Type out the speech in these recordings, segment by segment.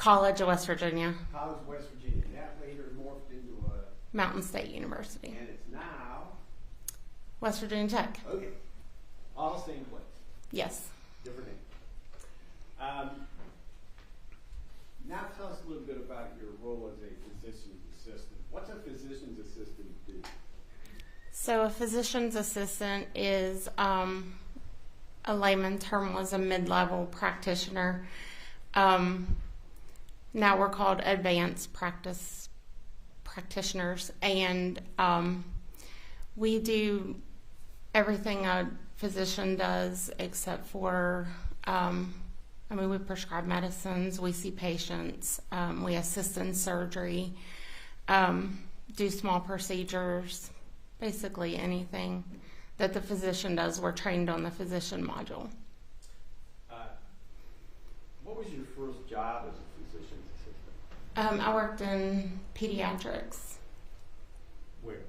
College of West Virginia. College of West Virginia. That later morphed into a... Mountain State University. And it's now... West Virginia Tech. Okay. All same place. Yes. Different name. Now tell us a little bit about your role as a physician's assistant. What's a physician's assistant do? So a physician's assistant is, a layman term was a mid-level practitioner. Now we're called advanced practitioners, and we do everything a physician does except for, we prescribe medicines, we see patients, we assist in surgery, do small procedures, basically anything that the physician does. We're trained on the physician module. What was your first job as a physician's assistant? I worked in pediatrics. Where?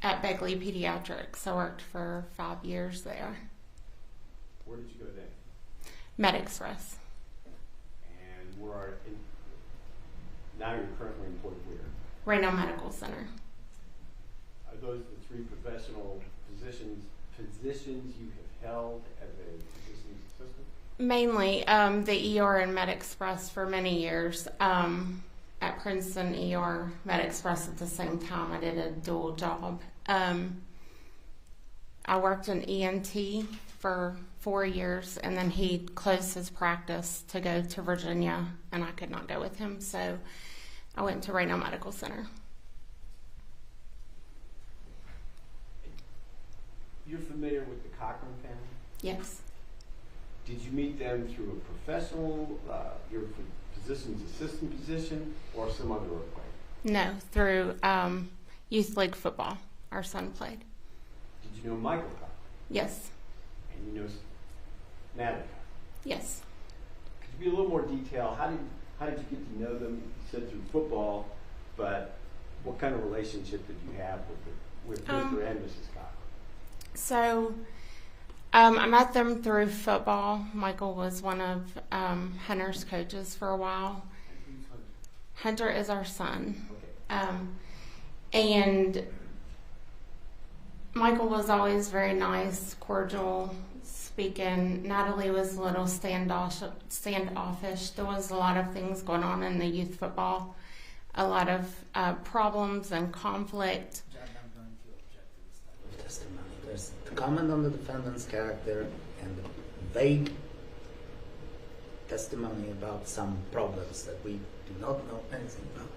At Begley Pediatrics. I worked for 5 years there. Where did you go then? MedExpress. And now you're currently employed where? Reno Medical Center. Are those the three professional positions you have held as a physician's assistant? Mainly the ER and MedExpress for many years. At Princeton ER, MedExpress at the same time. I did a dual job. I worked in ENT for 4 years, and then he closed his practice to go to Virginia, and I could not go with him, so I went to Reno Medical Center. You're familiar with the Cochran family? Yes. Did you meet them through a professional, your physician's assistant position, or some other way? No, through youth league football. Our son played. Did you know Michael Cochran? Yes. And you know Natalie Cochran? Yes. Could you be a little more detail? How did you get to know them? You said through football, but what kind of relationship did you have with Mr. and Mrs. Cochran? So I met them through football. Michael was one of Hunter's coaches for a while. And who's Hunter is our son. Okay. And Michael was always very nice, cordial, speaking. Natalie was a little standoffish. There was a lot of things going on in the youth football, a lot of problems and conflict. I'm going to object to this type of testimony. There's the comment on the defendant's character and the vague testimony about some problems that we do not know anything about.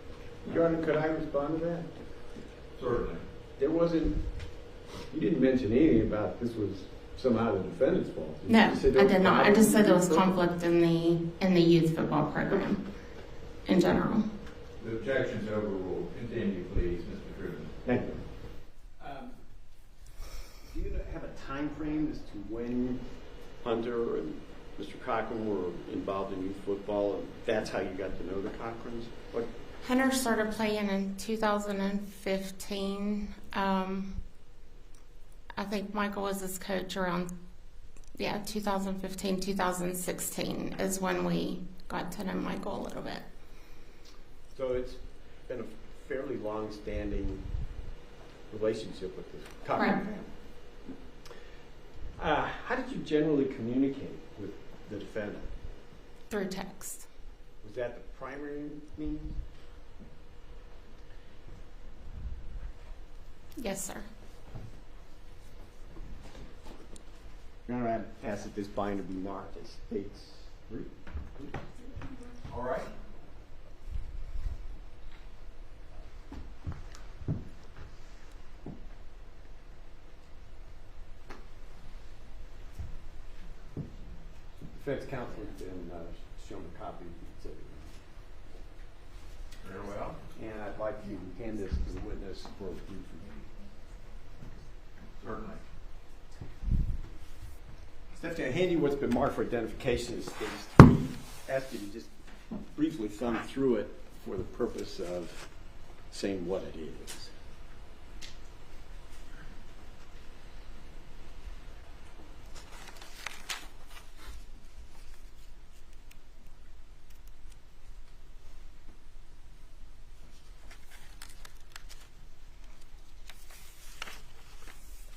Your Honor, could I respond to that? Certainly. You didn't mention anything about this was somehow the defendant's fault. No, I did not. I just said there was conflict in the youth football program in general. The objection's overruled. Continue, please, Mr. Cruden. Thank you. Do you have a time frame as to when Hunter and Mr. Cochran were involved in youth football, and that's how you got to know the Cochrans? What? Hunter started playing in 2015. I think Michael was his coach around, 2015, 2016 is when we got to know Michael a little bit. So it's been a fairly long-standing relationship with the Cochran Right. family. How did you generally communicate with the defendant? Through text. Was that the primary means? Yes, sir. Your Honor, I ask that this binder be marked as States 3. All right. Defense counsel has been shown a copy of the exhibit. Very well. And I'd like to hand this to the witness for review. Certainly. Stephanie, I hand you what's been marked for identification as States 3. Ask you to just briefly thumb through it for the purpose of saying what it is.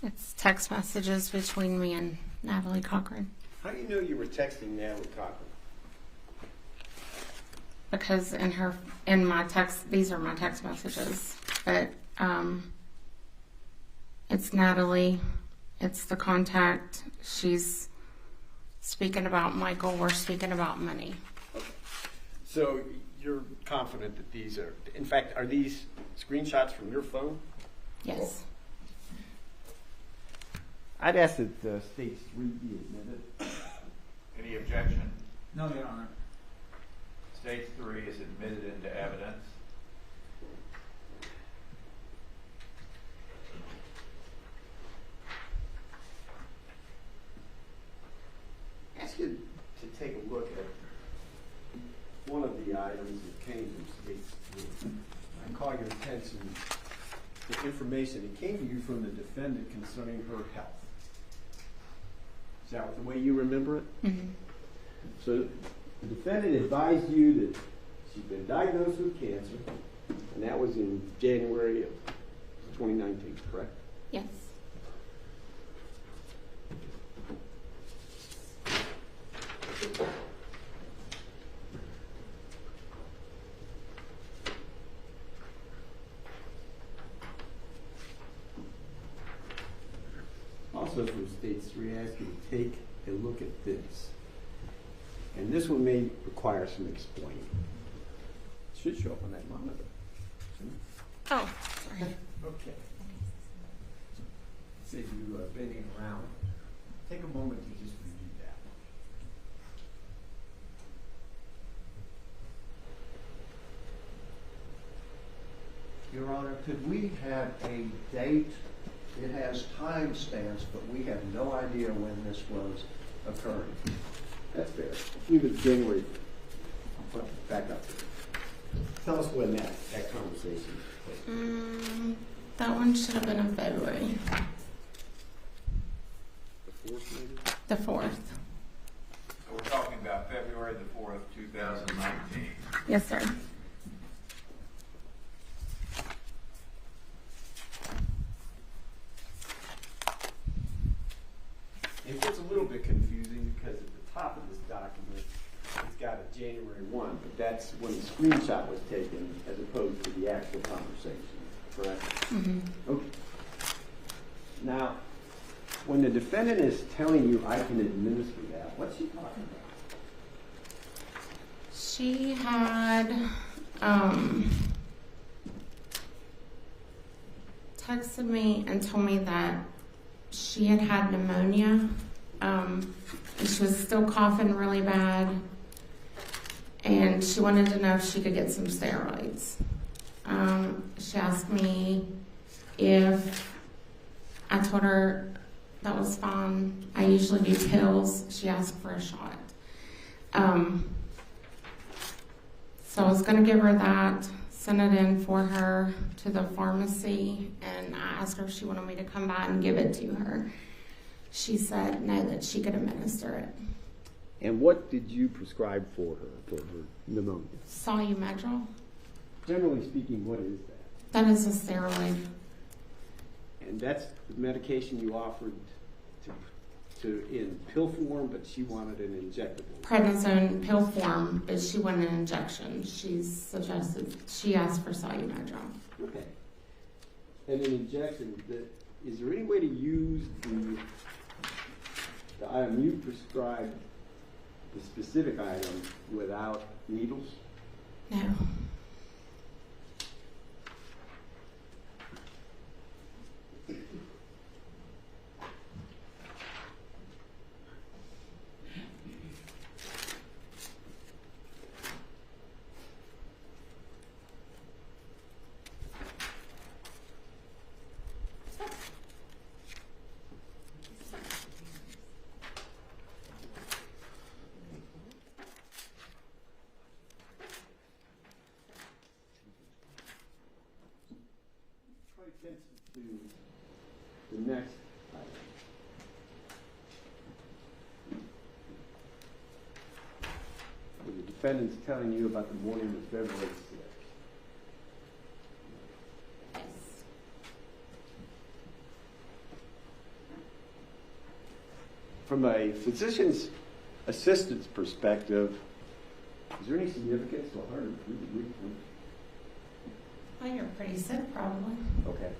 It's text messages between me and Natalie Cochran. How do you know you were texting Natalie Cochran? Because in my text, these are my text messages, but it's Natalie, it's the contact. She's speaking about Michael. We're speaking about money. Okay. So you're confident that these are, in fact, are these screenshots from your phone? Yes. I'd ask that Stage 3 be admitted. Any objection? No, Your Honor. Stage 3 is admitted into evidence. Ask you to take a look at one of the items that came from Stage 3. I call your attention to information that came to you from the defendant concerning her health. Is that the way you remember it? Mm-hmm. So the defendant advised you that she'd been diagnosed with cancer, and that was in January of 2019, correct? Yes. Also from Stage 3, I ask you to take a look at this. And this one may require some explaining. It should show up on that monitor. Oh, sorry. Okay. Save you bending around. Take a moment to just review that. Your Honor, could we have a date? It has time stamps, but we have no idea when this was occurring. That's fair. Leave it January. Back up. Tell us when that conversation took place. That one should have been in February. The 4th, maybe? The 4th. So we're talking about February the 4th, 2019. Yes, sir. It gets a little bit confusing because at the top of this document, it's got a January 1, but that's when the screenshot was taken as opposed to the actual conversation, correct? Mm-hmm. Okay. Now, when the defendant is telling you I can administer that, what's she talking about? She had texted me and told me that she had pneumonia. And she was still coughing really bad. And she wanted to know if she could get some steroids. She asked me if I told her that was fine. I usually do pills. She asked for a shot. So I was going to give her that, send it in for her to the pharmacy, and I asked her if she wanted me to come by and give it to her. She said no, that she could administer it. And what did you prescribe for her pneumonia? Solumedrol. Generally speaking, what is that? That is a steroid. And that's the medication you offered to in pill form, but she wanted an injectable. Prednisone Pill form, but she wanted an injection. She asked for Solumedrol. Okay. And an injection, is there any way to use the item you prescribed, the specific item, without needles? No. To the next item. The defendant's telling you about the morning of February 6th. from a physician's assistant's perspective, is there any significance to 103 degree temp? Well, you're pretty sick, probably. Okay.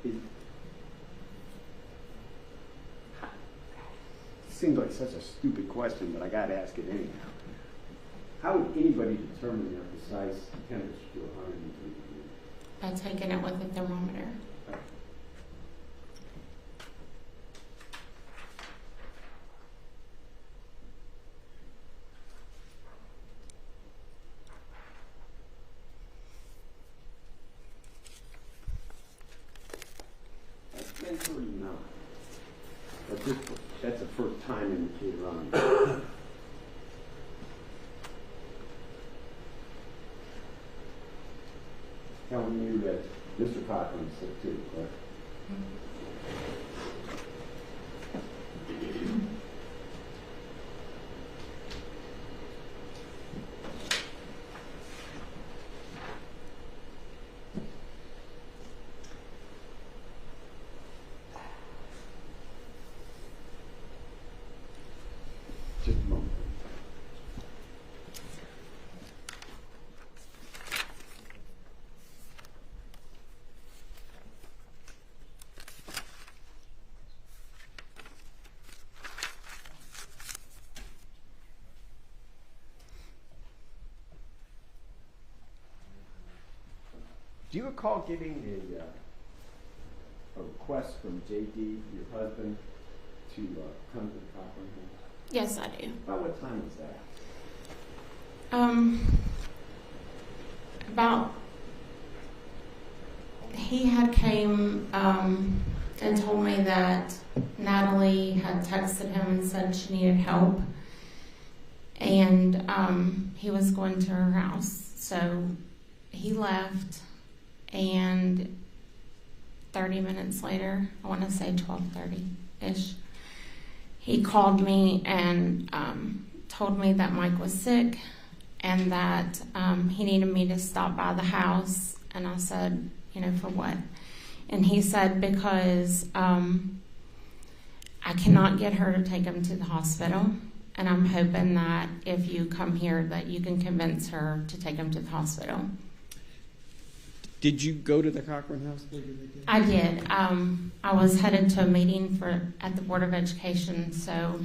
It seems like such a stupid question, but I got to ask it anyhow. How would anybody determine their precise temperature to 103 degrees? By taking it with a thermometer. That's a first time indicator on it. Telling you that Mr. Cochran is sick too, correct? Just a moment. Do you recall getting a request from JD, your husband, to come to the Cochrans? Yes, I do. About what time was that? About he had came and told me that Natalie had texted him and said she needed help, and he was going to her house. So he left, and 30 minutes later, I want to say 12:30-ish, he called me and told me that Mike was sick and that he needed me to stop by the house. And I said, you know, for what? And he said, because I cannot get her to take him to the hospital, and I'm hoping that if you come here that you can convince her to take him to the hospital. Did you go to the Cochran house? I did. I was headed to a meeting at the Board of Education, so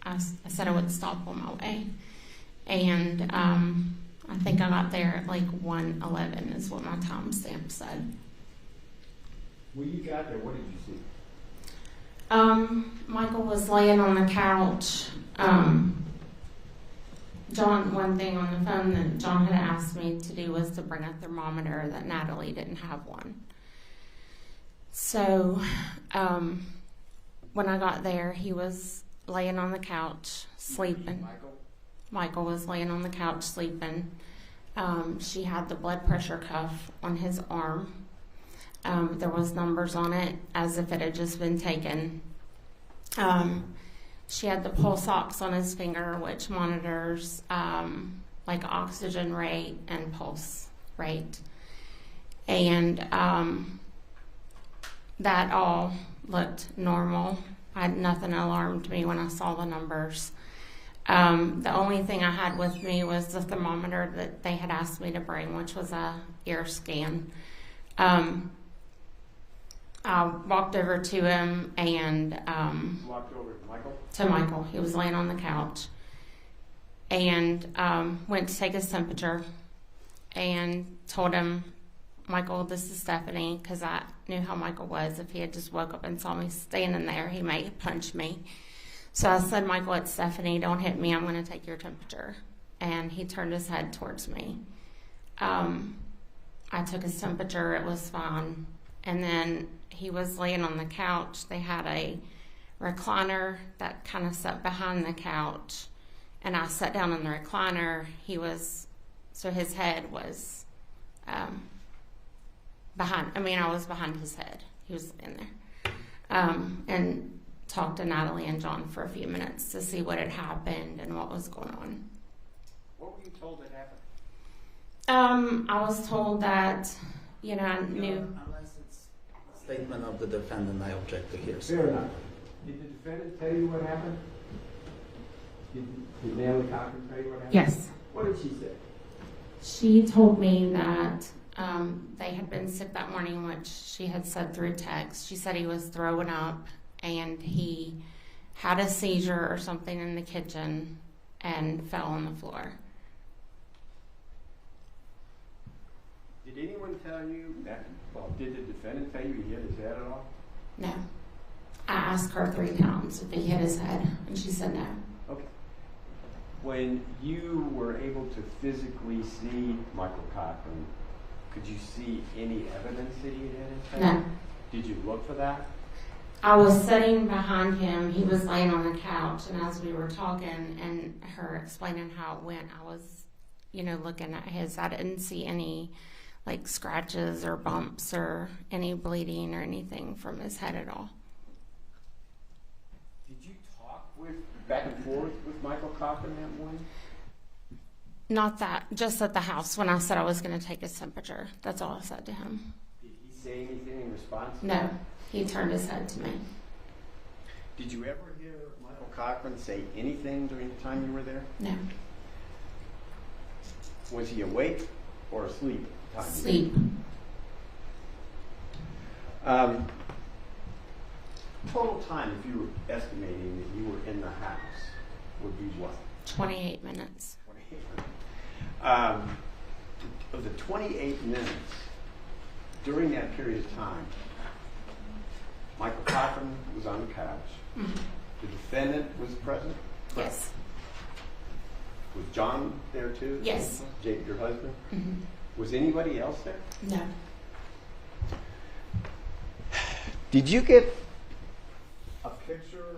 I said I would stop on my way. And I think I got there at like 1:11 is what my timestamp said. When you got there, what did you see? Michael was laying on the couch. John, one thing on the phone that John had asked me to do was to bring a thermometer, that Natalie didn't have one. So when I got there, he was laying on the couch sleeping. Michael was laying on the couch sleeping. She had the blood pressure cuff on his arm. There was numbers on it as if it had just been taken. She had the pulse ox on his finger, which monitors like oxygen rate and pulse rate. And that all looked normal. Nothing alarmed me when I saw the numbers. The only thing I had with me was the thermometer that they had asked me to bring, which was a ear scan. I walked over to him and Walked over to Michael? to Michael. He was laying on the couch, and went to take his temperature and told him, Michael, this is Stephanie, because I knew how Michael was. If he had just woke up and saw me standing there, he might punch me. So I said, Michael, it's Stephanie. Don't hit me. I'm going to take your temperature. And he turned his head towards me. I took his temperature. It was fine. And then he was laying on the couch. They had a recliner that kind of sat behind the couch. And I sat down on the recliner. So his head was behind. I was behind his head. He was in there. And talked to Natalie and John for a few minutes to see what had happened and what was going on. What were you told had happened? I was told that, I knew. Unless it's Statement of the defendant, I object to hear. Fair enough. Did the defendant tell you what happened? Did Natalie Cochran tell you what happened? Yes. What did she say? She told me that they had been sick that morning, which she had said through text. She said he was throwing up and he had a seizure or something in the kitchen and fell on the floor. Did anyone tell you that, well, did the defendant tell you he hit his head at all? No. I asked her 3 times if he hit his head, and she said no. Okay. When you were able to physically see Michael Cochran, could you see any evidence that he hit his head? No. Did you look for that? I was sitting behind him. He was laying on the couch, and as we were talking and her explaining how it went, I was, looking at his. I didn't see any, scratches or bumps or any bleeding or anything from his head at all. Did you talk back and forth with Michael Cochran that morning? Not that, just at the house when I said I was going to take his temperature. That's all I said to him. Did he say anything in response to No, that? he turned his head to me. Did you ever hear Michael Cochran say anything during the time you were there? No. Was he awake or asleep? at the time? Sleep. Total time, if you were estimating that you were in the house, would be what? 28 minutes. 28 minutes. Of the 28 minutes, during that period of time, Michael Cochran was on the couch. Mm-hmm. The defendant was present? Yes. Was John there too? Yes. Jake, your husband? Mm-hmm. Was anybody else there? No. Did you get a picture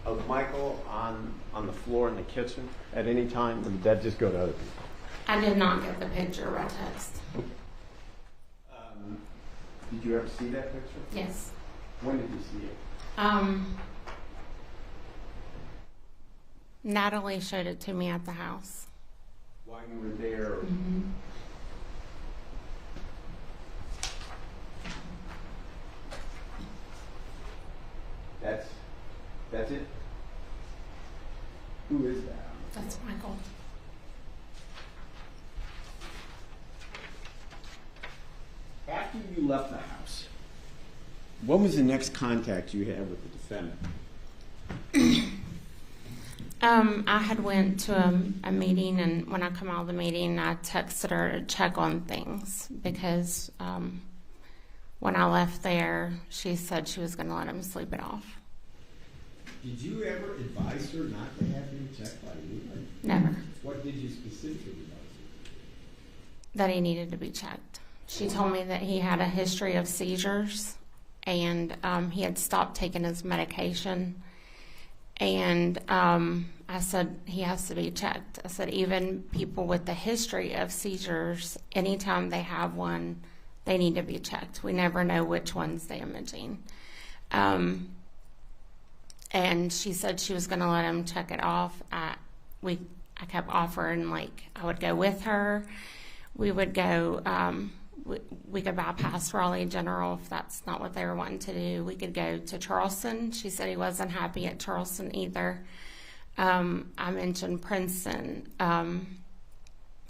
of Michael on the floor in the kitchen at any time, or did that just go to other people? I did not get the picture by text. Did you ever see that picture? Yes. When did you see it? Natalie showed it to me at the house. While you were there? Mm-hmm. That's it? Who is that? That's Michael. After you left the house, what was the next contact you had with the defendant? I had went to a meeting, and when I come out of the meeting, I texted her to check on things because when I left there, she said she was going to let him sleep it off. Did you ever advise her not to have him checked by anybody? Never. What did you specifically advise her? That he needed to be checked. She told me that he had a history of seizures, and he had stopped taking his medication. And I said, he has to be checked. I said, even people with the history of seizures, anytime they have one, they need to be checked. We never know which one's damaging. And she said she was going to let him check it off. I kept offering, I would go with her. We would go, we could bypass Raleigh General if that's not what they were wanting to do. We could go to Charleston. She said he wasn't happy at Charleston either. I mentioned Princeton.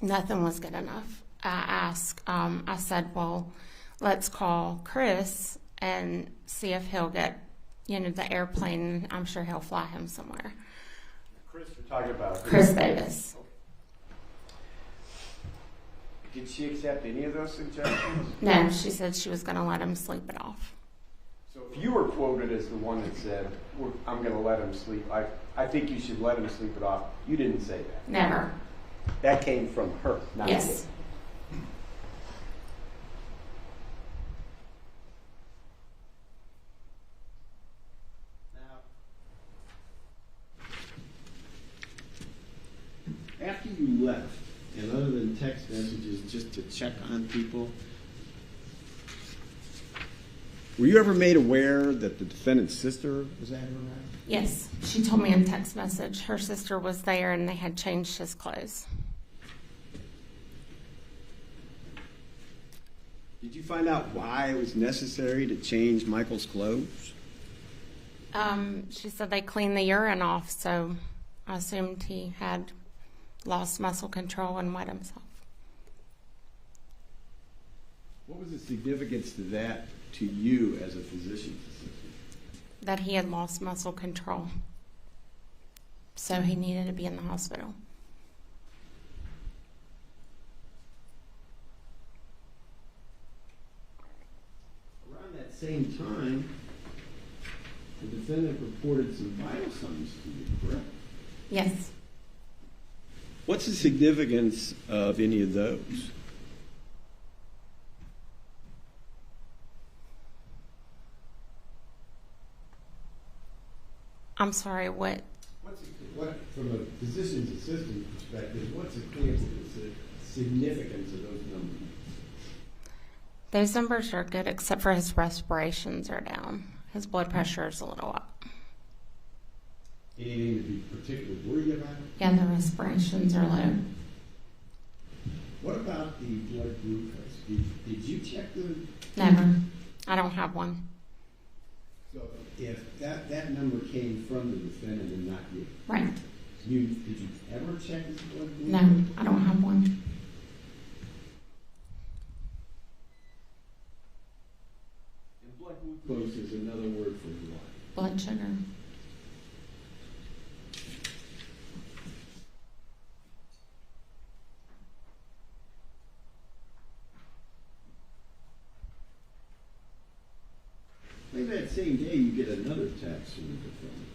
Nothing was good enough. I said, well, let's call Chris and see if he'll get, the airplane. I'm sure he'll fly him somewhere. Chris, you're talking about? Chris Davis. Did she accept any of those suggestions? No, she said she was going to let him sleep it off. So if you were quoted as the one that said, I'm going to let him sleep, I think you should let him sleep it off, you didn't say that. Never. That came from her, not Yes. you. Now, after you left, and other than text messages just to check on people, were you ever made aware that the defendant's sister was at her house? Yes. She told me in text message her sister was there and they had changed his clothes. Did you find out why it was necessary to change Michael's clothes? She said they cleaned the urine off, so I assumed he had lost muscle control and wet himself. What was the significance to that to you as a physician's assistant? That he had lost muscle control, so he needed to be in the hospital. Around that same time, the defendant reported some vital signs to you, correct? Yes. What's the significance of any of those? I'm sorry, what? What, from a physician's assistant perspective, what's the clinical significance of those numbers? Those numbers are good except for his respirations are down. His blood pressure is a little up. Anything to be particularly worried about? Yeah, the respirations are low. What about the blood glucose? Did you check the... Never. I don't have one. So if that number came from the defendant and not you, Right. did you ever check his blood glucose? No, I don't have one. And blood glucose is another word for what? Blood sugar. Maybe that same day you get another text from the defendant.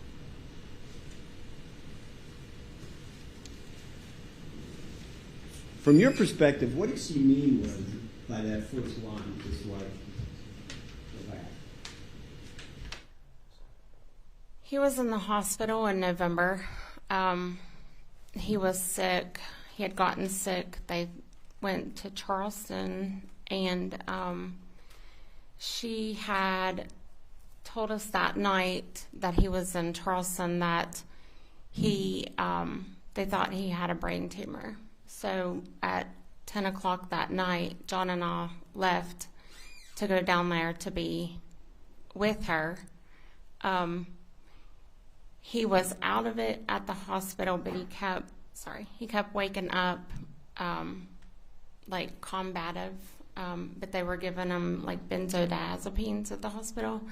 From your perspective, what does she mean by that first line, just like the last? He was in the hospital in November. He was sick. He had gotten sick. They went to Charleston, and she had told us that night that he was in Charleston that they thought he had a brain tumor. So at 10 o'clock that night, John and I left to go down there to be with her. He was out of it at the hospital, but he kept waking up like combative. But they were giving him like benzodiazepines at the hospital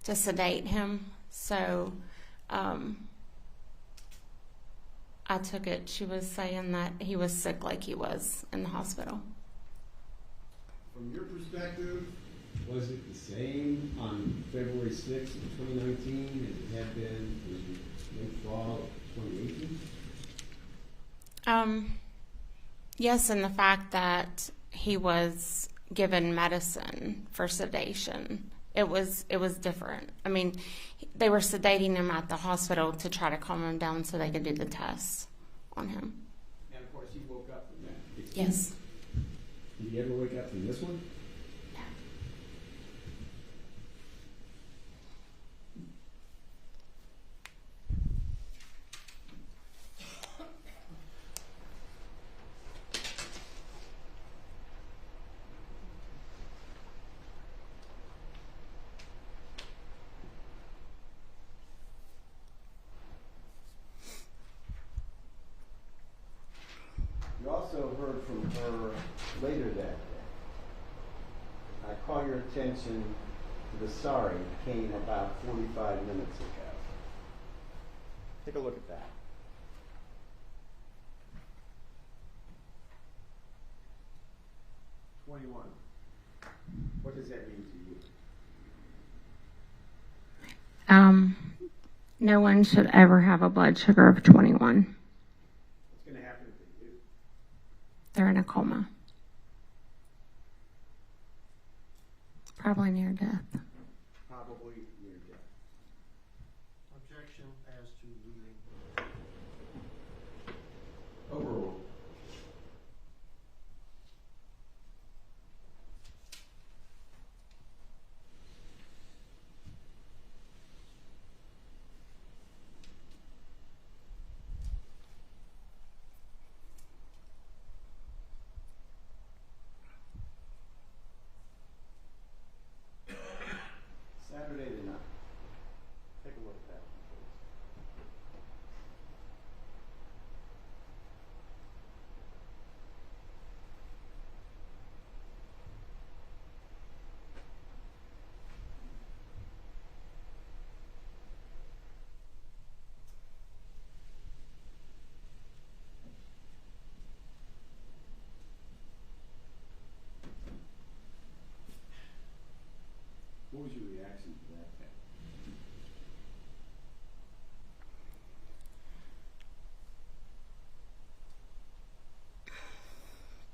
to sedate him. So I took it. She was saying that he was sick like he was in the hospital. From your perspective, was it the same on February 6th of 2019 as it had been in the fall of 2018? Yes, and the fact that he was given medicine for sedation. It was different. I mean, they were sedating him at the hospital to try to calm him down so they could do the tests on him. And of course, he woke up from that. Yes. Did he ever wake up from this one? You also heard from her later that day. I call your attention to the sorry came about 45 minutes ago. Take a look at that. What does that mean to you? No one should ever have a blood sugar of 21. What's going to happen to you? They're in a coma. Probably near death. Probably near death. Objection as to reading. Overruled.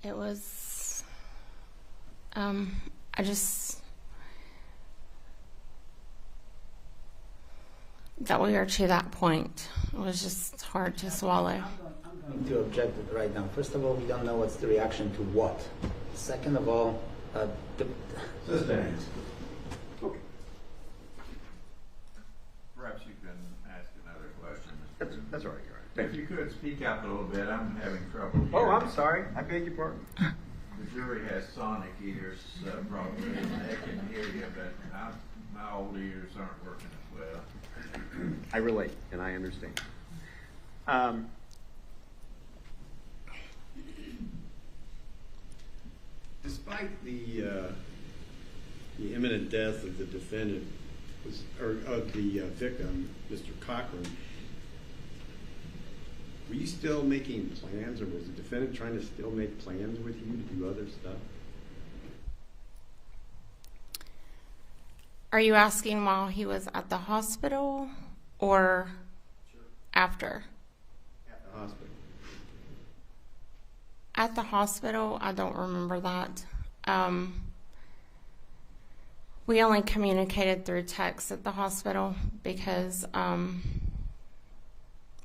It was, that we are to that point. It was just hard to swallow. I'm going to object it right now. First of all, we don't know what's the reaction to what. Second of all, Sustained. Okay. Perhaps you can ask another question. That's all right, you're right. If you could speak up a little bit, I'm having trouble Oh, hearing. I'm sorry. I beg your pardon. The jury has sonic ears, probably, and they can hear you, but my old ears aren't working as well. I relate, and I understand. Despite the imminent death of the defendant, or of the victim, Mr. Cochran, were you still making plans, or was the defendant trying to still make plans with you to do other stuff? Are you asking while he was at the hospital or after? At the hospital. At the hospital, I don't remember that. We only communicated through text at the hospital because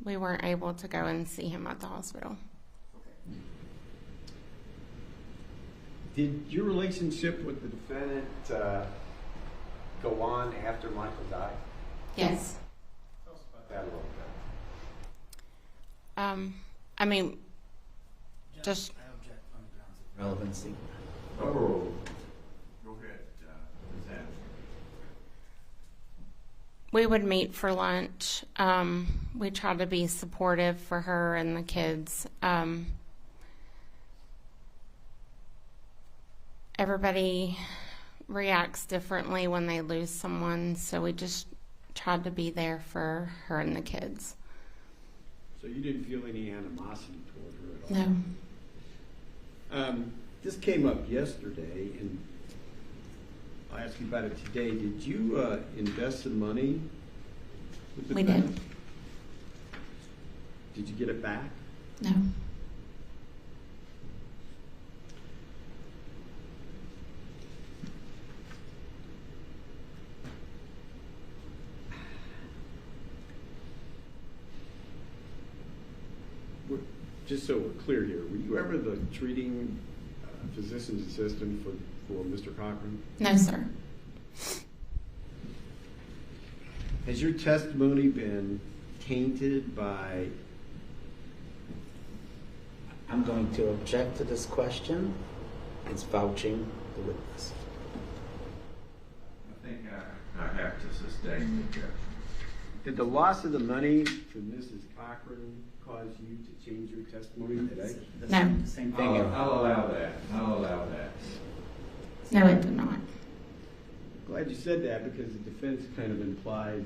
we weren't able to go and see him at the hospital. Did your relationship with the defendant go on after Michael died? Yes. Tell us about that a little bit. I mean, just I object on the grounds of relevancy. Overall, go ahead, Ms. Adams. we would meet for lunch. We tried to be supportive for her and the kids. Everybody reacts differently when they lose someone, so we just tried to be there for her and the kids. So you didn't feel any animosity toward her at all? No. This came up yesterday, and I'll ask you about it today. Did you invest some money with the We defendant? did. Did you get it back? No. Just so we're clear here, were you ever the treating physician's assistant for Mr. Cochran? No, sir. Has your testimony been tainted by... I'm going to object to this question. It's vouching the witness. I think I have to sustain the objection. Did the loss of the money to Mrs. Cochran cause you to change your testimony today? No. Same thing. I'll allow that. I'll allow that. No, it did not. Glad you said that, because the defense kind of implied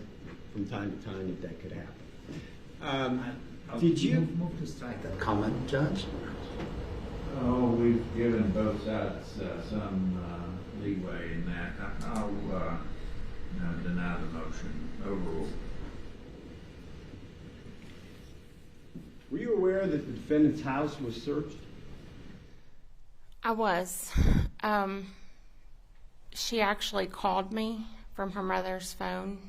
from time to time that that could happen. Did you... move to strike that comment, Judge? Oh, we've given both sides some leeway in that. I'll deny the motion overall. Were you aware that the defendant's house was searched? I was. She actually called me from her mother's phone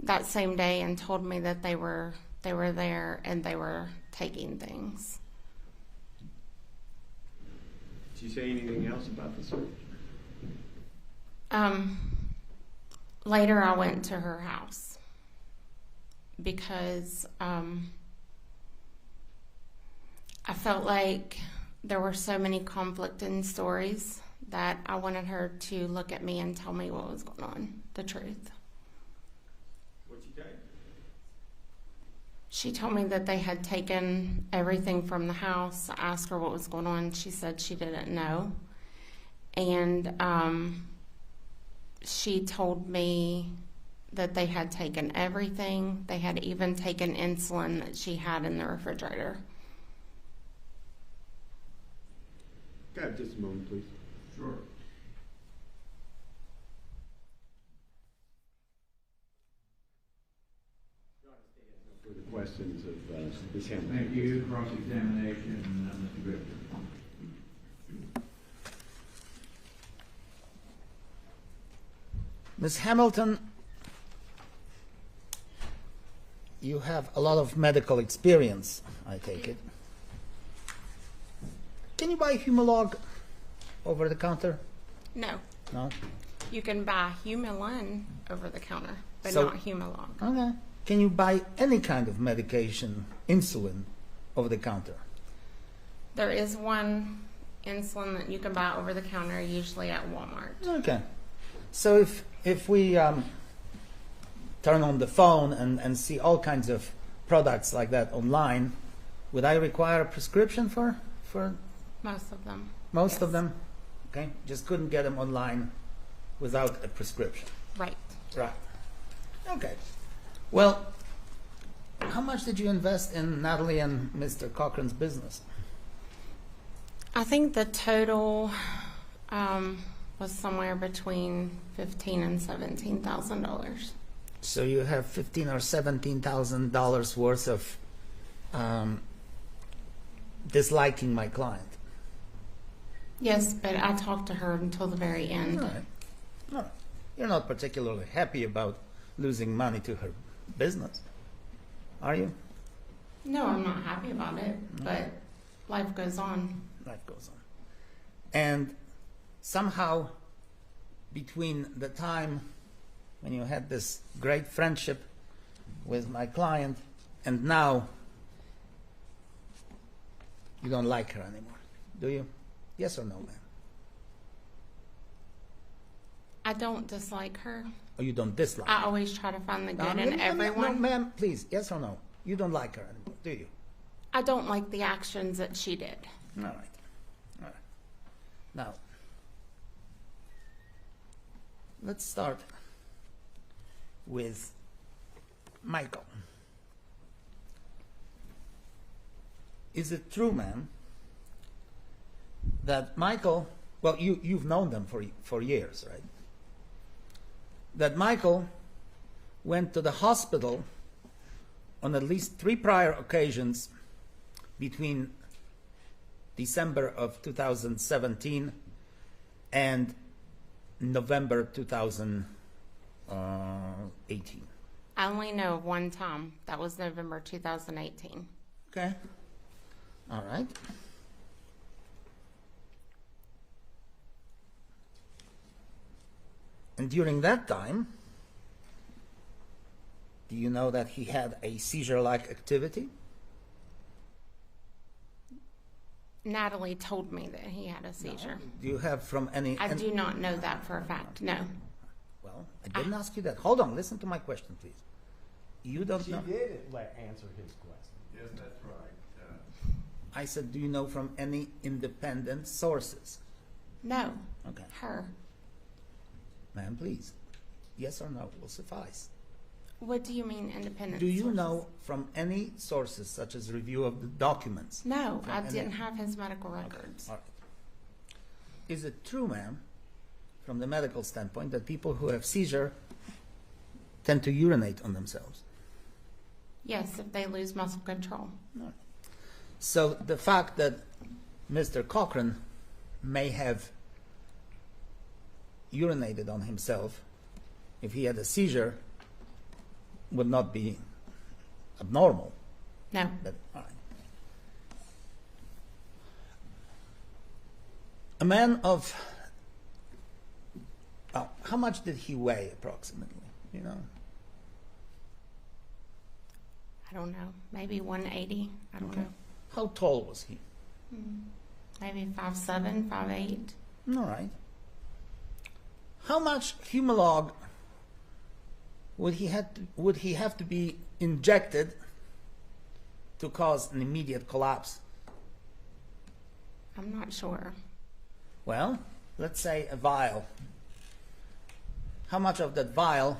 that same day and told me that they were there and they were taking things. Did she say anything else about the search? Later, I went to her house because I felt like there were so many conflicting stories that I wanted her to look at me and tell me what was going on, the truth. What'd she tell you? She told me that they had taken everything from the house. I asked her what was going on. She said she didn't know. And she told me that they had taken everything. They had even taken insulin that she had in the refrigerator. God, just a moment, please. Sure. for the questions of Ms. Hamilton. Thank you. Cross-examination, Mr. Griffin. Ms. Hamilton, you have a lot of medical experience, I take it. Can you buy Humalog over the counter? No, No? you can buy Humulin over the counter, but So- not Humalog. Okay. Can you buy any kind of medication, insulin, over the counter? There is one insulin that you can buy over the counter, usually at Walmart. Okay. So if we turn on the phone and see all kinds of products like that online, would I require a prescription for Most of them. most Yes. of them? Okay. Just couldn't get them online without a prescription. Right. Right. Okay. Well, how much did you invest in Natalie and Mr. Cochran's business? I think the total was somewhere between $15,000 and $17,000. So you have $15,000 or $17,000 worth of disliking my client. Yes, but I talked to her until the very end. All right. All right. You're not particularly happy about losing money to her business, are you? No, I'm not happy about it, but life goes on. Life goes on. And somehow, between the time when you had this great friendship with my client and now, you don't like her anymore, do you? Yes or no, ma'am? I don't dislike her. Or you don't dislike I her? always try to find the No, good no, in no, no, everyone. No, ma'am, please, yes or no? You don't like her anymore, do you? I don't like the actions that she did. All right. All right. Now, let's start with Michael. Is it true, ma'am, that Michael, well, you've known them for years, right? That Michael went to the hospital on at least 3 prior occasions between December of 2017 and November 2018. I only know of one time. That was November 2018. Okay. All right. And during that time, do you know that he had a seizure-like activity? Natalie told me that he had a seizure. Do you have from any... I do not know that for a fact. No. Well, I didn't ask you that. Hold on. Listen to my question, please. You don't She know... did answer his question. Yes, that's right. I said, do you know from any independent sources? No. Okay. Her. Ma'am, please. Yes or no will suffice. What do you mean independent Do you sources? know from any sources, such as review of the documents? No, From I any- didn't have his medical records. All right. Is it true, ma'am, from the medical standpoint, that people who have seizure tend to urinate on themselves? Yes, if they lose muscle control. So the fact that Mr. Cochran may have urinated on himself if he had a seizure would not be abnormal. No. But, all right. A man of, how much did he weigh approximately? You know, I don't know. Maybe 180. I don't know. how tall was he? Maybe 5'7", 5'8". All right. How much Humalog would he have to be injected to cause an immediate collapse? I'm not sure. Well, let's say a vial. How much of that vial,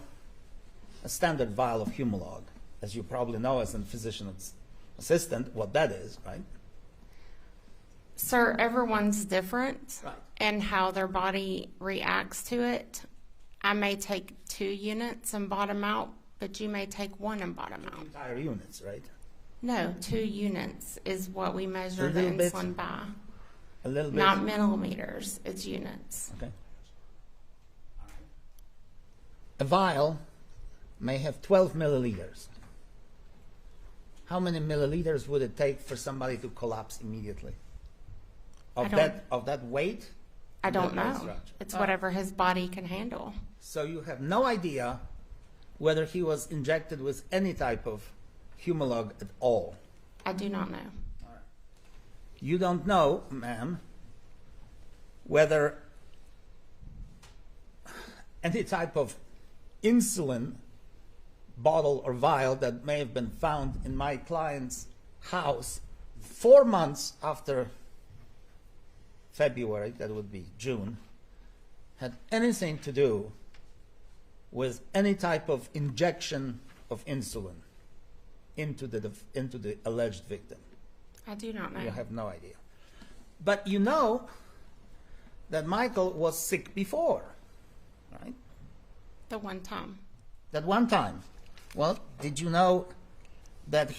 a standard vial of Humalog, as you probably know as a physician's assistant, what that is, right? Sir, everyone's different Right. and how their body reacts to it. I may take 2 units and bottom out but you may take one and bottom out. Entire units, right? No, 2 units is what we measure A the little bit. insulin by. A little bit. Not millimeters, it's units. Okay. A vial may have 12 milliliters. How many milliliters would it take for somebody to collapse immediately? I don't- Of that weight? I don't That weight know. structure. It's whatever his body can handle. So you have no idea whether he was injected with any type of Humalog at all. I do not know. You don't know, ma'am, whether any type of insulin bottle or vial that may have been found in my client's house 4 months after February, that would be June, had anything to do with any type of injection of insulin into the alleged victim. I do not know. You have no idea. But you know that Michael was sick before, right? The one time. That one time. Well, did you know that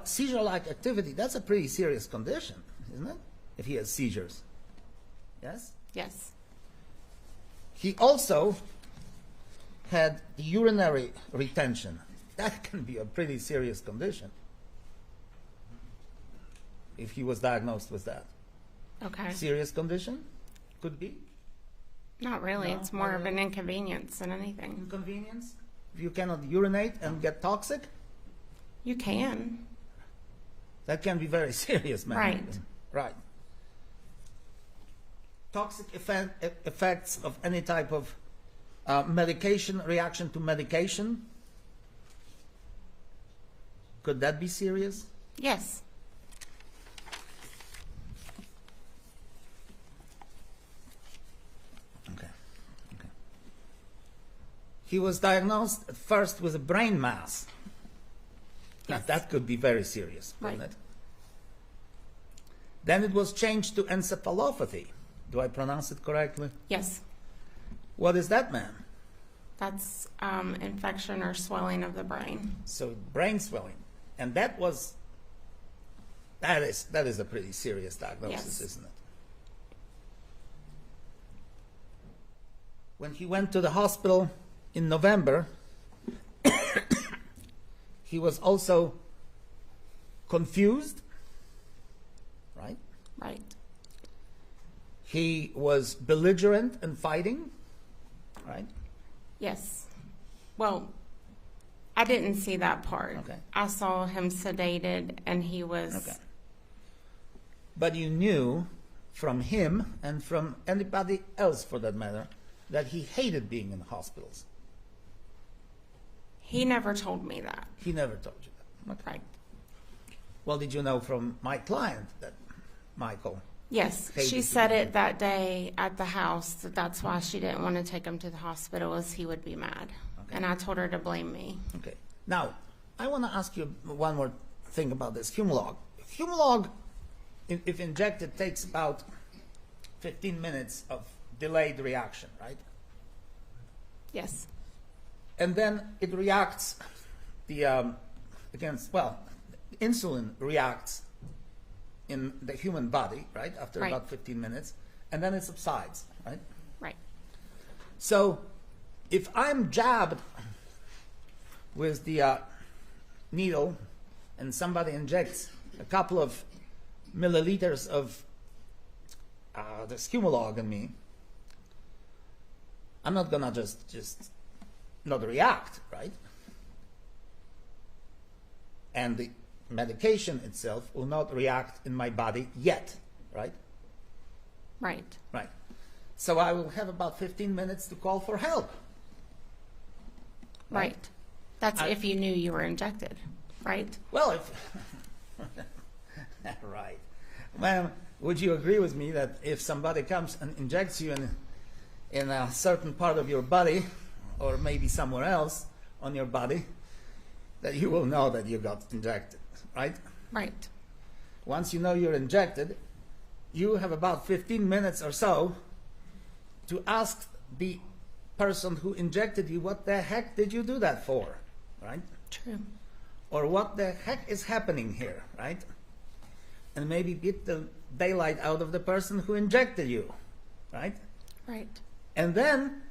seizure-like activity, that's a pretty serious condition, isn't it? If he has seizures. Yes? Yes. He also had urinary retention. That can be a pretty serious condition if he was diagnosed with that. Okay. Serious condition? Could be. Not really. No, It's more not of an really. inconvenience than anything. Inconvenience? If you cannot urinate and get toxic, You can. that can be very serious, man. Right. Right. Toxic effects of any type of medication, reaction to medication. Could that be serious? Yes. Okay. Okay. He was diagnosed at first with a brain mass. Now, Yes. that could be very serious, couldn't Right. it? Then it was changed to encephalopathy. Do I pronounce it correctly? Yes. What is that, ma'am? That's infection or swelling of the brain. So brain swelling, and that is a pretty serious diagnosis, Yes. isn't it? When he went to the hospital in November, he was also confused, right? Right. He was belligerent and fighting, right? Yes. Well, I didn't see that part. Okay. I saw him sedated and he was. Okay. But you knew from him and from anybody else for that matter that he hated being in hospitals. He never told me that. He never told you that. Okay. Right. Well, did you know from my client that Michael? Yes, Hated she to said be it that day at the house that that's why she didn't want to take him to the hospital, as he would be mad. Okay. And I told her to blame me. Okay. Now, I want to ask you one more thing about this Humalog. Humalog, if injected, takes about 15 minutes of delayed reaction, right? Yes. And then it reacts insulin reacts in the human body, right, after Right. about 15 minutes, and then it subsides, right? Right. So if I'm jabbed with the needle and somebody injects a couple of milliliters of this Humalog in me, I'm not gonna just not react, right? And the medication itself will not react in my body yet, right? Right. Right. So I will have about 15 minutes to call for help. Right. That's if you knew you were injected. Right. Well, if right. Ma'am, would you agree with me that if somebody comes and injects you in a certain part of your body, or maybe somewhere else on your body, that you will know that you got injected, right? Right. Once you know you're injected, you have about 15 minutes or so to ask the person who injected you, what the heck did you do that for? right? True. Or what the heck is happening here, right? And maybe beat the daylight out of the person who injected you, right? Right. And then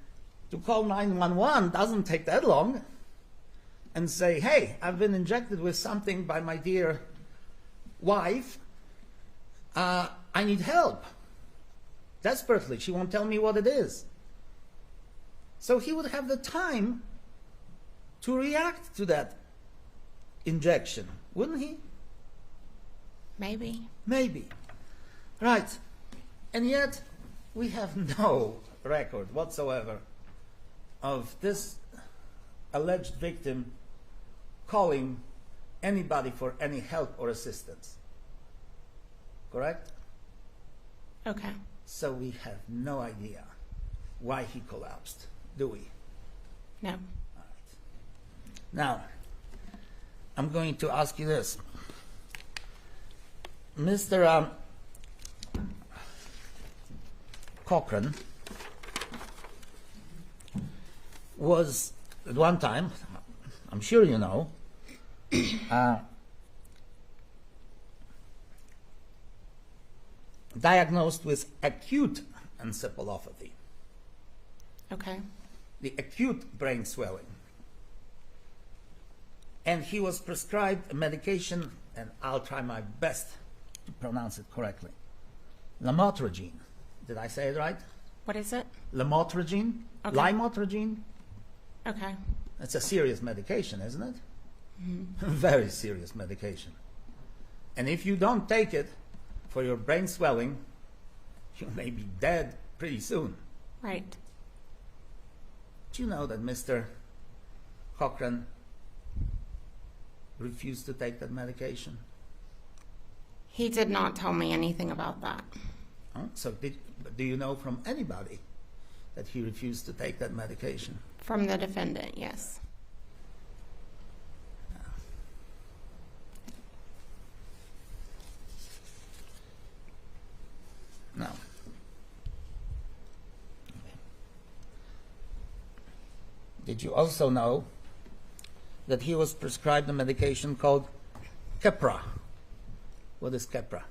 to call 911 doesn't take that long, and say, hey, I've been injected with something by my dear wife. I need help. Desperately. She won't tell me what it is. So he would have the time to react to that injection, wouldn't he? Maybe. Maybe. Right. And yet, we have no record whatsoever of this alleged victim calling anybody for any help or assistance. Correct? Okay. So we have no idea why he collapsed, do we? No. All right. Now, I'm going to ask you this. Mr. Cochran was, at one time, I'm sure you know, diagnosed with acute encephalopathy, Okay. the acute brain swelling. And he was prescribed a medication, and I'll try my best to pronounce it correctly. Lamotrigine. Did I say it right? What is it? Lamotrigine? Okay. Lamotrigine? Okay. It's a serious medication, isn't it? Very serious medication. And if you don't take it for your brain swelling, you may be dead pretty soon. Right. Do you know that Mr. Cochran refused to take that medication? He did not tell me anything about that. Huh? So do you know from anybody that he refused to take that medication? From the defendant, yes. No. Okay. Did you also know that he was prescribed a medication called Keppra? What is Keppra?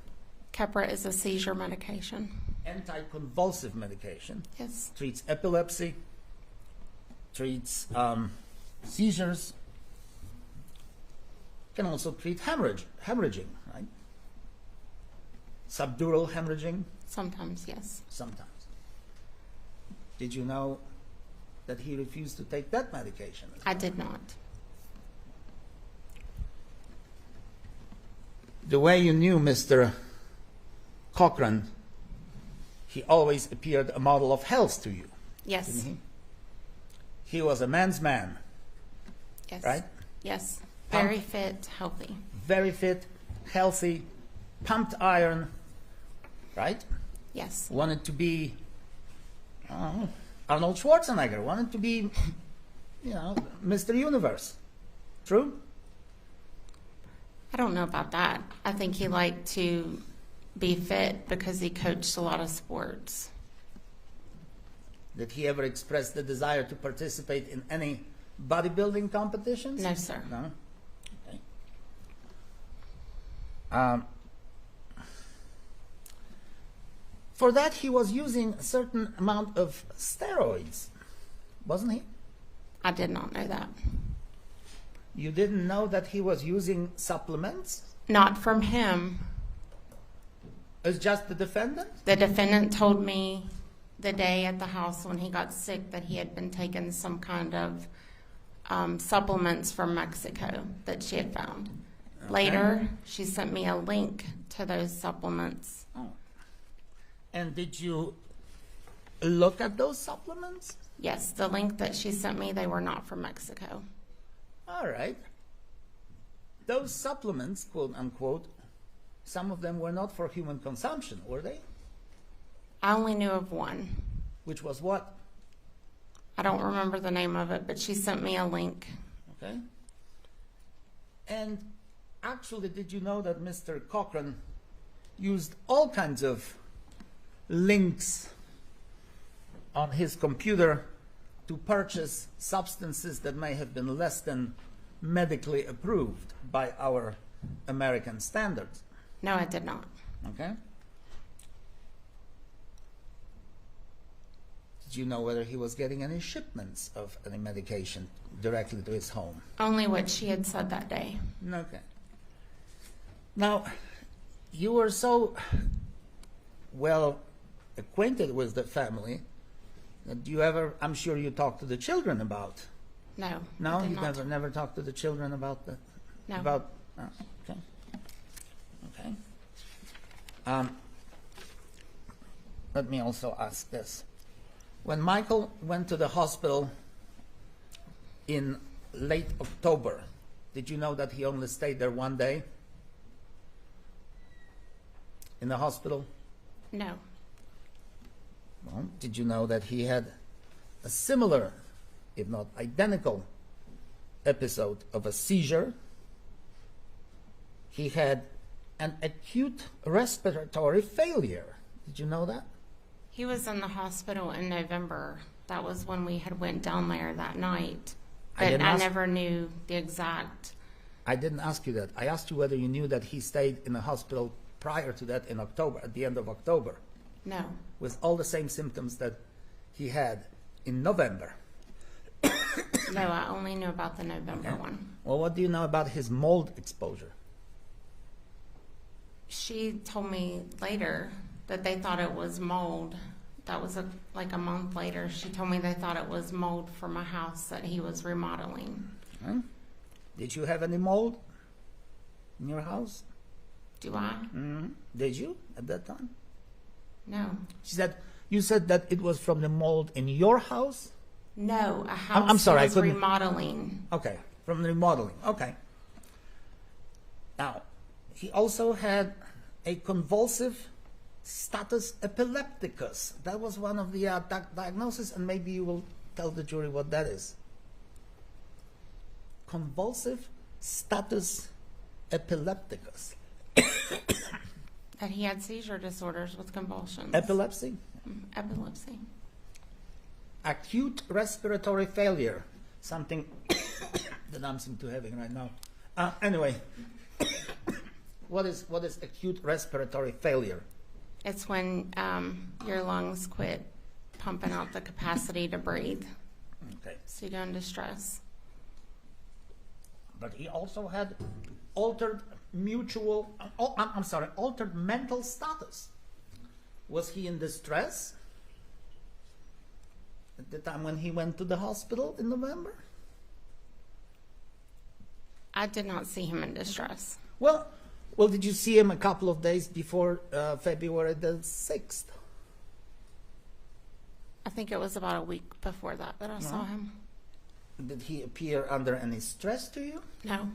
Keppra is a seizure medication. Anticonvulsive medication. Yes. Treats epilepsy, treats seizures, can also treat hemorrhaging, right? Subdural hemorrhaging, Sometimes, yes. sometimes. Did you know that he refused to take that medication? I did not. The way you knew Mr. Cochran, he always appeared a model of health to you. Yes. Didn't he? He was a man's man, Yes. right? Yes. Very fit, healthy. Very fit, healthy, pumped iron, right? Yes. Wanted to be Arnold Schwarzenegger, wanted to be, Mr. Universe. True? I don't know about that. I think he liked to be fit because he coached a lot of sports. Did he ever express the desire to participate in any bodybuilding competitions? No, sir. No? Okay. For that, he was using a certain amount of steroids, wasn't he? I did not know that. You didn't know that he was using supplements? Not from him. It's just the defendant? The defendant told me the day at the house when he got sick that he had been taking some kind of supplements from Mexico that she had found. Okay. Later, she sent me a link to those supplements. Oh. And did you look at those supplements? Yes, the link that she sent me, they were not from Mexico. All right. Those supplements, quote unquote, some of them were not for human consumption, were they? I only knew of one. Which was what? I don't remember the name of it, but she sent me a link. Okay. And actually, did you know that Mr. Cochran used all kinds of links on his computer to purchase substances that may have been less than medically approved by our American standards. No, I did not. Okay? Did you know whether he was getting any shipments of any medication directly to his home? Only what she had said that day. Okay. Now, you were so well acquainted with the family that you ever, I'm sure you talked to the children about. No. No, I did you not. never talked to the children about the, No. about, oh, okay. Okay. Let me also ask this. When Michael went to the hospital in late October, did you know that he only stayed there one day in the hospital? No. Well, did you know that he had a similar, if not identical, episode of a seizure? He had an acute respiratory failure. Did you know that? He was in the hospital in November. That was when we had went down there that night. I But didn't I ask- never knew the exact. I didn't ask you that. I asked you whether you knew that he stayed in the hospital prior to that in October, at the end of October, No. with all the same symptoms that he had in November. No, I only knew about the November Okay. one. Well, what do you know about his mold exposure? She told me later that they thought it was mold. That was like a month later. She told me they thought it was mold from a house that he was remodeling. Huh? Did you have any mold in your house? Do I? Did you at that time? No. She said, you said that it was from the mold in your house? No, a house I'm sorry, I he was couldn't- remodeling. Okay, from the remodeling. Okay. Now, he also had a convulsive status epilepticus. That was one of the diagnoses, and maybe you will tell the jury what that is. Convulsive status epilepticus. That he had seizure disorders with convulsions. Epilepsy? Epilepsy. Acute respiratory failure. Something that I'm seem to having right now. Anyway, what is acute respiratory failure? It's when your lungs quit pumping out the capacity to breathe. Okay. So you go into stress. But he also had altered altered mental status. Was he in distress at the time when he went to the hospital in November? I did not see him in distress. Well, did you see him a couple of days before February the 6th? I think it was about a week before that I saw him. Did he appear under any stress to you? No.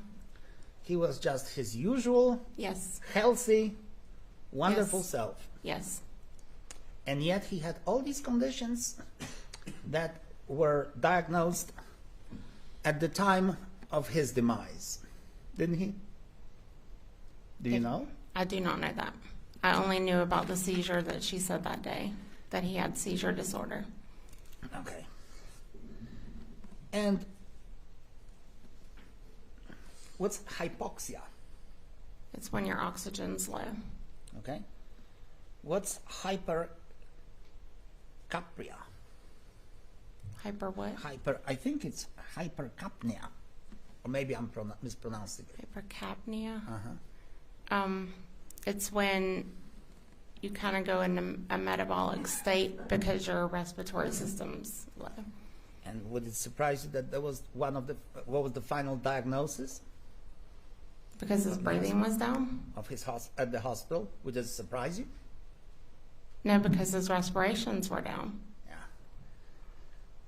He was just his usual, Yes. healthy, wonderful Yes. self. Yes. And yet he had all these conditions that were diagnosed at the time of his demise. Didn't he? Do you know? I do not know that. I only knew about the seizure that she said that day, that he had seizure disorder. Okay. And what's hypoxia? It's when your oxygen's low. Okay. What's hypercapnia? Hyper what? I think it's hypercapnia. Or maybe I'm mispronouncing it. Hypercapnia. Uh-huh. It's when you kind of go into a metabolic state because your respiratory system's low. And would it surprise you that was what was the final diagnosis Because his breathing was down? of his at the hospital? Would it surprise you? No, because his respirations were down. Yeah.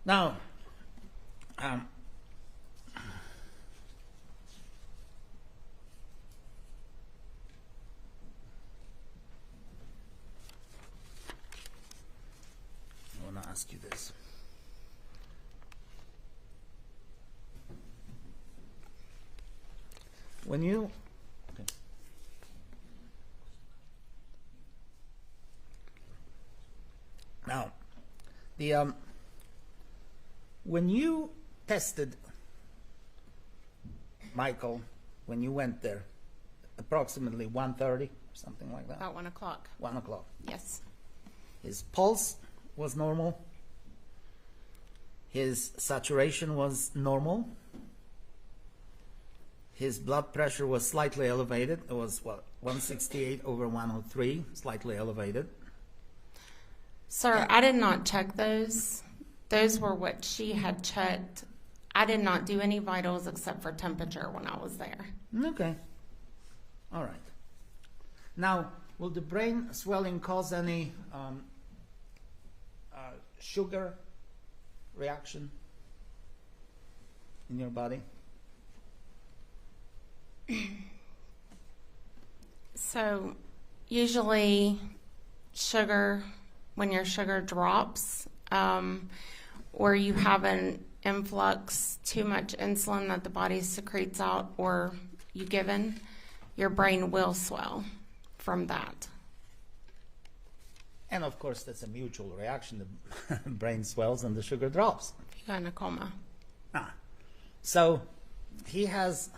Now, I want to ask you this. When you now, when you tested Michael when you went there? Approximately 1:30, something like that? About 1 o'clock. 1 o'clock. Yes. His pulse was normal. His saturation was normal. His blood pressure was slightly elevated. It was, 168/103, slightly elevated. Sir, I did not check those. Those were what she had checked. I did not do any vitals except for temperature when I was there. Okay. All right. Now, will the brain swelling cause any sugar reaction in your body? So, usually sugar, when your sugar drops, or you have an influx, too much insulin that the body secretes out, or you given, your brain will swell from that. And of course, that's a mutual reaction. The brain swells and the sugar drops. You got in a coma. So he has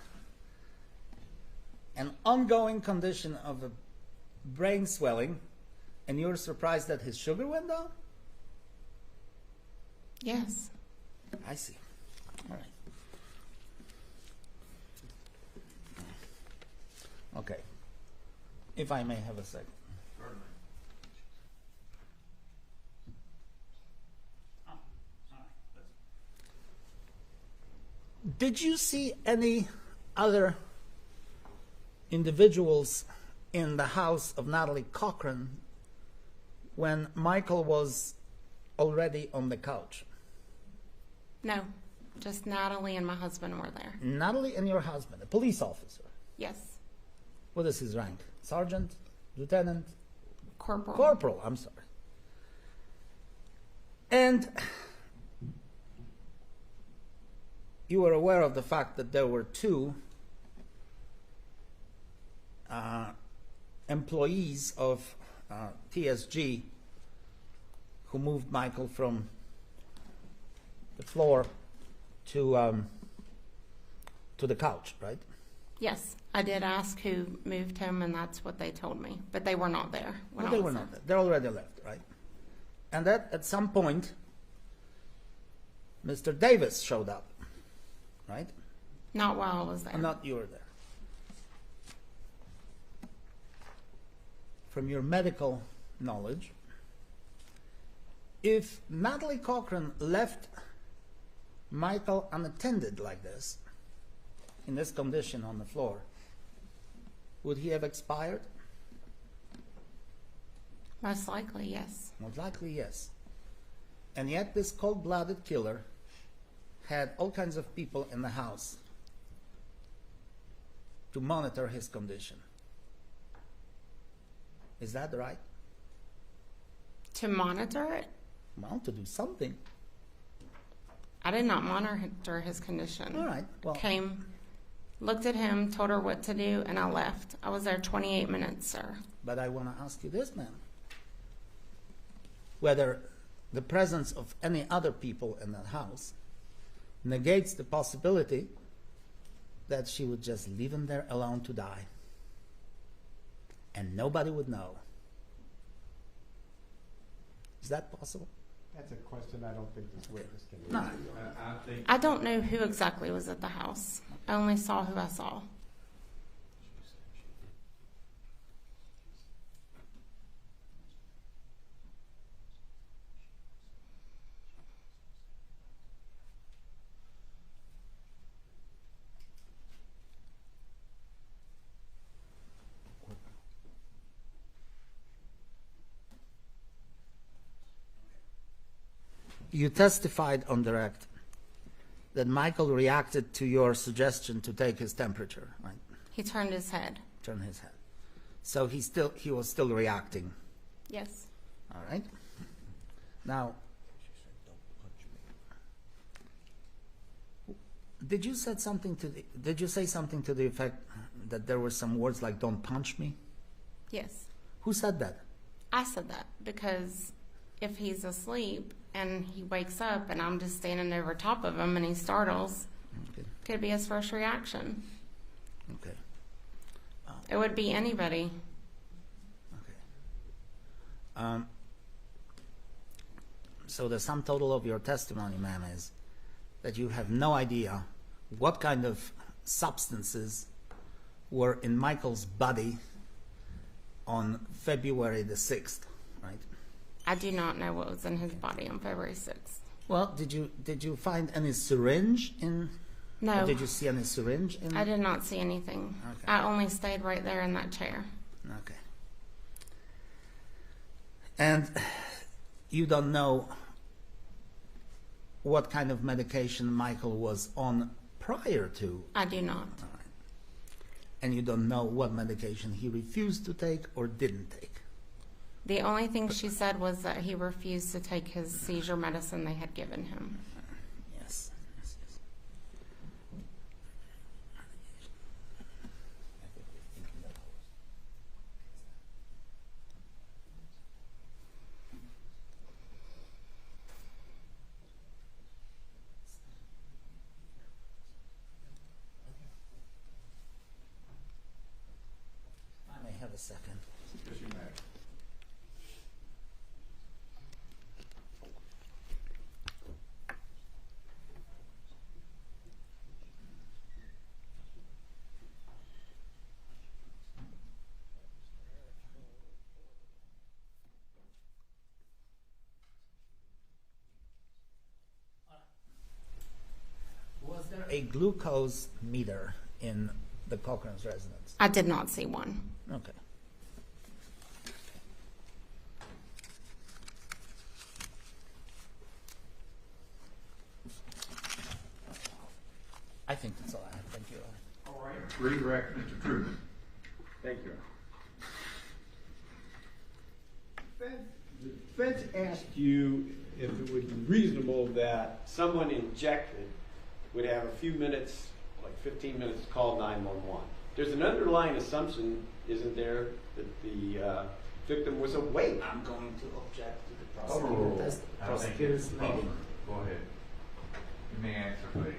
an ongoing condition of a brain swelling, and you're surprised that his sugar went down? Yes. I see. All right. Okay. If I may have a second. Did you see any other individuals in the house of Natalie Cochran when Michael was already on the couch? No. Just Natalie and my husband were there. Natalie and your husband, a police officer. Yes. What is his rank? Sergeant? Lieutenant? Corporal. Corporal, I'm sorry. And you were aware of the fact that there were two employees of TSG who moved Michael from the floor to the couch, right? Yes. I did ask who moved him, and that's what they told me. But they were not there when No, I they was were there. not there. They already left, right? And that at some point, Mr. Davis showed up, right? Not while I was there. Or not you were there. From your medical knowledge, if Natalie Cochran left Michael unattended like this, in this condition on the floor, would he have expired? Most likely, yes. Most likely, yes. And yet this cold-blooded killer had all kinds of people in the house to monitor his condition. Is that right? To monitor it? Well, to do something. I did not monitor his condition. All right. Well, Came, looked at him, told her what to do, and I left. I was there 28 minutes, sir. but I want to ask you this, ma'am. Whether the presence of any other people in that house negates the possibility that she would just leave him there alone to die. And nobody would know. Is that possible? That's a question I don't think this witness can No. answer. I think I don't know who exactly was at the house. I only saw who I saw. You testified on direct that Michael reacted to your suggestion to take his temperature, right? He turned his head. Turn his head. So he was still reacting. Yes. All right. Now, did you say something to the effect that there were some words like "don't punch me"? Yes. Who said that? I said that because if he's asleep and he wakes up and I'm just standing over top of him and he startles, Okay. Could be his first reaction. Okay. It would be anybody. Okay. So the sum total of your testimony, ma'am, is that you have no idea what kind of substances were in Michael's body on February the 6th, right? I do not know what was in his body on February 6th. Well, did you find any syringe in? No. Or did you see any syringe in? I did not see anything. Okay. I only stayed right there in that chair. Okay. And you don't know what kind of medication Michael was on prior to? I do not. All right. And you don't know what medication he refused to take or didn't take? The only thing she said was that he refused to take his seizure medicine they had given him. Yes. Yes, yes. I may have a second. Yes, you may. Was there a glucose meter in the Cochran's residence? I did not see one. Okay. I think that's all I have. Thank you. All right. Redirect Mr. Truman. Thank you. The defense asked you if it would be reasonable that someone injected would have a few minutes, like 15 minutes, to call 911. There's an underlying assumption, isn't there, that the victim was awake? I'm going to object to the Overruled. prosecutor's meeting. Go ahead. You may answer, please.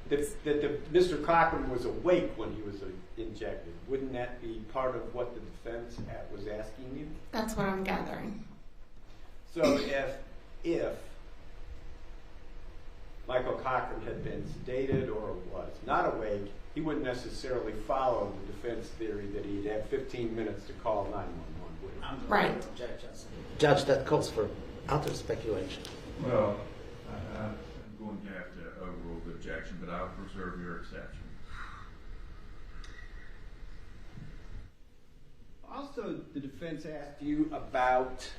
That Mr. Cochran was awake when he was injected. Wouldn't that be part of what the defense was asking you? That's what I'm gathering. So if Michael Cochran had been sedated or was not awake, he wouldn't necessarily follow the defense theory that he'd have 15 minutes to call 911, would he? I'm Right. going to object, Judge, that calls for utter speculation. Well, I'm going to have to overrule the objection, but I'll preserve your exception. Also, the defense asked you about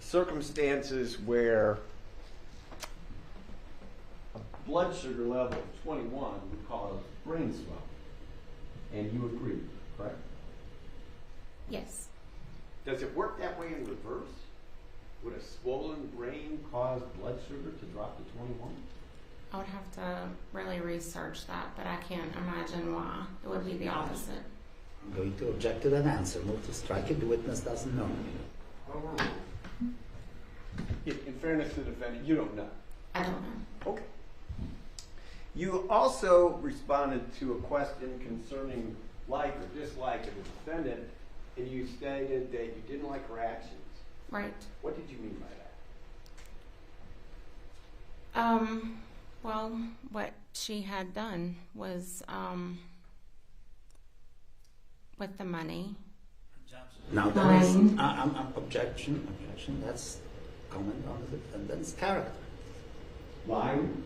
circumstances where a blood sugar level of 21 would cause brain swelling. And you agreed, correct? Yes. Does it work that way in reverse? Would a swollen brain cause blood sugar to drop to 21? I would have to really research that, but I can't imagine why. It would be the opposite. I'm going to object to that answer. Move to strike it. The witness doesn't know. Overruled. In fairness to the defendant, you don't know. I don't know. Okay. You also responded to a question concerning like or dislike of the defendant, and you stated that you didn't like her actions. Right. What did you mean by that? Well, what she had done was, with the money. Now, that is, I'm objection. That's comment on the defendant's character. Lying?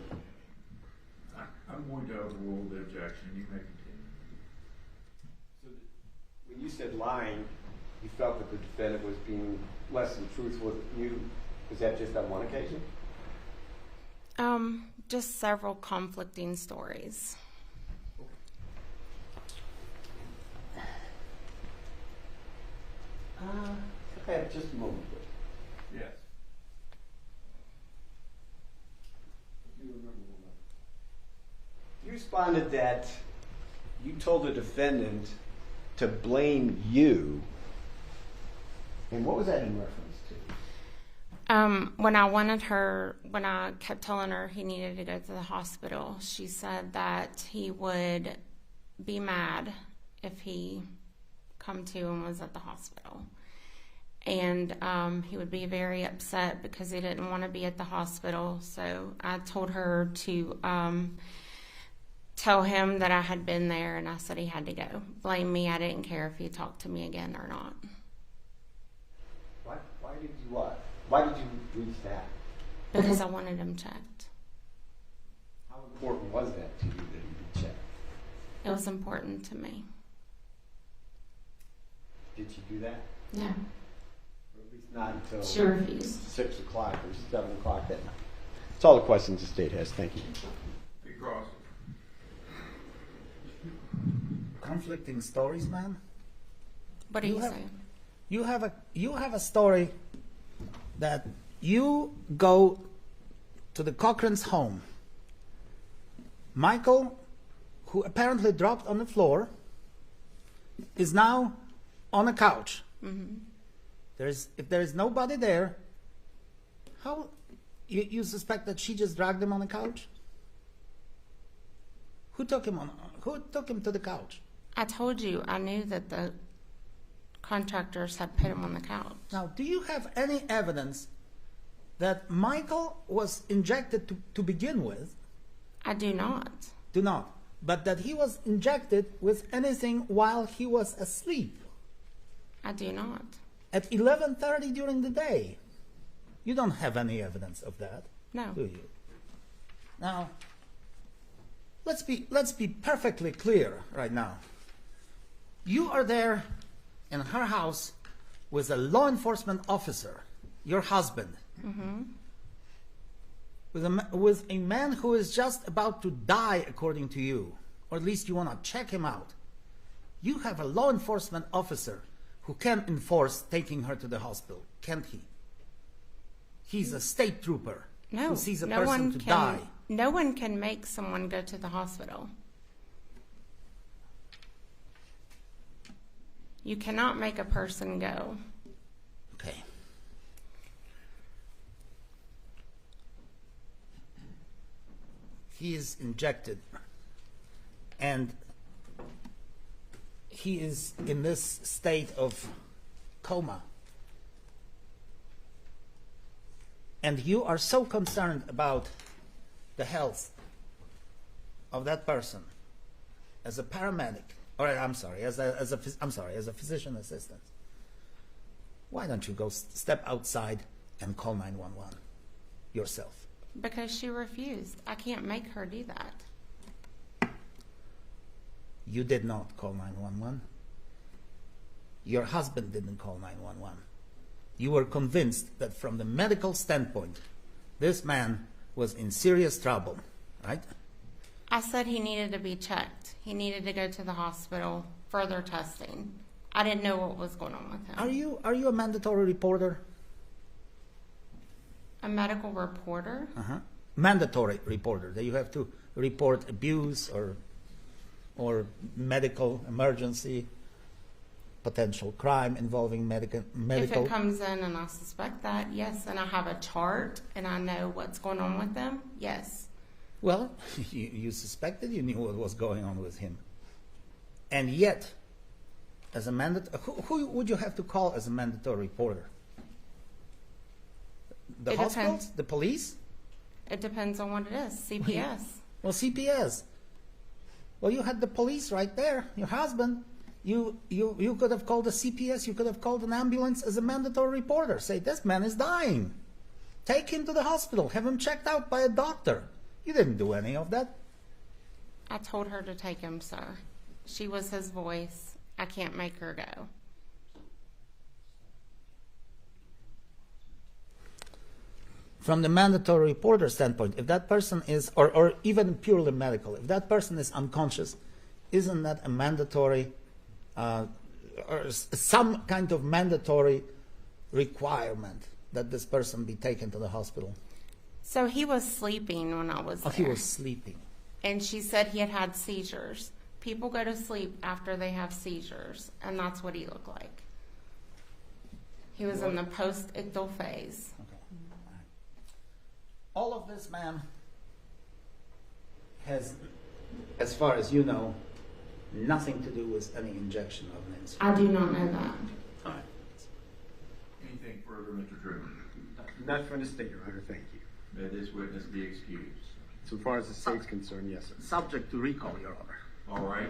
I'm going to overrule the objection. You may continue. So when you said lying, you felt that the defendant was being less than truthful with you. Was that just on one occasion? Just several conflicting stories. Okay, just a moment, please. Yes. You responded that you told the defendant to blame you. And what was that in reference When I kept telling her he needed to go to the hospital, she said that he would be mad if he come to and was at the hospital. And he would be very upset because he didn't want to be at the hospital. So I told her to tell him that I had been there, and I said he had to go. Blame me. I didn't care if he talked to me again or not. Why did you what? Why did you reach that? Because I wanted him checked. How important was that to you that he be checked? It was important to me. Did she do that? No. Or at least not until She refused. 6 o'clock or 7 o'clock that night. That's all the questions the state has. Thank you. Because Conflicting stories, man. What do you say? You have a story that you go to the Cochrans' home. Michael, who apparently dropped on the floor, is now on a couch. Mm-hmm. If there is nobody there, how you suspect that she just dragged him on the couch? Who took him to the couch? I told you I knew that the contractors had put him on the couch. Now, do you have any evidence that Michael was injected to begin with? I do not. Do not. But that he was injected with anything while he was asleep I do not. at 11:30 during the day. You don't have any evidence of that, No. do you? Now, let's be perfectly clear right now. You are there in her house with a law enforcement officer, your husband, Mm-hmm. with a man who is just about to die, according to you, or at least you want to check him out. You have a law enforcement officer who can enforce taking her to the hospital, can't he? He's a state trooper No. who sees a no person one to can, die. No one can make someone go to the hospital. You cannot make a person go. Okay. He is injected, and he is in this state of coma. And you are so concerned about the health of that person as a paramedic, or I'm sorry, as a physician assistant. Why don't you go step outside and call 911 yourself? Because she refused. I can't make her do that. You did not call 911. Your husband didn't call 911. You were convinced that from the medical standpoint, this man was in serious trouble, right? I said he needed to be checked. He needed to go to the hospital, further testing. I didn't know what was going on with him. Are you a mandatory reporter? A medical reporter? Mandatory reporter, that you have to report abuse or medical emergency, potential crime involving medical. If it comes in and I suspect that, yes, and I have a chart and I know what's going on with them, yes. Well, you suspected, you knew what was going on with him. And yet, as a who would you have to call as a mandatory reporter? The It hospitals? depends. The police? It depends on what it is. CPS. Well, CPS. Well, you had the police right there, your husband. You could have called the CPS, you could have called an ambulance as a mandatory reporter. Say, this man is dying. Take him to the hospital. Have him checked out by a doctor. You didn't do any of that. I told her to take him, sir. She was his voice. I can't make her go. From the mandatory reporter standpoint, if that person is, or even purely medical, if that person is unconscious, isn't that a mandatory, or some kind of mandatory requirement that this person be taken to the hospital? So he was sleeping when I was there. Oh, he was sleeping. And she said he had had seizures. People go to sleep after they have seizures, and that's what he looked like. He was in the post-ictal phase. Okay. All of this, ma'am, has, as far as you know, nothing to do with any injection of an insulin. I do not know that. All right. Anything further, Mr. Truman? Not from the state, Your Honor, thank you. May this witness be excused. So far as the state's concerned, yes, sir. Subject to recall, Your Honor. All right,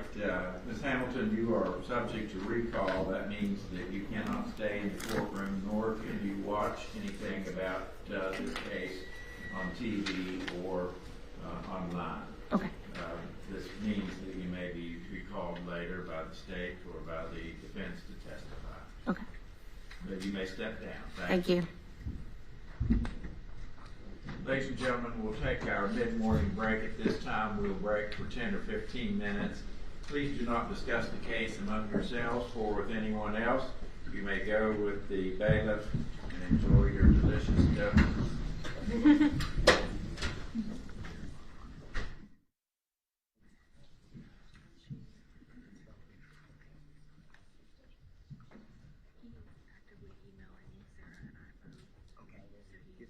Ms. Hamilton, you are subject to recall. That means that you cannot stay in the courtroom, nor can you watch anything about this case on TV or online. Okay. This means that you may be recalled later by the state or by the defense to testify. Okay. But you may step down. Thank you. Ladies and gentlemen, we'll take our mid-morning break. At this time, we'll break for 10 or 15 minutes. Please do not discuss the case among yourselves or with anyone else. You may go with the bailiff and enjoy your delicious donuts.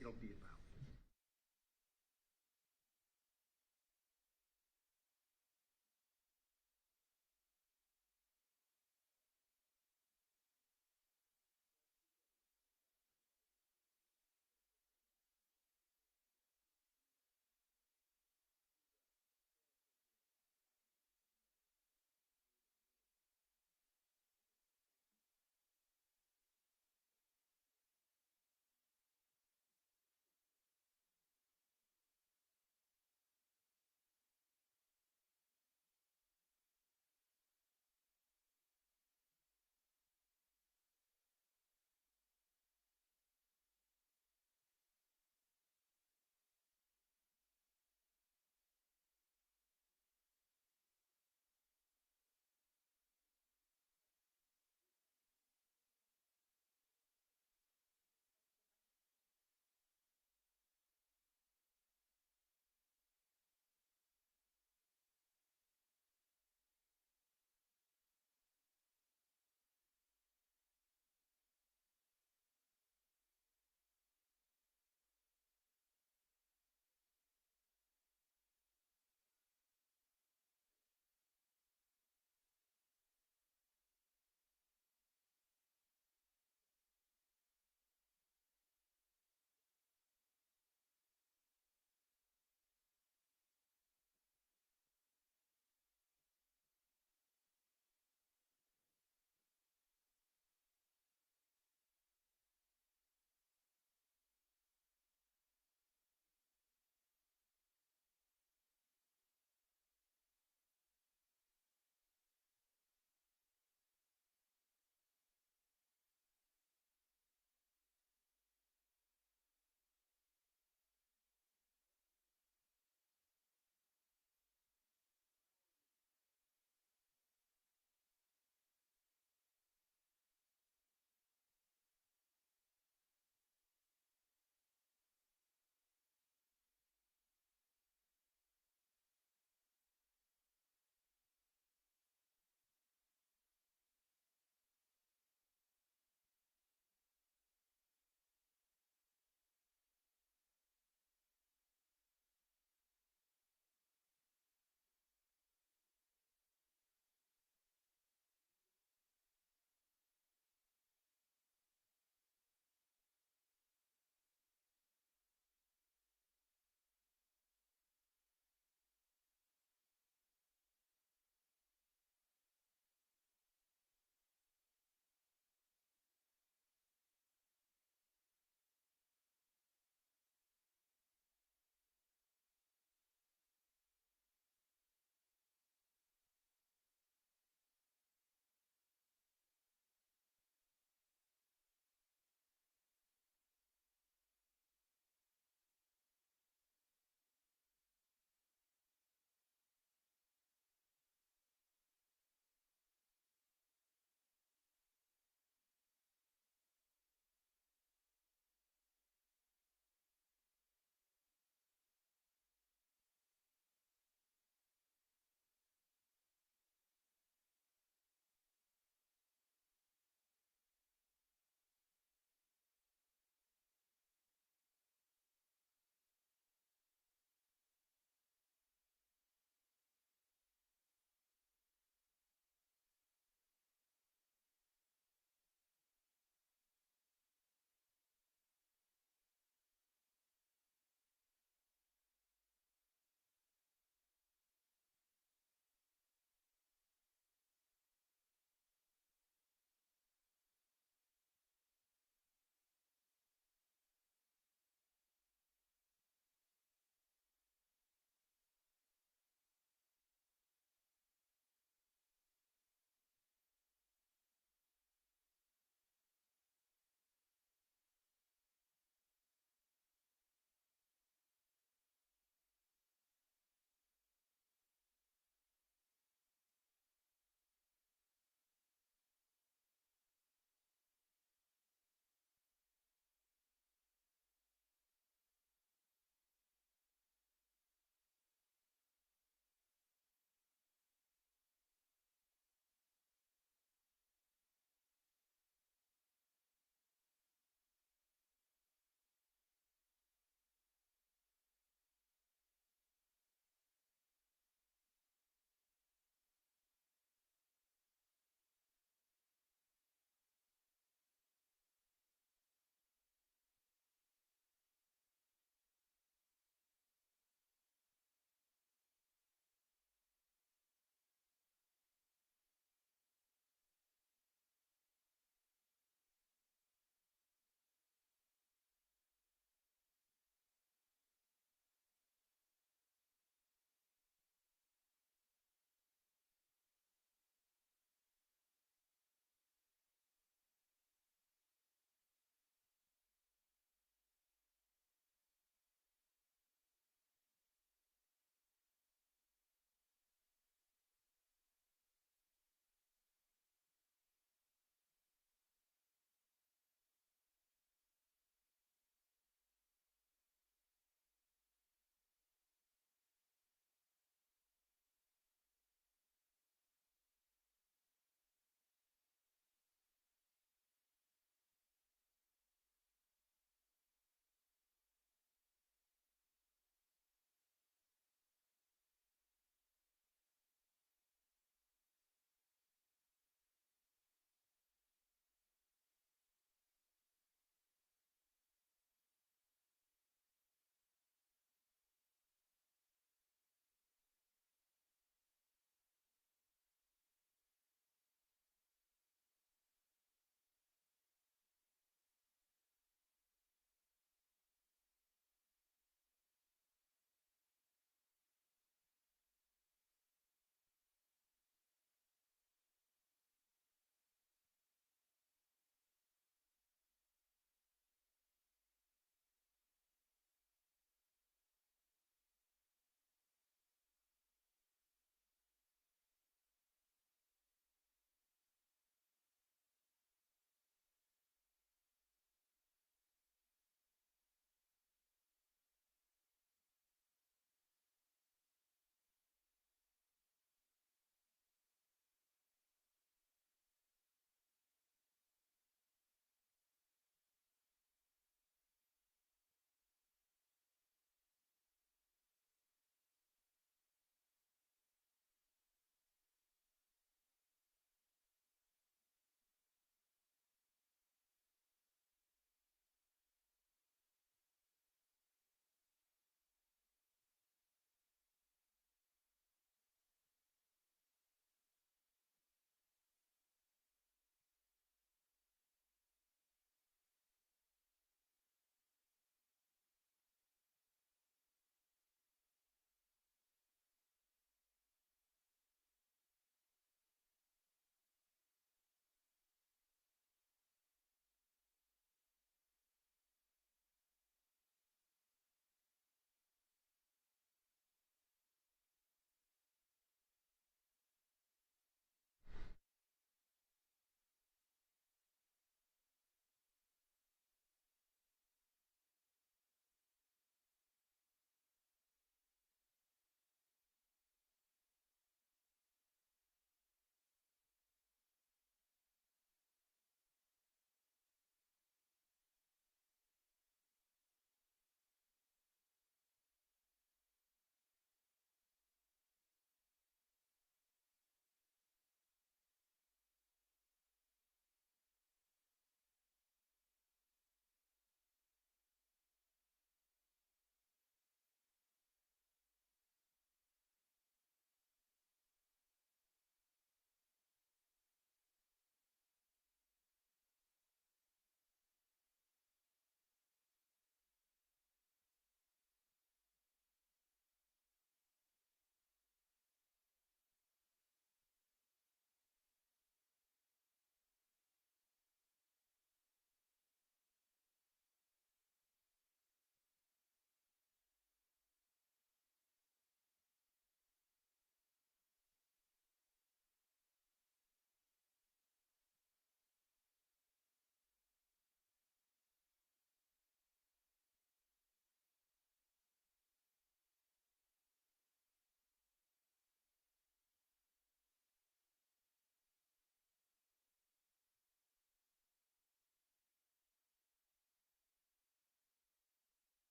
It'll be about.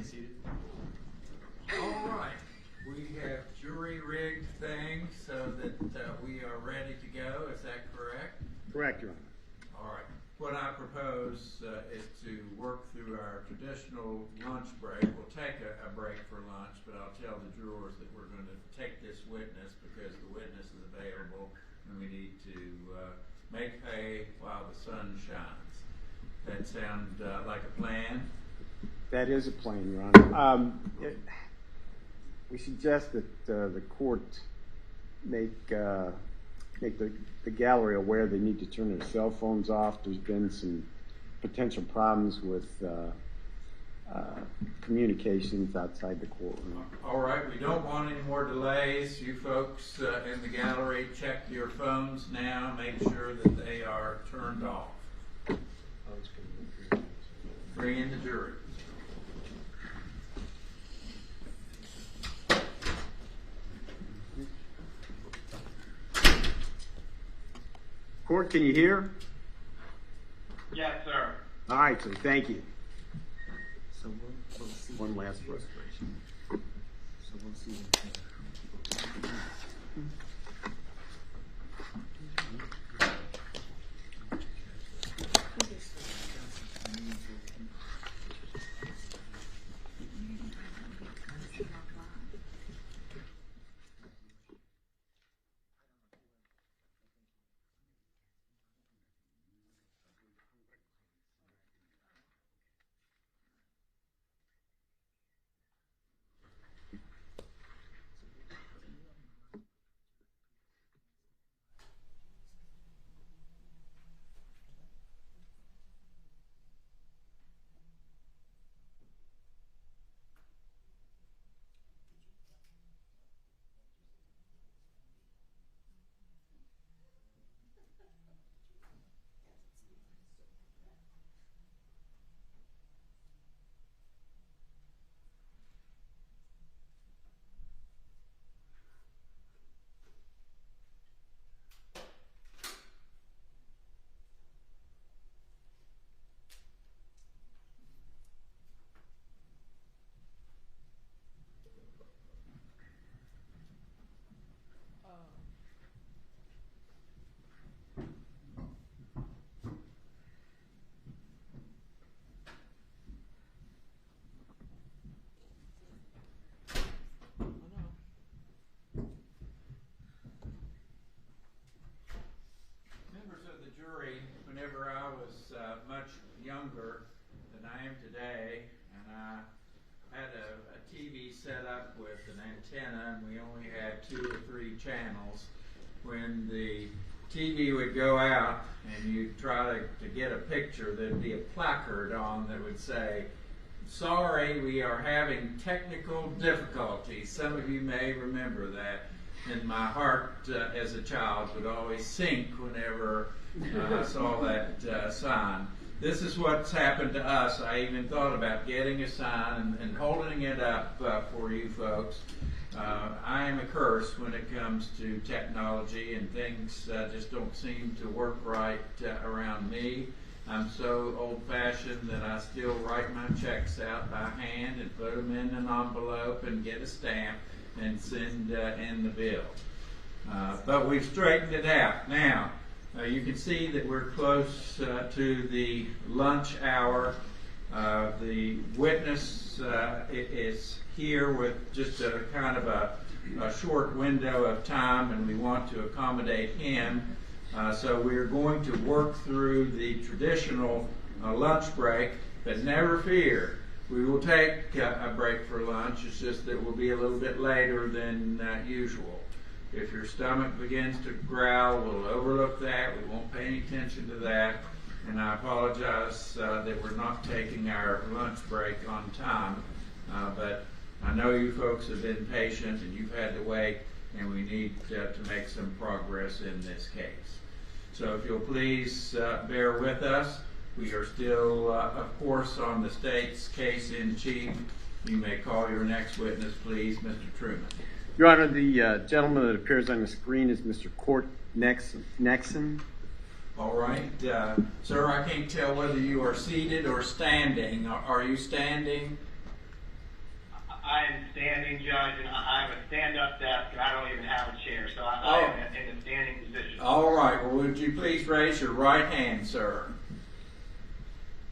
All right, we have jury rigged things so that we are ready to go. Is that correct? Correct, Your Honor. All right. What I propose is to work through our traditional lunch break. We'll take a break for lunch, but I'll tell the jurors that we're going to take this witness because the witness is available and we need to make hay while the sun shines. That sound like a plan? That is a plan, Your Honor. We suggest that the court make the gallery aware they need to turn their cell phones off. There's been some potential problems with communications outside the courtroom. All right, we don't want any more delays. You folks in the gallery, check your phones now. Make sure that they are turned off. Bring in the jury. Court, can you hear? Yes, sir. All right, sir. Thank you. So we'll see. One last frustration. So we'll see. Whenever I was much younger than I am today, and I had a TV set up with an antenna, and we only had 2 or 3 channels. When the TV would go out and you'd try to get a picture, there'd be a placard on that would say, "Sorry, we are having technical difficulties." Some of you may remember that. And my heart as a child would always sink whenever I saw that sign. This is what's happened to us. I even thought about getting a sign and holding it up for you folks. I am a curse when it comes to technology, and things just don't seem to work right around me. I'm so old-fashioned that I still write my checks out by hand and put them in an envelope and get a stamp and send in the bill. But we've straightened it out. Now, you can see that we're close to the lunch hour. The witness is here with just a kind of a short window of time, and we want to accommodate him. So we're going to work through the traditional lunch break, but never fear. We will take a break for lunch. It's just that we'll be a little bit later than usual. If your stomach begins to growl, we'll overlook that. We won't pay any attention to that. And I apologize that we're not taking our lunch break on time. But I know you folks have been patient and you've had to wait, and we need to make some progress in this case. So if you'll please bear with us. We are still, of course, on the state's case in chief. You may call your next witness, please, Mr. Truman. Your Honor, the gentleman that appears on the screen is Mr. Nexon. All right. Sir, I can't tell whether you are seated or standing. Are you standing? I'm standing, Judge, and I have a stand-up desk, and I don't even have a chair, so I am in a standing position. All right, well, would you please raise your right hand, sir?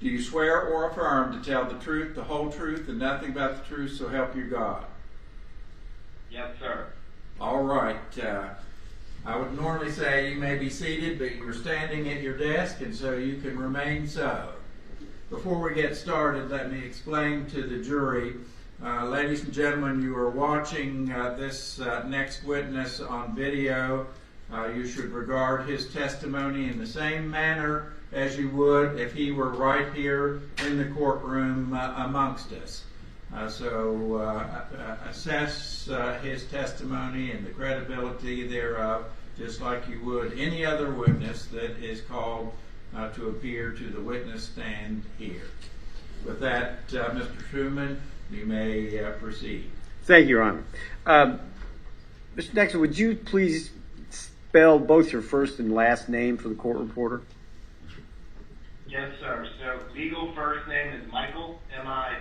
Do you swear or affirm to tell the truth, the whole truth, and nothing but the truth, so help you God? Yes, sir. All right. I would normally say you may be seated, but you're standing at your desk, and so you can remain so. Before we get started, let me explain to the jury, ladies and gentlemen, you are watching this next witness on video. You should regard his testimony in the same manner as you would if he were right here in the courtroom amongst us. So assess his testimony and the credibility thereof, just like you would any other witness that is called to appear to the witness stand here. With that, Mr. Truman, you may proceed. Thank you, Your Honor. Mr. Nexon, would you please spell both your first and last name for the court reporter? Yes, sir. So legal first name is Michael, Michael.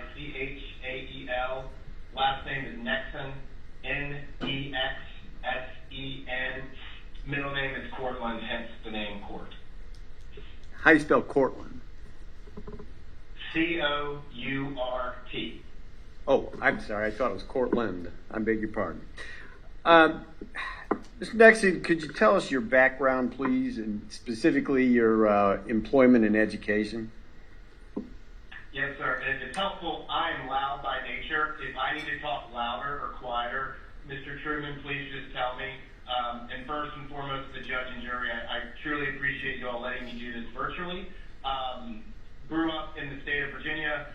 Last name is Nexon, Nexsen. Middle name is Cortland, hence the name Court. How do you spell Cortland? Court. Oh, I'm sorry. I thought it was Cortland. I beg your pardon. Mr. Nexon, could you tell us your background, please, and specifically your employment and education? Yes, sir. If it's helpful, I am loud by nature. If I need to talk louder or quieter, Mr. Truman, please just tell me. And first and foremost, the judge and jury, I truly appreciate you all letting me do this virtually. Grew up in the state of Virginia,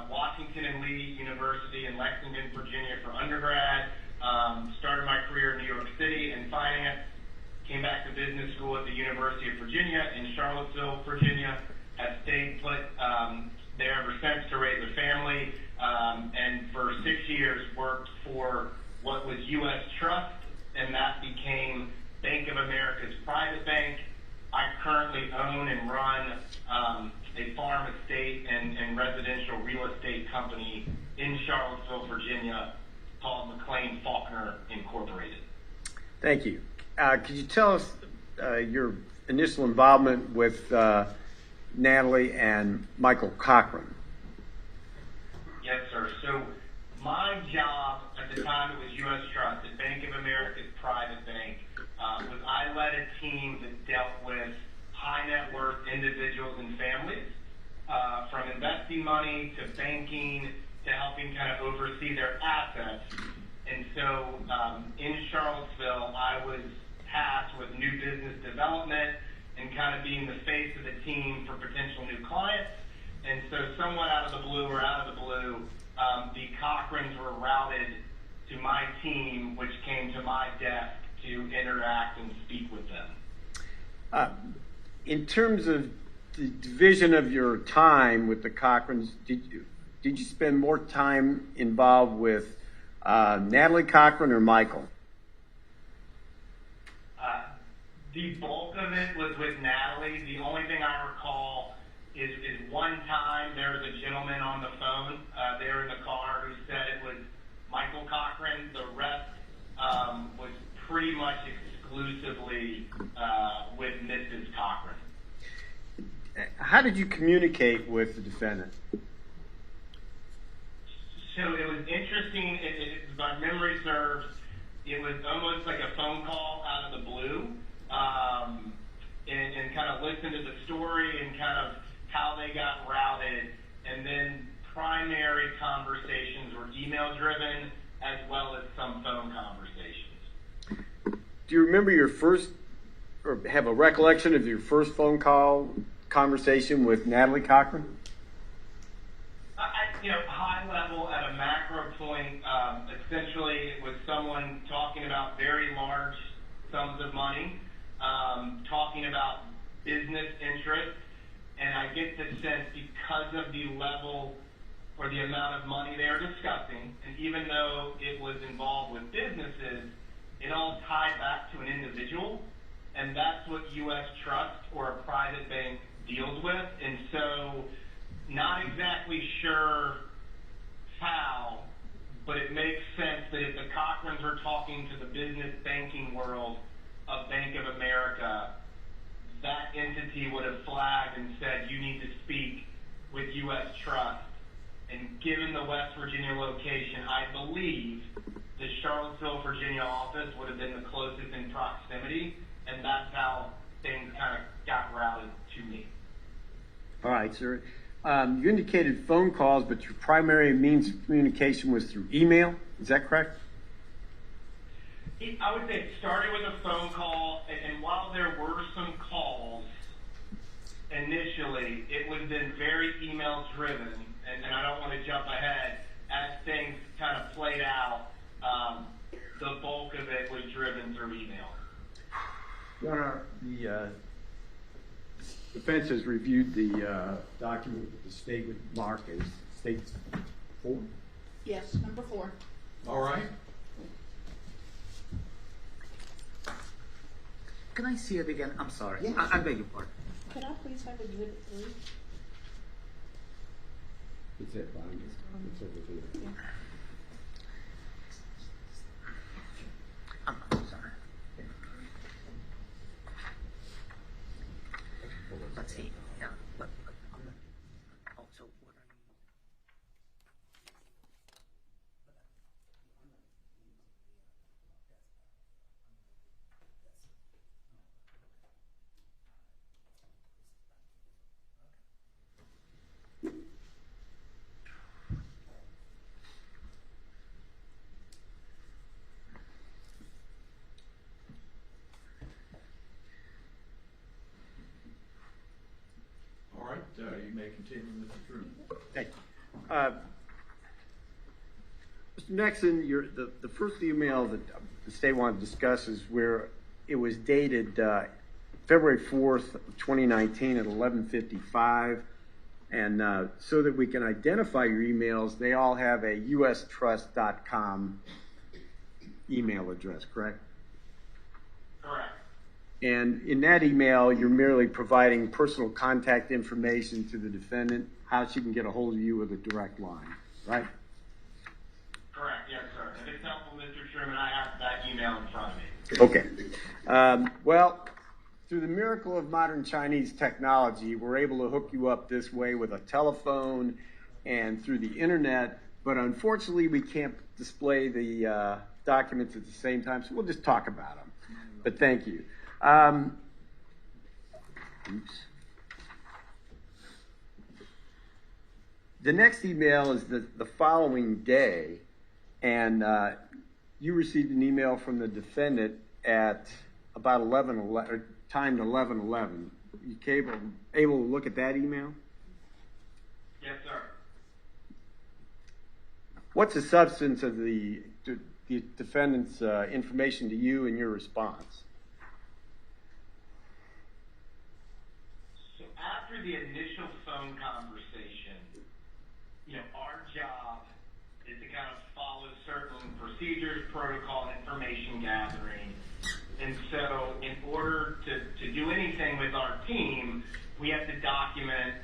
Washington and Lee University in Lexington, Virginia for undergrad. Started my career in New York City in finance. Came back to business school at the University of Virginia in Charlottesville, Virginia. Have stayed put there ever since to raise a family. And for 6 years worked for what was U.S. Trust, and that became Bank of America's private bank. I currently own and run a farm estate and residential real estate company in Charlottesville, Virginia, called McLean Faulkner Incorporated. Thank you. Could you tell us your initial involvement with Natalie and Michael Cochran? Yes, sir. So my job at the time it was U.S. Trust at Bank of America's private bank was I led a team that dealt with high net worth individuals and families, from investing money to banking to helping kind of oversee their assets. And so in Charlottesville, I was tasked with new business development and kind of being the face of the team for potential new clients. And so somewhat out of the blue, the Cochrans were routed to my team, which came to my desk to interact and speak with them. In terms of the division of your time with the Cochrans, did you spend more time involved with Natalie Cochran or Michael? The bulk of it was with Natalie. The only thing I recall is one time there was a gentleman on the phone there in the car who said it was Michael Cochran. The rest was pretty much exclusively with Mrs. Cochran. How did you communicate with the defendant? So it was interesting. If my memory serves, it was almost like a phone call out of the blue, and kind of listened to the story and kind of how they got routed. And then primary conversations were email driven as well as some phone conversations. Do you remember your first, or have a recollection of your first phone call conversation with Natalie Cochran? High level at a macro point, essentially it was someone talking about very large sums of money, talking about business interests, and I get the sense because of the level or the amount of money they're discussing, and even though it was involved with businesses, it all tied back to an individual, and that's what U.S. Trust or a private bank deals with. And so not exactly sure how, but it makes sense that if the Cochrans are talking to the business banking world of Bank of America, that entity would have flagged and said, you need to speak with U.S. Trust. And given the West Virginia location, I believe the Charlottesville, Virginia office would have been the closest in proximity, and that's how things kind of got routed to me. All right, sir. You indicated phone calls, but your primary means of communication was through email. Is that correct? I would say it started with a phone call, and while there were some calls initially, it would have been very email driven, and I don't want to jump ahead. As things kind of played out, the bulk of it was driven through email. Your Honor, the defense has reviewed the document with the state would mark as state 4. Yes, number 4. All right. Can I see it again? I'm sorry. Yes. I beg your pardon. Could I please have exhibit 3? It's at bottom. It's over there. Yeah. I'm sorry. Let's see. Yeah. Also, what are All right, you may continue, Mr. Truman. Thank you. Mr. Nexon, the first email that the state wanted to discuss is where it was dated February 4th, 2019 at 11:55. And so that we can identify your emails, they all have a ustrust.com email address, correct? Correct. And in that email, you're merely providing personal contact information to the defendant, how she can get a hold of you with a direct line, right? Correct, yes, sir. If it's helpful, Mr. Truman, I have that email in front of me. Okay. Well, through the miracle of modern Chinese technology, we're able to hook you up this way with a telephone and through the internet, but unfortunately we can't display the documents at the same time, so we'll just talk about them. But thank you. The next email is the following day, and you received an email from the defendant at about 11:11, timed 11:11. You able to look at that email? Yes, sir. What's the substance of the defendant's information to you and your response? So after the initial phone conversation, our job is to kind of follow certain procedures, protocol, information gathering. And so in order to do anything with our team, we have to document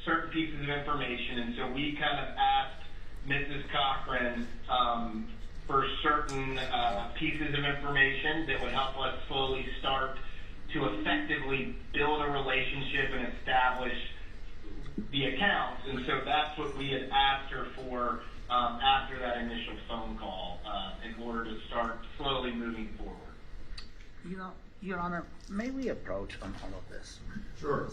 certain pieces of information. And so we kind of asked Mrs. Cochran for certain pieces of information that would help us slowly start to effectively build a relationship and establish the accounts. And so that's what we had asked her for after that initial phone call in order to start slowly moving forward. Your Honor, may we approach on all of this? Sure.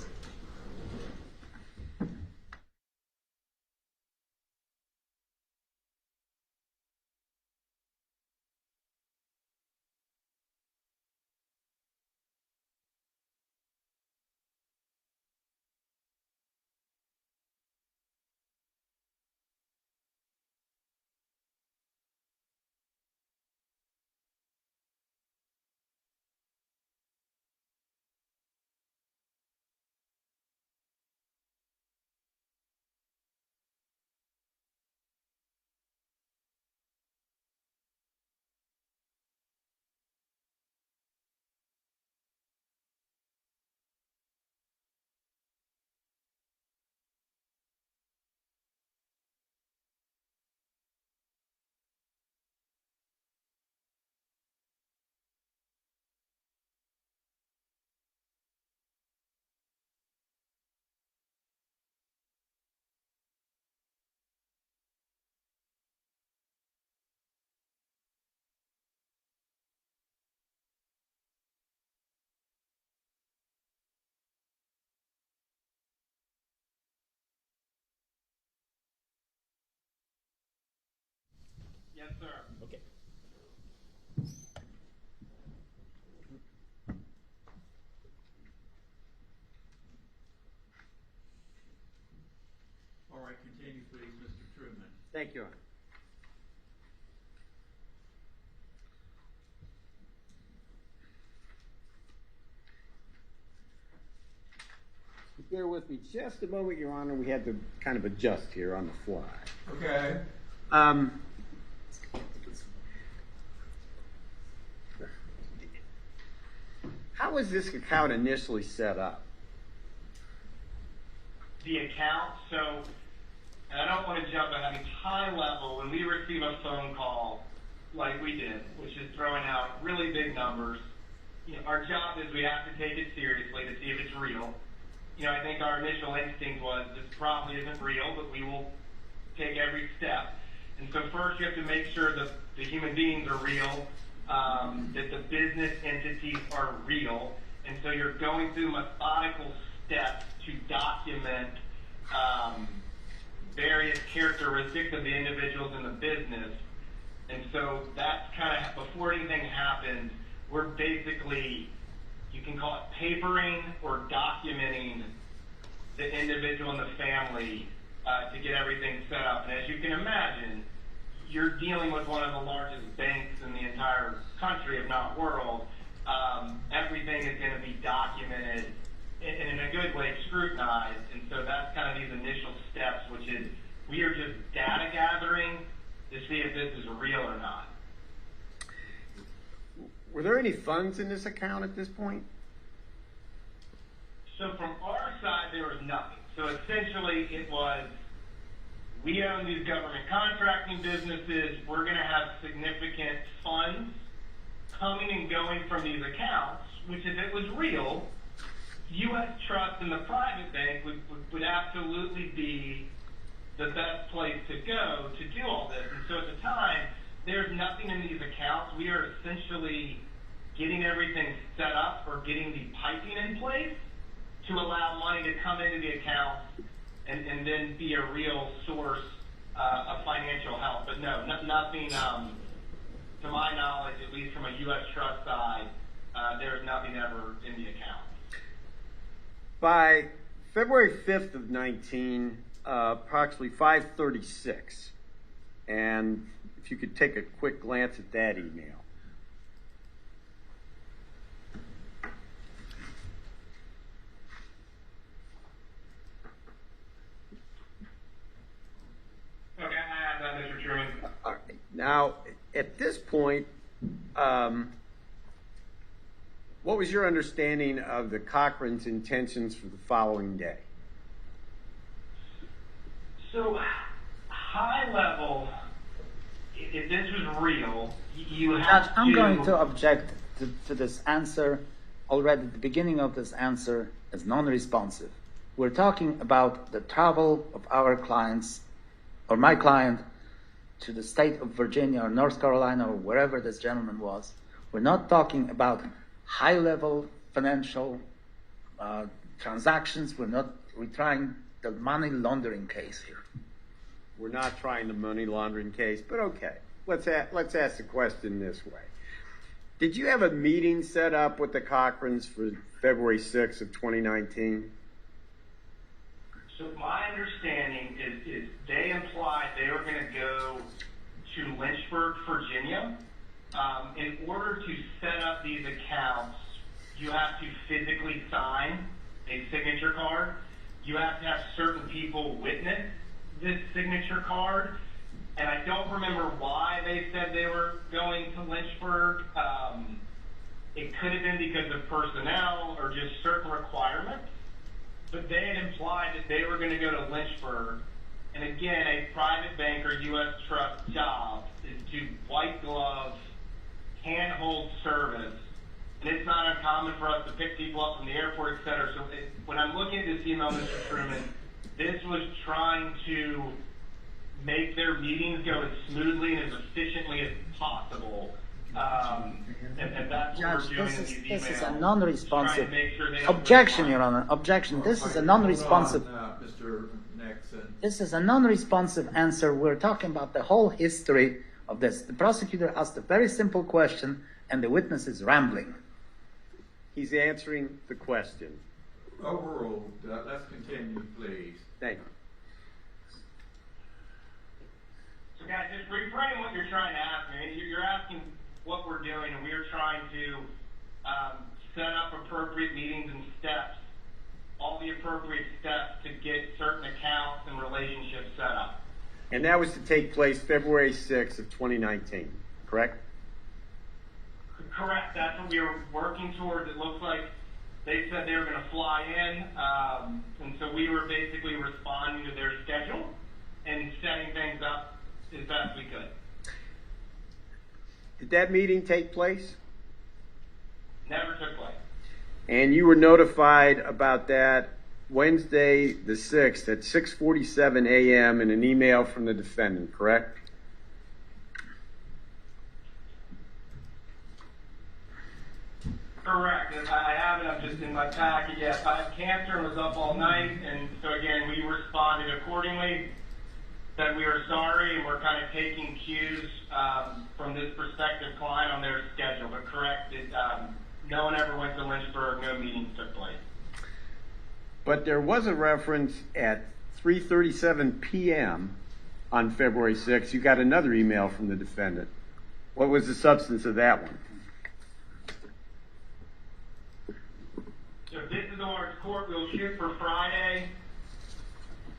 Yes, sir. Okay. All right, continue, please, Mr. Truman. Thank you. Bear with me just a moment, Your Honor. We had to kind of adjust here on the fly. Okay. How was this account initially set up? The account, so, and I don't want to jump ahead, I mean, high level, when we receive a phone call like we did, which is throwing out really big numbers, you know, our job is we have to take it seriously to see if it's real. You know, I think our initial instinct was this probably isn't real, but we will take every step. And so first you have to make sure that the human beings are real, that the business entities are real. And so you're going through methodical steps to document various characteristics of the individuals in the business. And so that's kind of, before anything happens, we're basically, you can call it papering or documenting the individual and the family to get everything set up. And as you can imagine, you're dealing with one of the largest banks in the entire country, if not world. Everything is going to be documented and in a good way scrutinized. And so that's kind of these initial steps, which is we are just data gathering to see if this is real or not. Were there any funds in this account at this point? So from our side, there was nothing. So essentially it was, we own these government contracting businesses. We're going to have significant funds coming and going from these accounts, which if it was real, U.S. Trust and the private bank would absolutely be the best place to go to do all this. And so at the time, there's nothing in these accounts. We are essentially getting everything set up or getting the piping in place to allow money to come into the accounts and then be a real source of financial help. But no, nothing, to my knowledge, at least from a U.S. Trust side, there's nothing ever in the account. By February 5th of 19, approximately 5:36, and if you could take a quick glance at that email. Okay, I have that, Mr. Truman. All right. Now, at this point, what was your understanding of the Cochran's intentions for the following day? So, high level, if this was real, you have Judge, I'm going to object to this answer already at the beginning of this answer as non-responsive. We're talking about the travel of our clients, or my client, to the state of Virginia or North Carolina or wherever this gentleman was. We're not talking about high-level financial transactions. We're trying the money laundering case here. We're not trying the money laundering case, but okay. Let's ask the question this way. Did you have a meeting set up with the Cochrans for February 6th of 2019? So my understanding is they implied they were going to go to Lynchburg, Virginia. In order to set up these accounts, you have to physically sign a signature card. You have to have certain people witness this signature card. And I don't remember why they said they were going to Lynchburg. It could have been because of personnel or just certain requirements. But they had implied that they were going to go to Lynchburg. And again, a private bank or U.S. Trust job is to white glove, handhold service. And it's not uncommon for us to pick people up from the airport, et cetera. So when I'm looking at this email, Mr. Truman, this was trying to make their meetings go as smoothly and as efficiently as possible. And that's what Judge, we're doing in these emails. this is a non-responsive Trying to make sure they don't objection, waste Your time. Honor. Objection. This is a non-responsive. Hold on, Mr. Nexon. This is a non-responsive answer. We're talking about the whole history of this. The prosecutor asked a very simple question, and the witness is rambling. He's answering the question. Overruled. Let's continue, please. Thank you. So guys, just reframe what you're trying to ask me. You're asking what we're doing, and we are trying to set up appropriate meetings and steps, all the appropriate steps to get certain accounts and relationships set up. And that was to take place February 6th of 2019, correct? Correct. That's what we were working towards. It looks like they said they were going to fly in, and so we were basically responding to their schedule and setting things up as best we could. Did that meeting take place? Never took place. And you were notified about that Wednesday the 6th at 6:47 a.m. in an email from the defendant, correct? Correct. And I have it. I'm just in my packet. Yes, I have cancer and was up all night. And so, again, we responded accordingly, that we are sorry, and we're kind of taking cues from this prospective client on their schedule. But correct, no one ever went to Lynchburg. No meetings took place. But there was a reference at 3:37 p.m. on February 6th. You got another email from the defendant. What was the substance of that one? So this is our court. We'll shoot for Friday.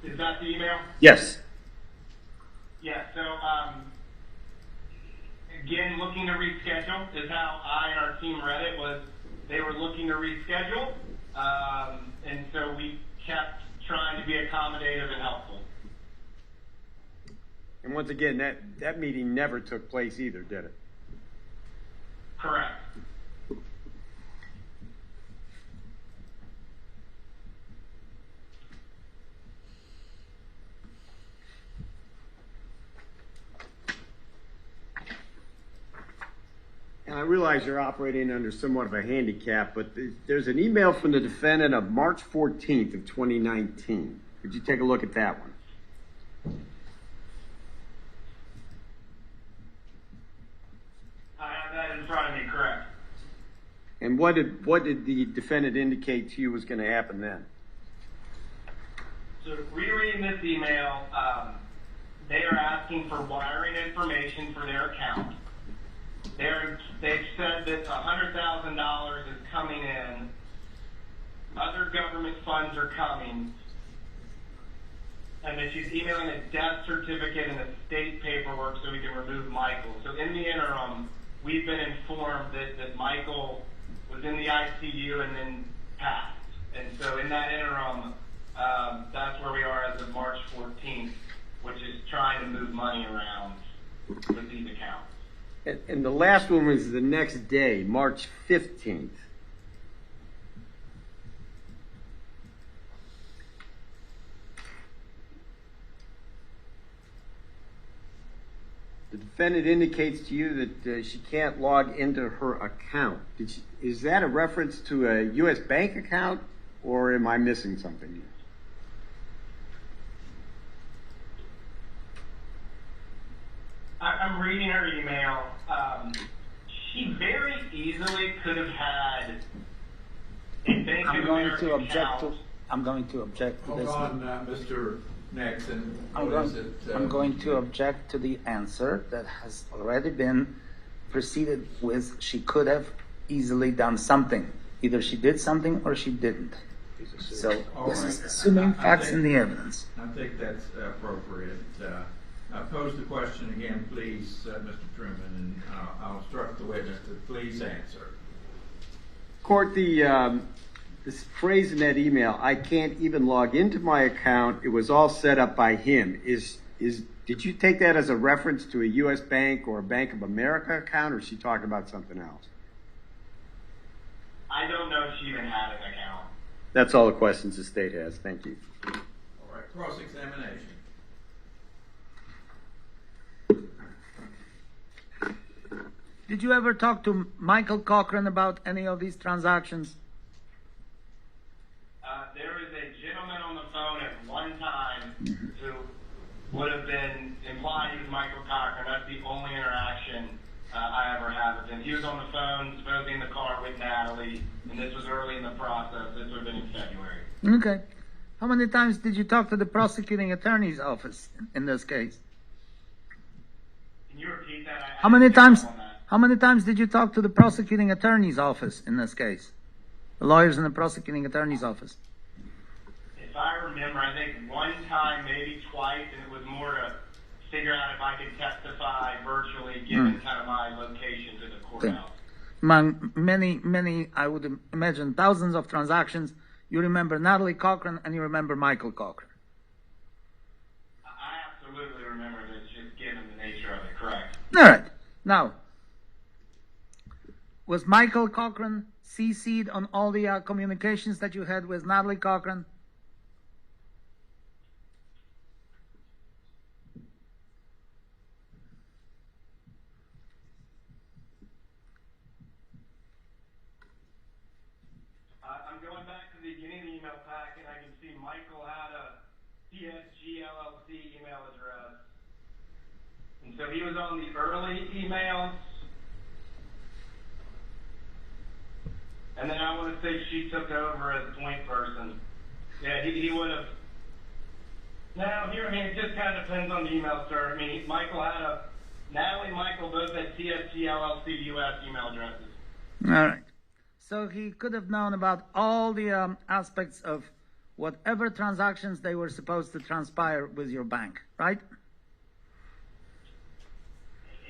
Is that the email? Yes. Yeah. So again, looking to reschedule is how I and our team read it. Was they were looking to reschedule, and so we kept trying to be accommodative and helpful. And once again, that meeting never took place either, did it? Correct. And I realize you're operating under somewhat of a handicap, but there's an email from the defendant of March 14th of 2019. Could you take a look at that one? I have that in front of me. Correct. And what did the defendant indicate to you was going to happen then? So rereading this email, they are asking for wiring information for their account. They've said that $100,000 is coming in. Other government funds are coming. And that she's emailing a death certificate and estate paperwork so we can remove Michael. So in the interim, we've been informed that Michael was in the ICU and then passed. And so in that interim, that's where we are as of March 14th, which is trying to move money around with these accounts. And the last one was the next day, March 15th. The defendant indicates to you that she can't log into her account. Is that a reference to a U.S. bank account, or am I missing something? I'm reading her email. She very easily could have had a Bank of America account. I'm going to object to Hold this. on, Mr. Nexon. I'm going to object to the answer that has already been preceded with she could have easily done something. Either she did something or she didn't. So this is assuming facts in the evidence. I think that's appropriate. Pose the question again, please, Mr. Truman, and I'll instruct the witness to please answer. Court, this phrase in that email, I can't even log into my account, it was all set up by him. Did you take that as a reference to a U.S. bank or a Bank of America account, or is she talking about something else? I don't know if she even had an account. That's all the questions the state has. Thank you. All right, cross-examination. Did you ever talk to Michael Cochran about any of these transactions? There is a gentleman on the phone at one time who would have been implied he was Michael Cochran. That's the only interaction I ever had with him. He was on the phone, supposedly in the car with Natalie, and this was early in the process. This would have been in February. Okay. How many times did you talk to the prosecuting attorney's office in this case? Can you repeat that? How many times did you talk to the prosecuting attorney's office in this case? The lawyers in the prosecuting attorney's office? If I remember, I think one time, maybe twice, and it was more to figure out if I could testify virtually, given kind of my location to the courthouse. Among many, I would imagine thousands of transactions, you remember Natalie Cochran and you remember Michael Cochran. I absolutely remember this, just given the nature of it, correct. All right. Now, was Michael Cochran CC'd on all the communications that you had with Natalie Cochran? I'm going back to the beginning of the email pack, and I can see Michael had a PSG LLC email address. And so he was on the early emails. And then I want to say she took over as point person. Yeah, he would have. Now, here, I mean, it just kind of depends on the email, sir. I mean, Michael had Natalie and Michael both had TSG LLC US email addresses. All right. So he could have known about all the aspects of whatever transactions they were supposed to transpire with your bank, right?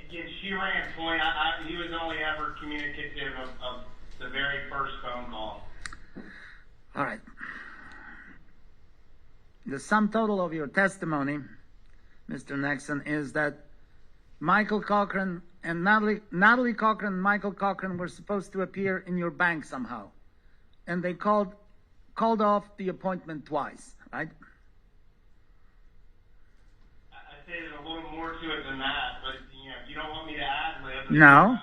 Again, she ran point. He was only ever communicative of the very first phone call. All right. The sum total of your testimony, Mr. Nexon, is that Michael Cochran and Natalie Cochran and Michael Cochran were supposed to appear in your bank somehow. And they called off the appointment twice, right? I'd say there's a little more to it than that, but if you don't want me to ad-lib. No.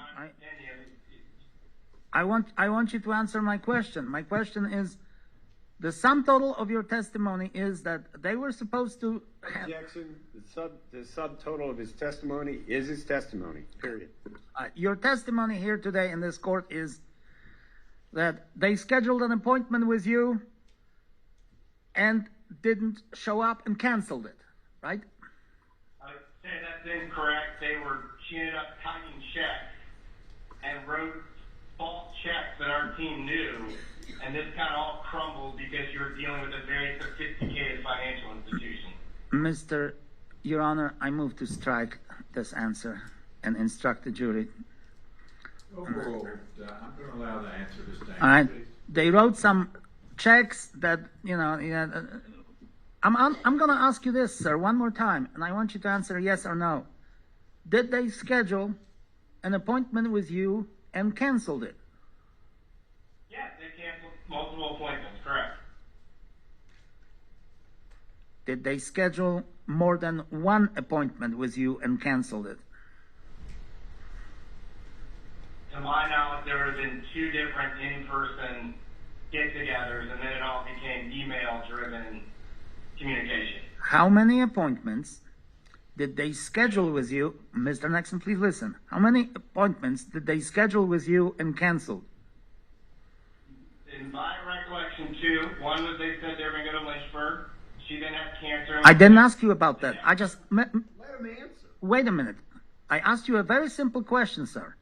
I want you to answer my question. My question is, the sum total of your testimony is that they were supposed to have... Objection. The subtotal of his testimony is his testimony, period. Your testimony here today in this court is that they scheduled an appointment with you and didn't show up and canceled it, right? I'd say that's incorrect. She ended up typing checks and wrote false checks that our team knew, and this kind of all crumbled because you're dealing with a very sophisticated financial institution. Your Honor, I move to strike this answer and instruct the jury. I'm going to allow the answer to stand. All right. They wrote some checks that, I'm going to ask you this, sir, one more time, and I want you to answer yes or no. Did they schedule an appointment with you and canceled it? Yes, they canceled multiple appointments, correct. Did they schedule more than one appointment with you and canceled it? To my knowledge, there would have been 2 different in-person get-togethers, and then it all became email-driven communication. How many appointments did they schedule with you? Mr. Nexon, please listen. How many appointments did they schedule with you and canceled? In my recollection, 2. One was they said they were going to go to Lynchburg. She then had cancer. I didn't ask you about that. I just... Let him answer. Wait a minute. I asked you a very simple question, sir.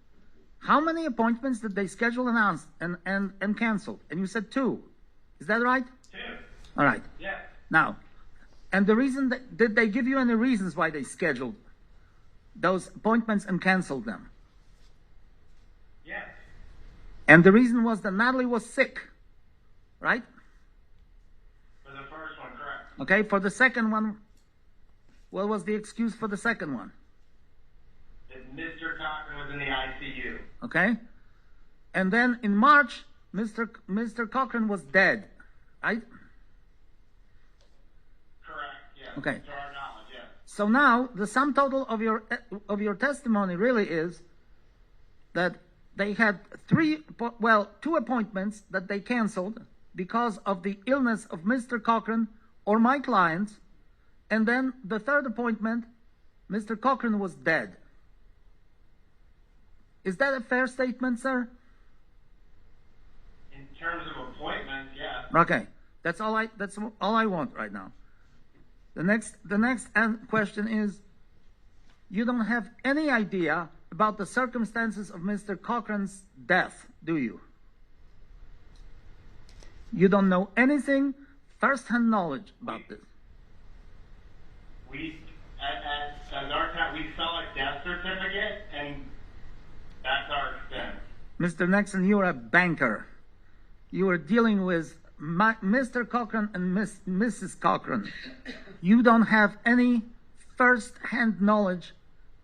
How many appointments did they schedule and canceled? And you said 2. Is that right? 2. All right. Yes. Now, and the reason did they give you any reasons why they scheduled those appointments and canceled them? Yes. And the reason was that Natalie was sick, right? For the first one, correct. Okay, for the second one, what was the excuse for the second one? That Mr. Cochran was in the ICU. Okay? And then in March, Mr. Cochran was dead, right? Correct, yes. Okay. To our knowledge, yes. So now the sum total of your testimony really is that they had 2 appointments that they canceled because of the illness of Mr. Cochran or my client, And then the third appointment, Mr. Cochran was dead. Is that a fair statement, sir? In terms of appointments, yeah. Okay, that's all I want right now. The next question is, you don't have any idea about the circumstances of Mr. Cochran's death, do you? You don't know anything, first-hand knowledge about this. We, at our time, we saw a death certificate, and that's our extent. Mr. Nexon, you're a banker. You are dealing with Mr. Cochran and Mrs. Cochran. You don't have any first-hand knowledge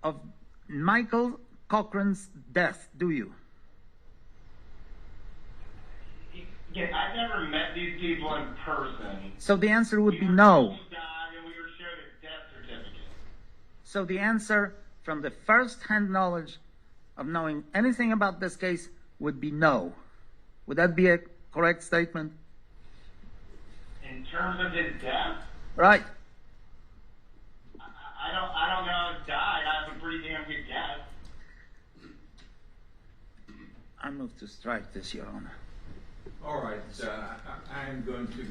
of Michael Cochran's death, do you? Again, I've never met these people in person. So the answer would be We were no. told he died, and we were showed a death certificate. So the answer from the first-hand knowledge of knowing anything about this case would be no. Would that be a correct statement? In terms of his death, Right. I don't know how he died. I have a pretty damn good guess. I move to strike this, Your Honor. All right, I am going to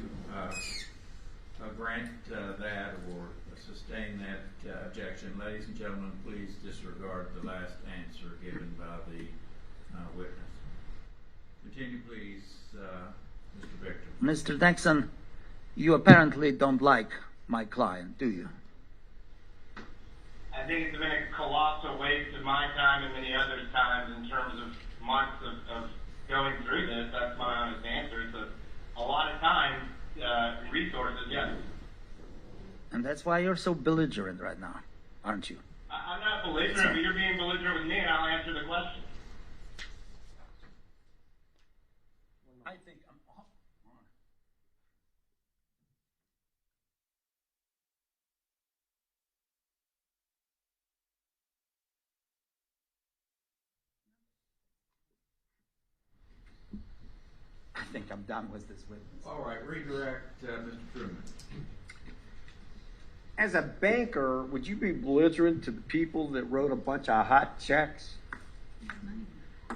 grant that or sustain that objection. Ladies and gentlemen, please disregard the last answer given by the witness. Continue, please, Mr. Victor. Mr. Nexon, you apparently don't like my client, do you? I think it's been a colossal waste of my time and many others' times in terms of months of going through this. That's my honest answer. It's a lot of time, resources, yes. And that's why you're so belligerent right now, aren't you? I'm not belligerent, but you're being belligerent with me, and I'll answer the question. I think I'm done with this witness. All right, redirect Mr. Truman. As a banker, would you be belligerent to the people that wrote a bunch of hot checks?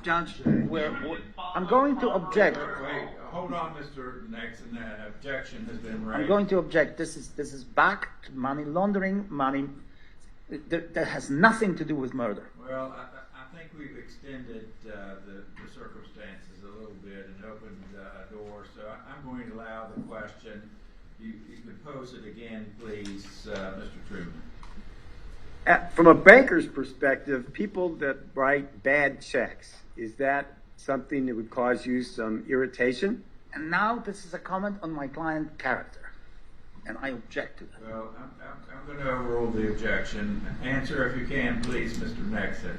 Judge, I'm going to object. Wait, hold on, Mr. Nexon. Objection has been raised. I'm going to object. This is back to money laundering, money that has nothing to do with murder. Well, I think we've extended the circumstances a little bit and opened a door, so I'm going to allow the question. You can pose it again, please, Mr. Truman. From a banker's perspective, people that write bad checks, is that something that would cause you some irritation? And now this is a comment on my client's character, and I object to that. Well, I'm going to overrule the objection. Answer, if you can, please, Mr. Nexon.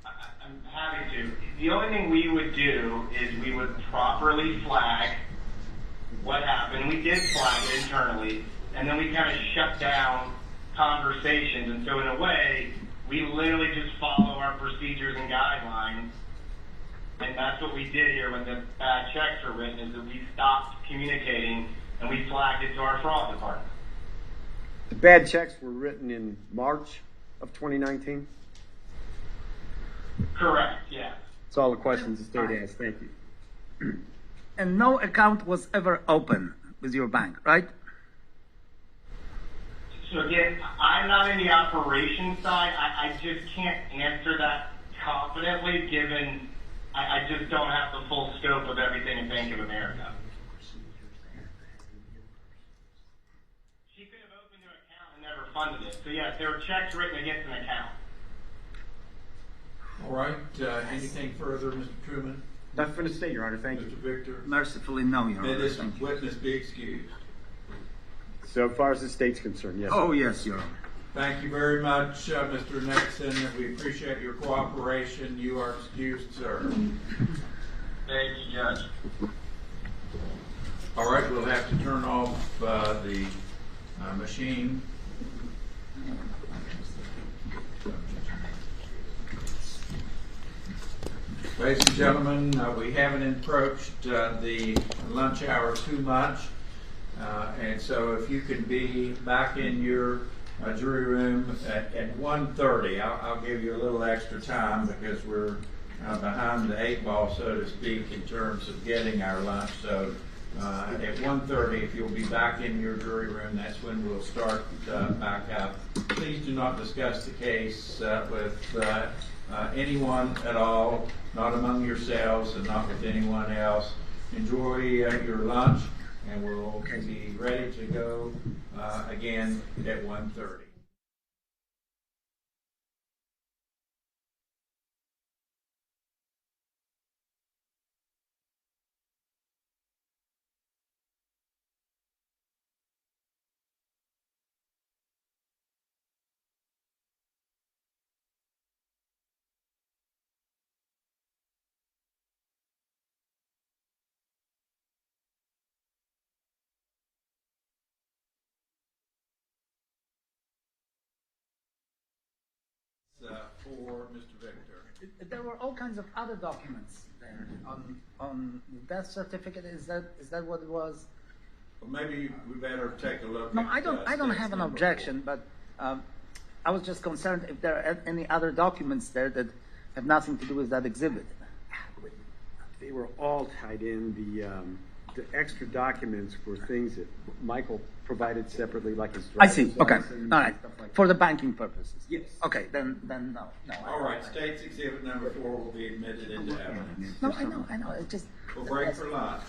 I'm happy to. The only thing we would do is we would properly flag what happened. We did flag it internally, and then we kind of shut down conversations. And so in a way, we literally just follow our procedures and guidelines. And that's what we did here when the bad checks were written, is that we stopped communicating and we flagged it to our fraud department. The bad checks were written in March of 2019? Correct, yes. That's all the questions the state asked. Thank you. And no account was ever open with your bank, right? So again, I'm not in the operations side. I just can't answer that confidently, given I just don't have the full scope of everything in Bank of America. She could have opened an account and never funded it. So yes, there were checks written against an account. All right. Anything further, Mr. Truman? Nothing for the state, Your Honor. Thank Mr. you. Victor? Mercifully, no, Your May Honor. this Thank you. witness be excused. So far as the state's concerned, yes. Oh, yes, Your Honor. Thank you very much, Mr. Nexon. We appreciate your cooperation. You are excused, sir. Thank you, Judge. All right, we'll have to turn off the machine. Ladies and gentlemen, we haven't approached the lunch hour too much. And so if you could be back in your jury room at 1:30, I'll give you a little extra time because we're behind the 8 ball, so to speak, in terms of getting our lunch. So at 1:30, if you'll be back in your jury room, that's when we'll start back up. Please do not discuss the case with anyone at all, not among yourselves and not with anyone else. Enjoy your lunch, and we'll be ready to go again at 1:30. For Mr. Victor. There were all kinds of other documents there on the death certificate. Is that what it was? Well, maybe we better take a look. No, at, I don't have an objection, 4. but I was just concerned if there are any other documents there that have nothing to do with that exhibit. They were all tied in. The extra documents were things that Michael provided separately, like his I see. driver's Okay. license All right. and stuff like For the banking purposes. Yes. Okay. Then no. All right. State's exhibit number 4 will be admitted into evidence. No, I know. It just. We'll break for lunch.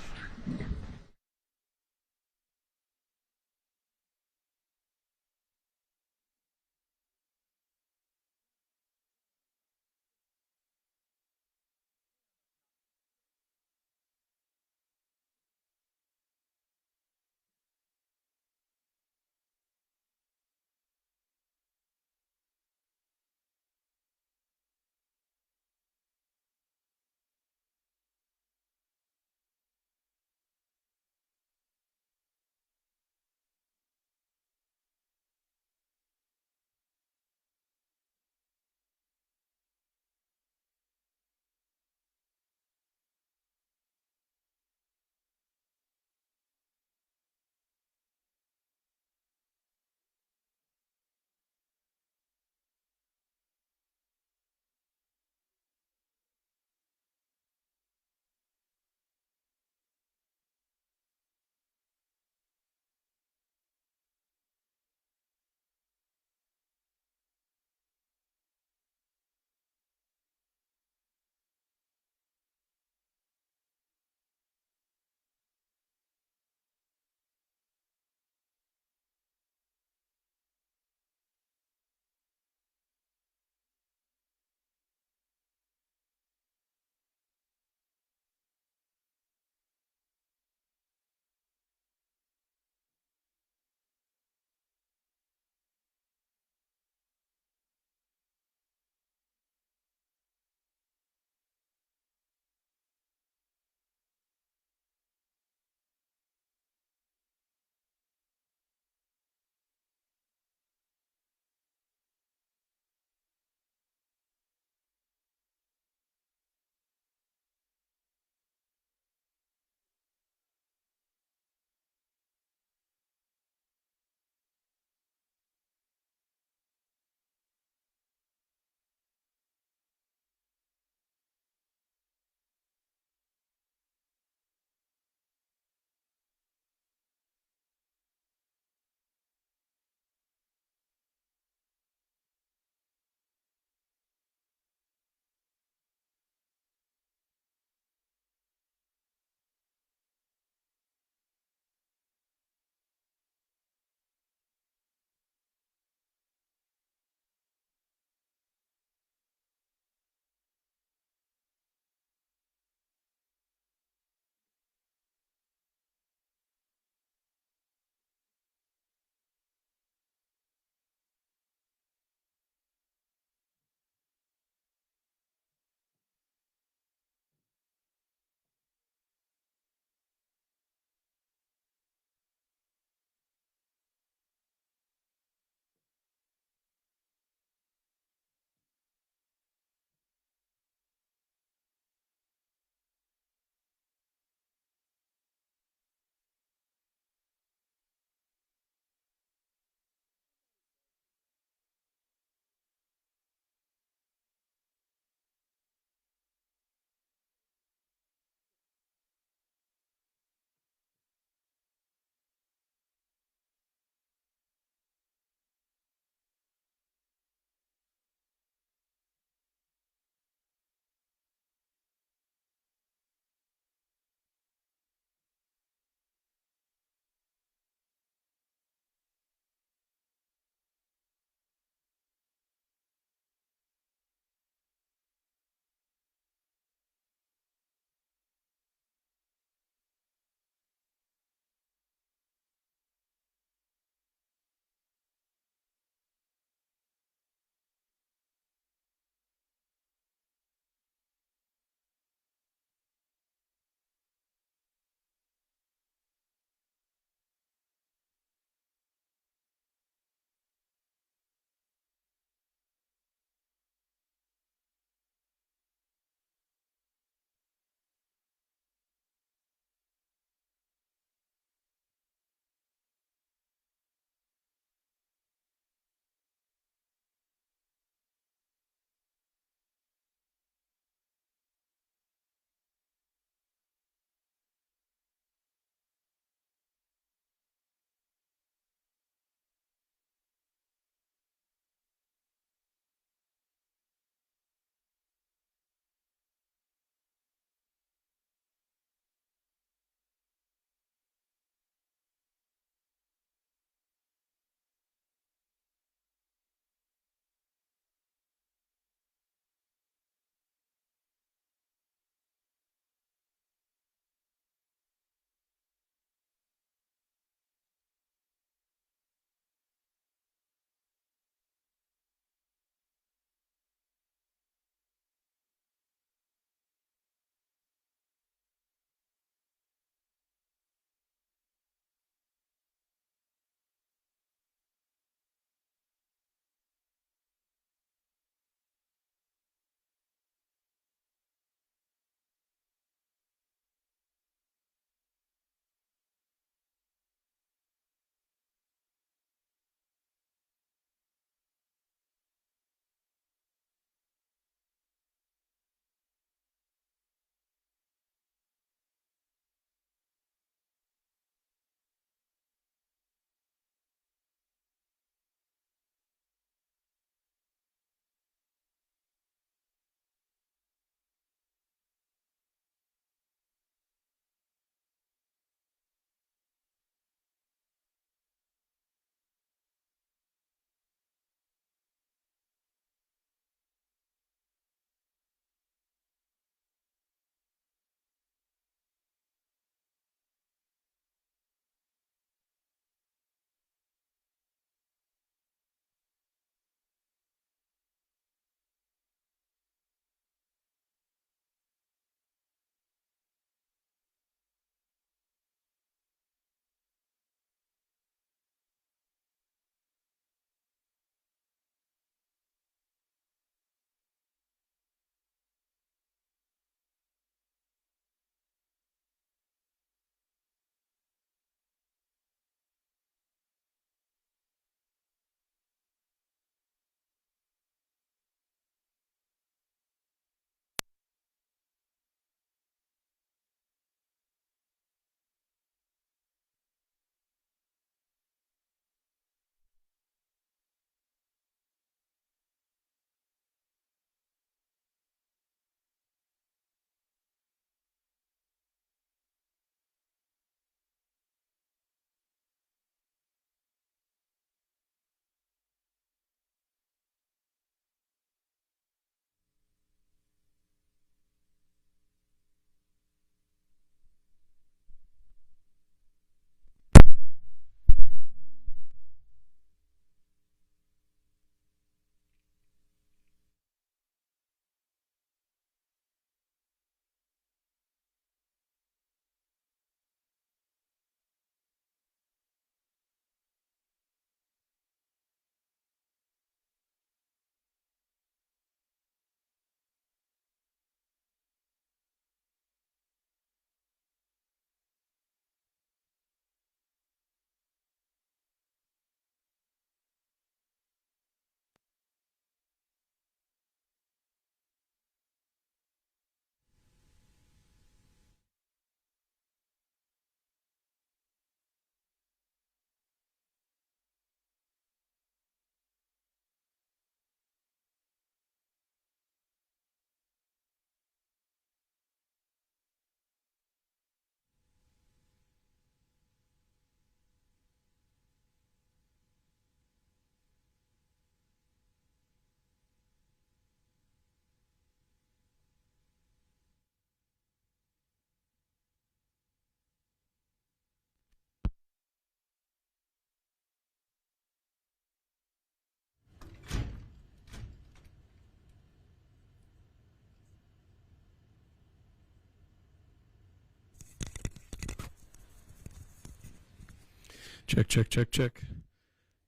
Check, check, check, check.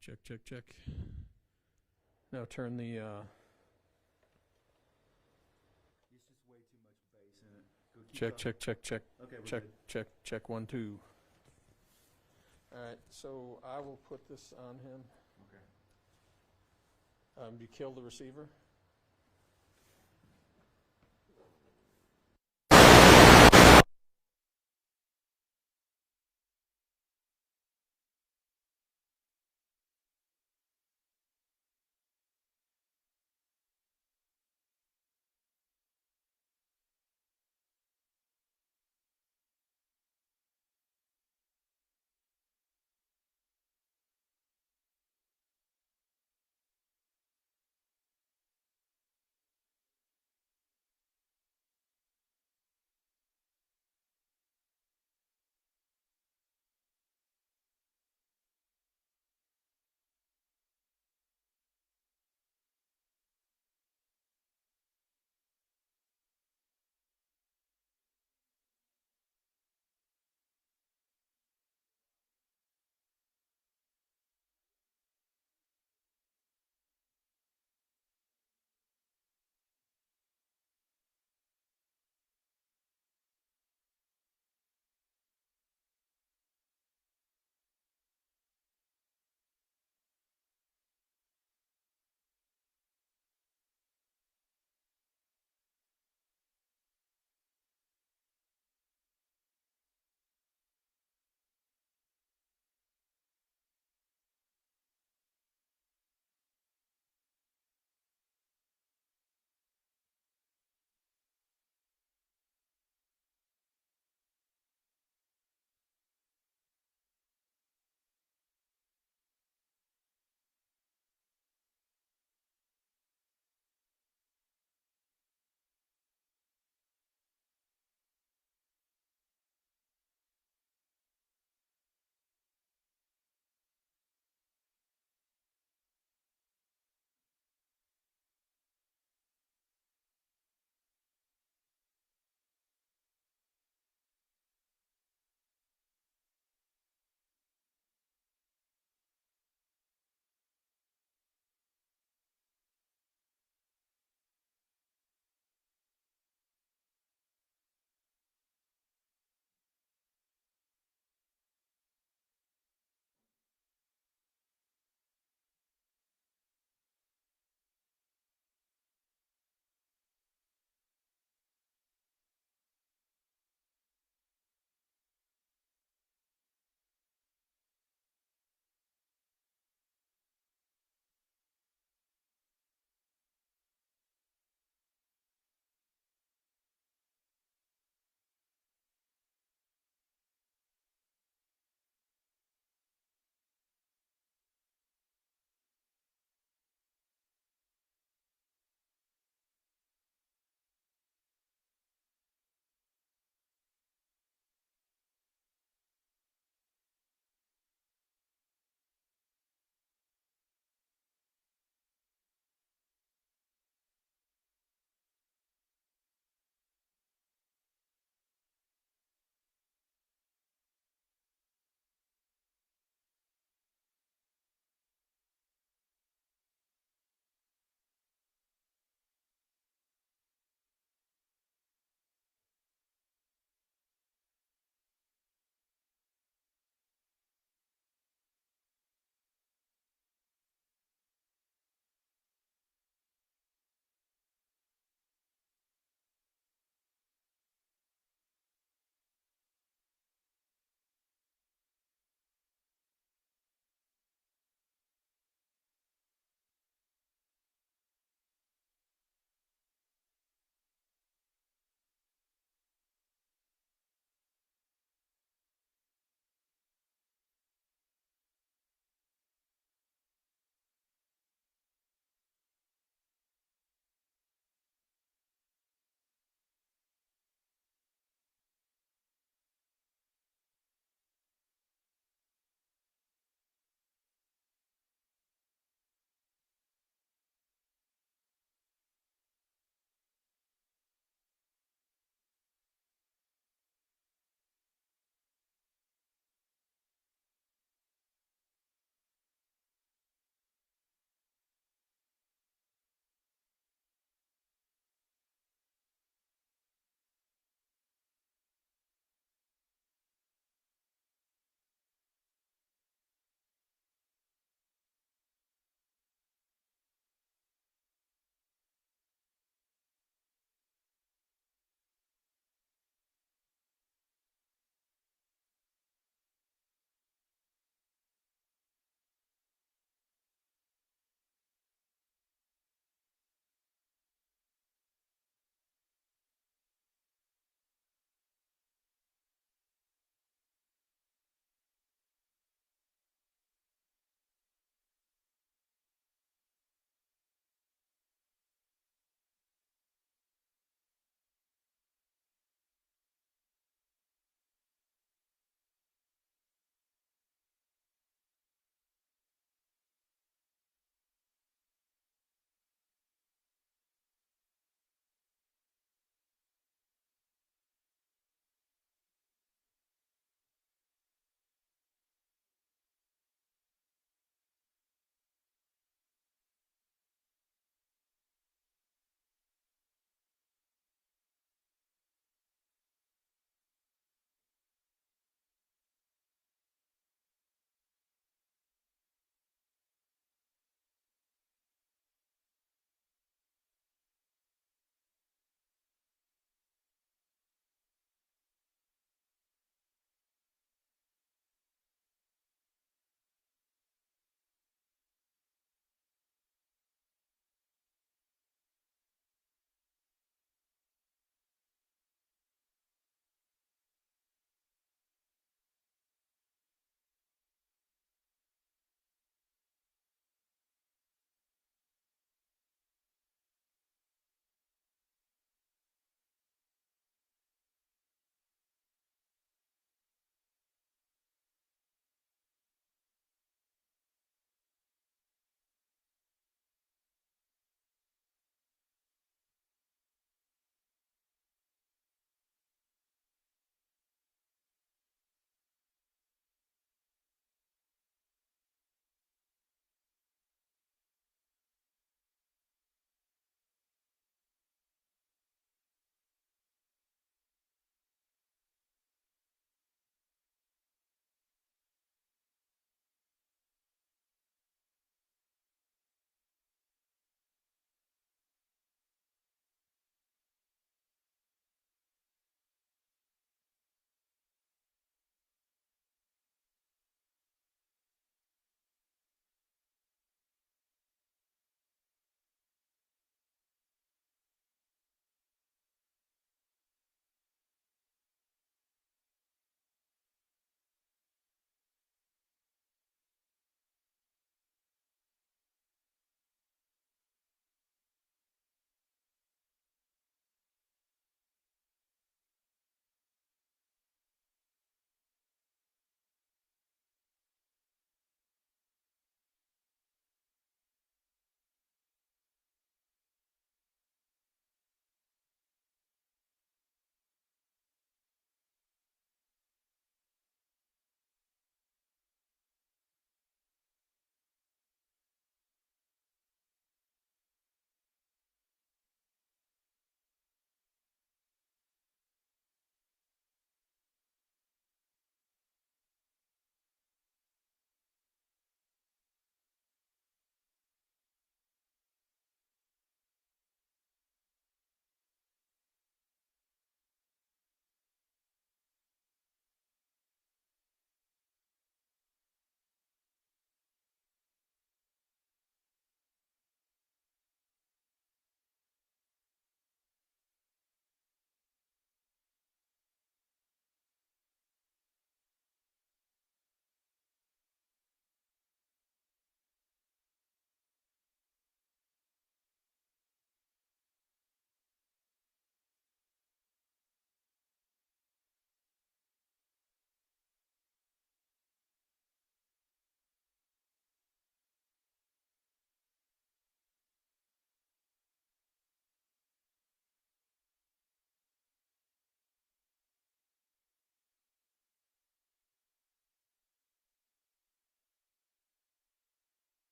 Check, check, check. Now turn the, It's just way too much bass in it. Go keep check, up. check, check, check. Okay, we're Check, good. check, check, 1, 2. All right, so I will put this on him. Okay. You kill the receiver?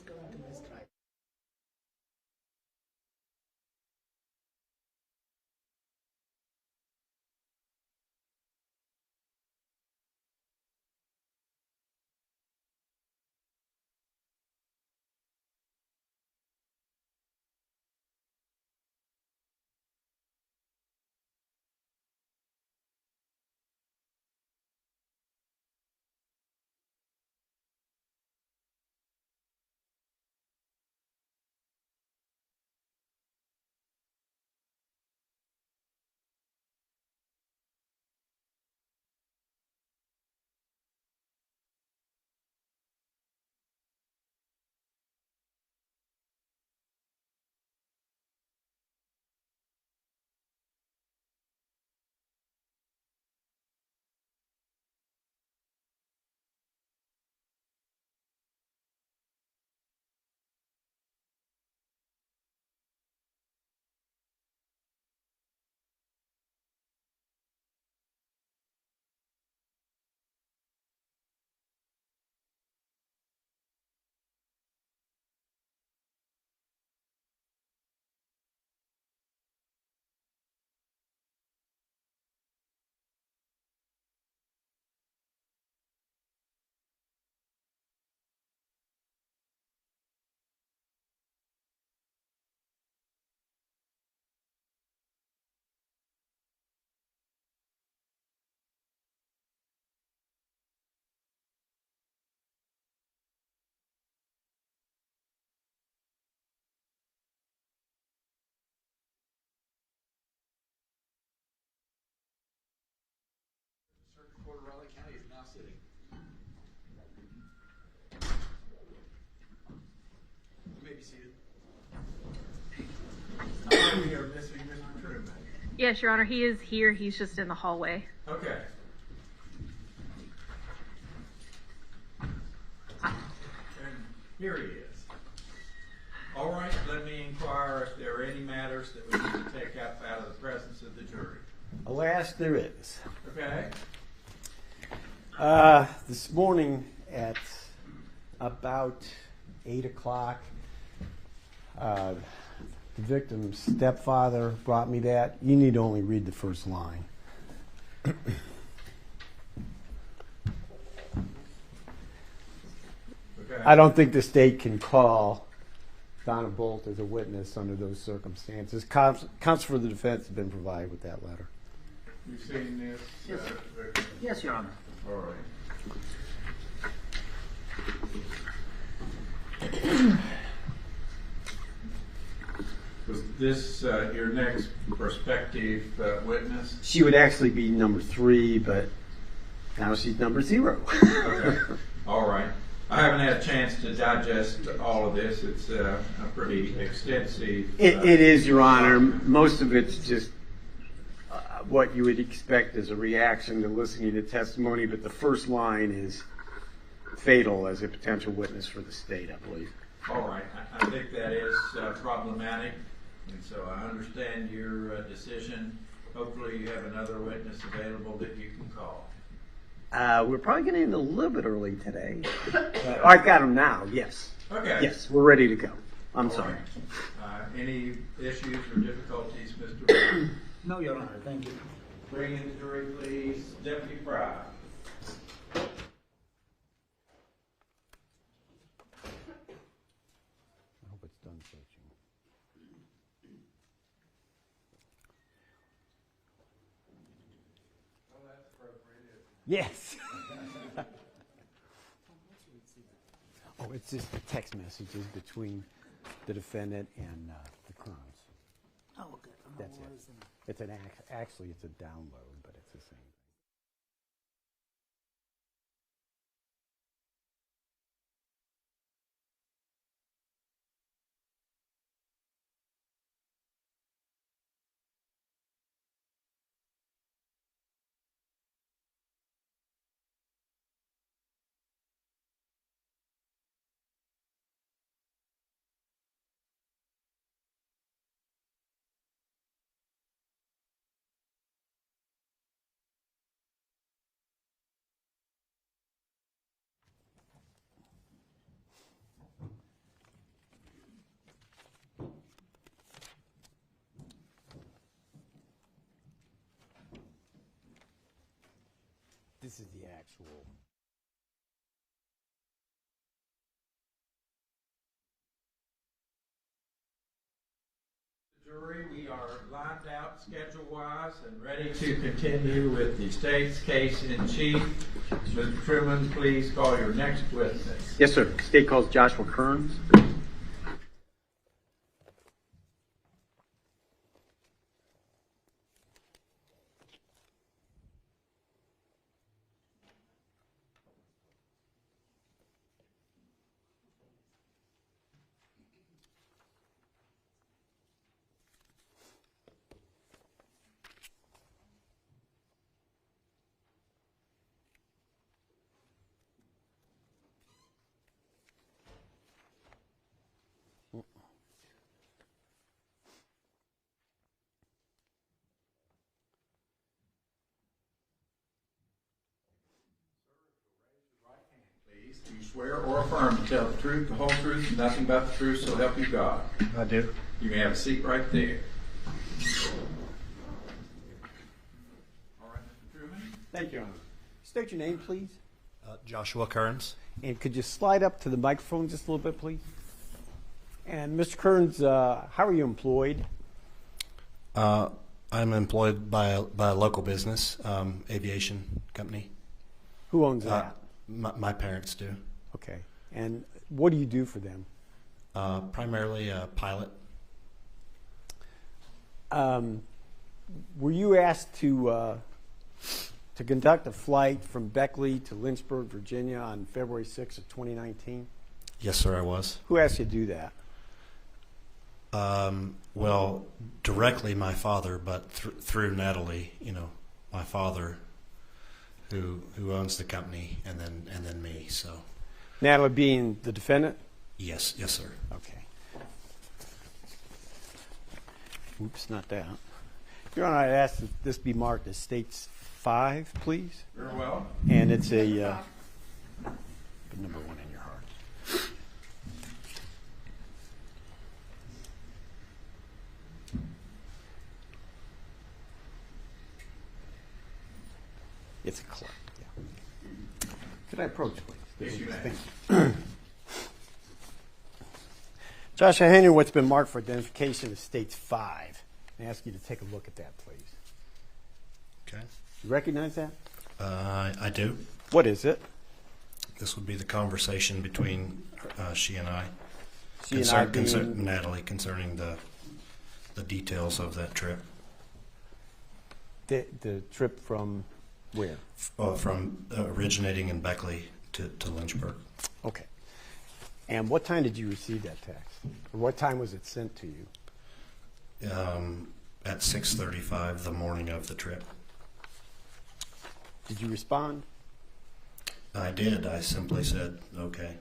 going to mistype. Circuit Court of Raleigh County is now sitting. You may be seated. We are missing Mr. Truman. Yes, Your Honor, he is here. He's just in the hallway. Okay. And here he is. All right, let me inquire if there are any matters that we need to take up out of the presence of the jury. Alas, there is. Okay. This morning at about 8 o'clock, the victim's stepfather brought me that. You need to only read the first line. Okay. I don't think the state can call Donna Bolt as a witness under those circumstances. Counsel for the defense has been provided with that letter. You've seen this? Yes. Victim? Yes, Your Honor. All right. Was this your next prospective witness? She would actually be number 3, but now she's number 0. Okay. All right. I haven't had a chance to digest all of this. It's a pretty extensive. It is, Your Honor. Most of it's just what you would expect as a reaction to listening to testimony, but the first line is fatal as a potential witness for the state, I believe. All right. I think that is problematic, and so I understand your decision. Hopefully you have another witness available that you can call. We're probably going to end a little bit early today. I've got them now, yes. Okay. Yes, we're ready to go. I'm All sorry. right. Any issues or difficulties, Mr. Brown? No, Your Honor. Thank you. Bring in the jury, please. Deputy Fry. I hope it's done searching. Well, that's appropriate. Yes. Oh, it's just the text messages between the defendant and the Kerns. Oh, okay. That's it. It's actually it's a download, but it's the same. This is the actual. Jury, we are lined out schedule-wise and ready to continue with the state's case in chief. Mr. Truman, please call your next witness. Yes, sir. State calls Joshua Kerns. Please, do you swear or affirm to tell the truth, the whole truth, and nothing but the truth, so help you God? I do. You may have a seat right there. All right, Mr. Truman. Thank you, Your Honor. State your name, please. Joshua Kerns. And could you slide up to the microphone just a little bit, please? And Mr. Kerns, how are you employed? I'm employed by a local business, aviation company. Who owns that? My parents do. Okay. And what do you do for them? Primarily a pilot. Were you asked to conduct a flight from Beckley to Lynchburg, Virginia on February 6th of 2019? Yes, sir, I was. Who asked you to do that? Well, directly my father, but through Natalie, my father, who owns the company, and then me. So, Natalie being the defendant? yes, sir. Okay. Oops, not that. Your Honor, I'd ask that this be marked as States 5, please. Very well. And it's a put number 1 in your heart. It's a club. Yeah. Could I approach, please? Yes, you may. Thank you. Josh, I hand you what's been marked for identification as States 5. I ask you to take a look at that, please. Okay. You recognize that? I do. What is it? This would be the conversation between she and I. She and I being Natalie, concerning the details of that trip. the trip from where? From originating in Beckley to Lynchburg. Okay. And what time did you receive that text? Or what time was it sent to you? At 6:35 the morning of the trip. Did you respond? I did. I simply said, okay,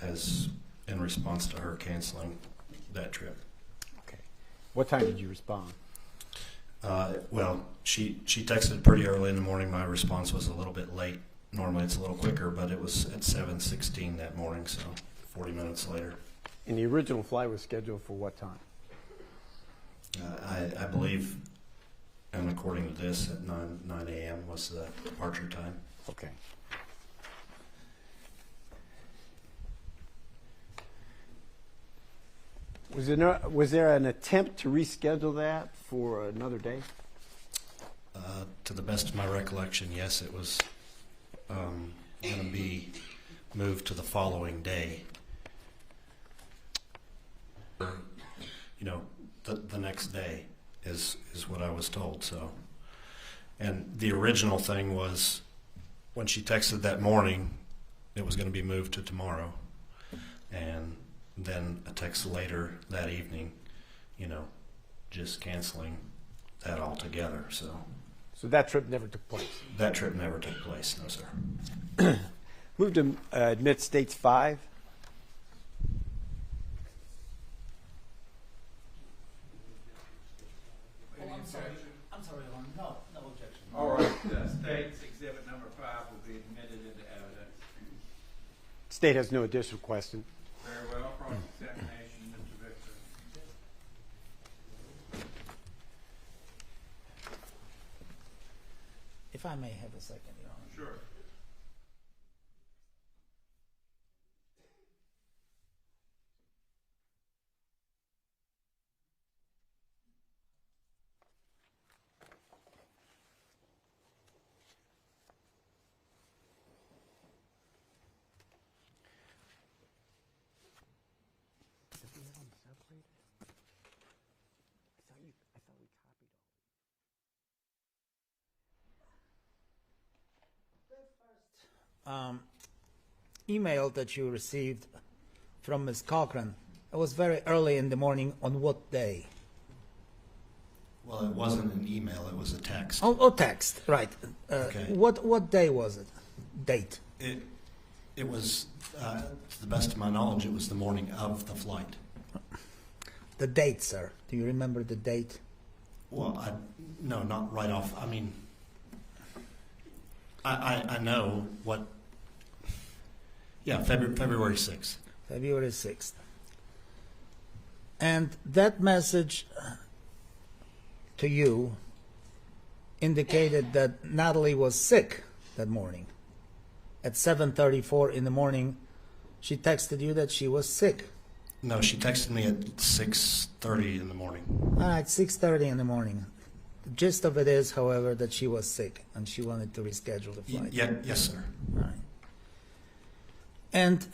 as in response to her canceling that trip. Okay. What time did you respond? Well, she texted pretty early in the morning. My response was a little bit late. Normally it's a little quicker, but it was at 7:16 that morning, so 40 minutes later. And the original flight was scheduled for what time? I believe, and according to this, at 9 a.m. was the departure time. Okay. Was there an attempt to reschedule that for another day? To the best of my recollection, yes, it was going to be moved to the following day. You know, the next day is what I was told. So, and the original thing was when she texted that morning, it was going to be moved to tomorrow, and then a text later that evening, you know, just canceling that altogether. So that trip never took place? That trip never took place, no, sir. Move to admit States 5. I'm sorry, no objection. All right, State's Exhibit number 5 will be admitted into evidence. State has no additional question. Very well. Cross-examination, Mr. Victor. If I may have a second, Your Honor. Sure. Email that you received from Ms. Cochran, it was very early in the morning. On what day? Well, it wasn't an email, it was a text. Oh, text, right. Okay. What day was it? Date? It was, to the best of my knowledge, it was the morning of the flight. The date, sir. Do you remember the date? Well, no, not right off. I mean, I know what. Yeah, February 6th. February 6th. And that message to you indicated that Natalie was sick that morning. At 7:34 in the morning, she texted you that she was sick. No, she texted me at 6:30 in the morning. All right, 6:30 in the morning. The gist of it is, however, that she was sick and she wanted to reschedule the flight. Yes, sir. All right. And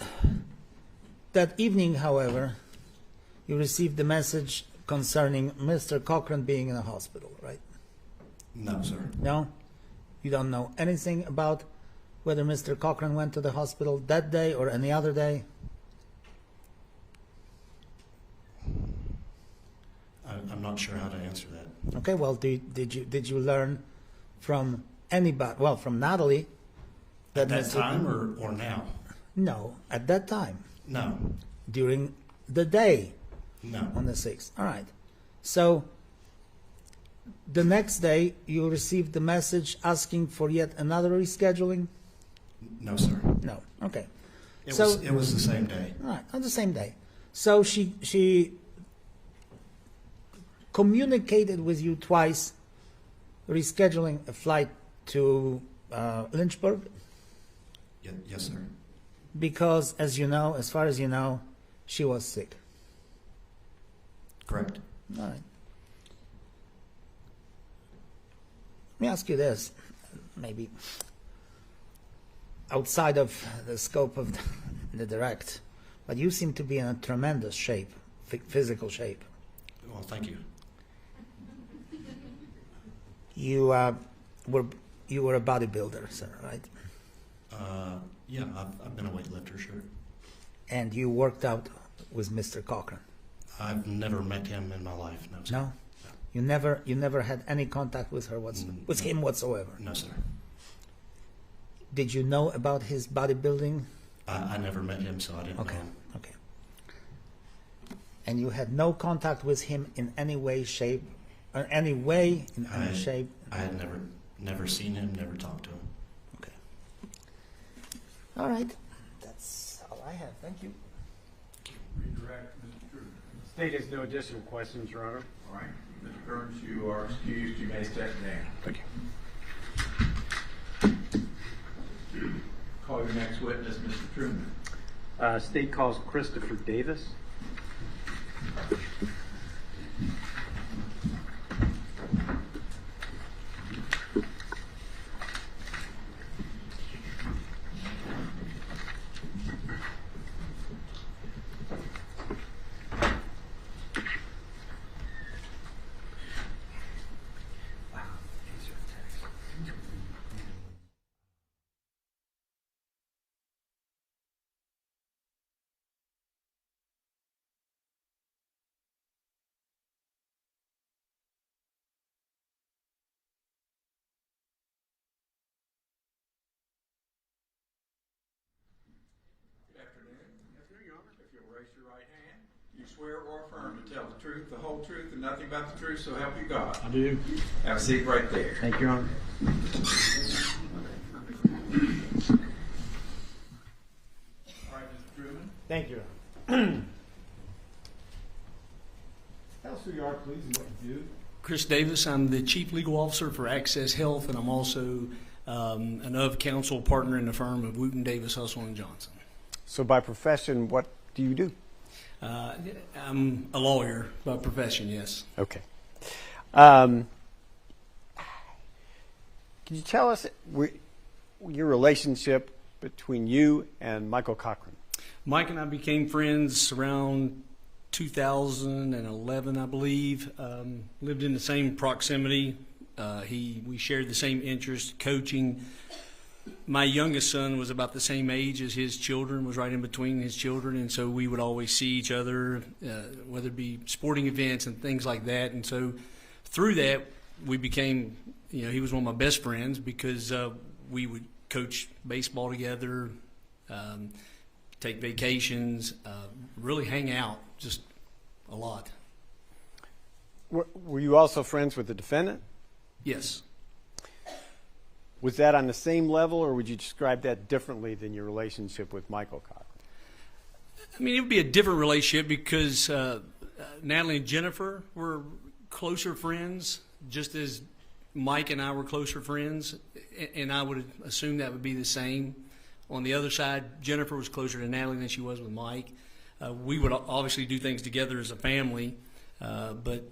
that evening, however, you received the message concerning Mr. Cochran being in a hospital, right? No, sir. No? You don't know anything about whether Mr. Cochran went to the hospital that day or any other day? I'm not sure how to answer that. Okay, well, did you learn from anybody, well, from Natalie? At that time or now? No, at that time. No. During the day? No. On the 6th. All right. So the next day you received the message asking for yet another rescheduling? No, sir. No. Okay. It was the same day. All right, on the same day. So she communicated with you twice, rescheduling a flight to Lynchburg? Yes, sir. Because, as you know, as far as you know, she was sick. Correct. All right. Let me ask you this, maybe outside of the scope of the direct, but you seem to be in a tremendous shape, physical shape. Well, thank you. You were a bodybuilder, sir, right? Yeah, I've been a weightlifter, sure. And you worked out with Mr. Cochran? I've never met him in my life, no, sir. No? You never had any contact with her with him whatsoever? No, sir. Did you know about his bodybuilding? I never met him, so I didn't know him. Okay. And you had no contact with him in any way, shape, or any way, in any shape? I had never seen him, never talked to him. Okay. All right. That's all I have. Thank you. Redirect, Mr. Truman. State has no additional questions, Your Honor. All right. Mr. Kerns, you are excused. You may step down. Thank you. Call your next witness, Mr. Truman. State calls Christopher Davis. If you'll raise your right hand, you swear or affirm to tell the truth, the whole truth, and nothing but the truth, so help you God. I do. Have a seat right there. Thank you, Your Honor. All right, Mr. Truman. Thank you. Tell us who you are, please, and what you do. Chris Davis. I'm the Chief Legal Officer for Access Health, and I'm also an of-counsel partner in the firm of Wooten Davis, Hustle & Johnson. So by profession, what do you do? I'm a lawyer by profession, yes. Okay. Can you tell us your relationship between you and Michael Cochran? Mike and I became friends around 2011, I believe. Lived in the same proximity. We shared the same interest, coaching. My youngest son was about the same age as his children, was right in between his children, and so we would always see each other, whether it be sporting events and things like that. And so through that, we became, he was one of my best friends because we would coach baseball together, take vacations, really hang out just a lot. Were you also friends with the defendant? Yes. Was that on the same level, or would you describe that differently than your relationship with Michael Cochran? I mean, it would be a different relationship because Natalie and Jennifer were closer friends, just as Mike and I were closer friends, and I would assume that would be the same. On the other side, Jennifer was closer to Natalie than she was with Mike. We would obviously do things together as a family, but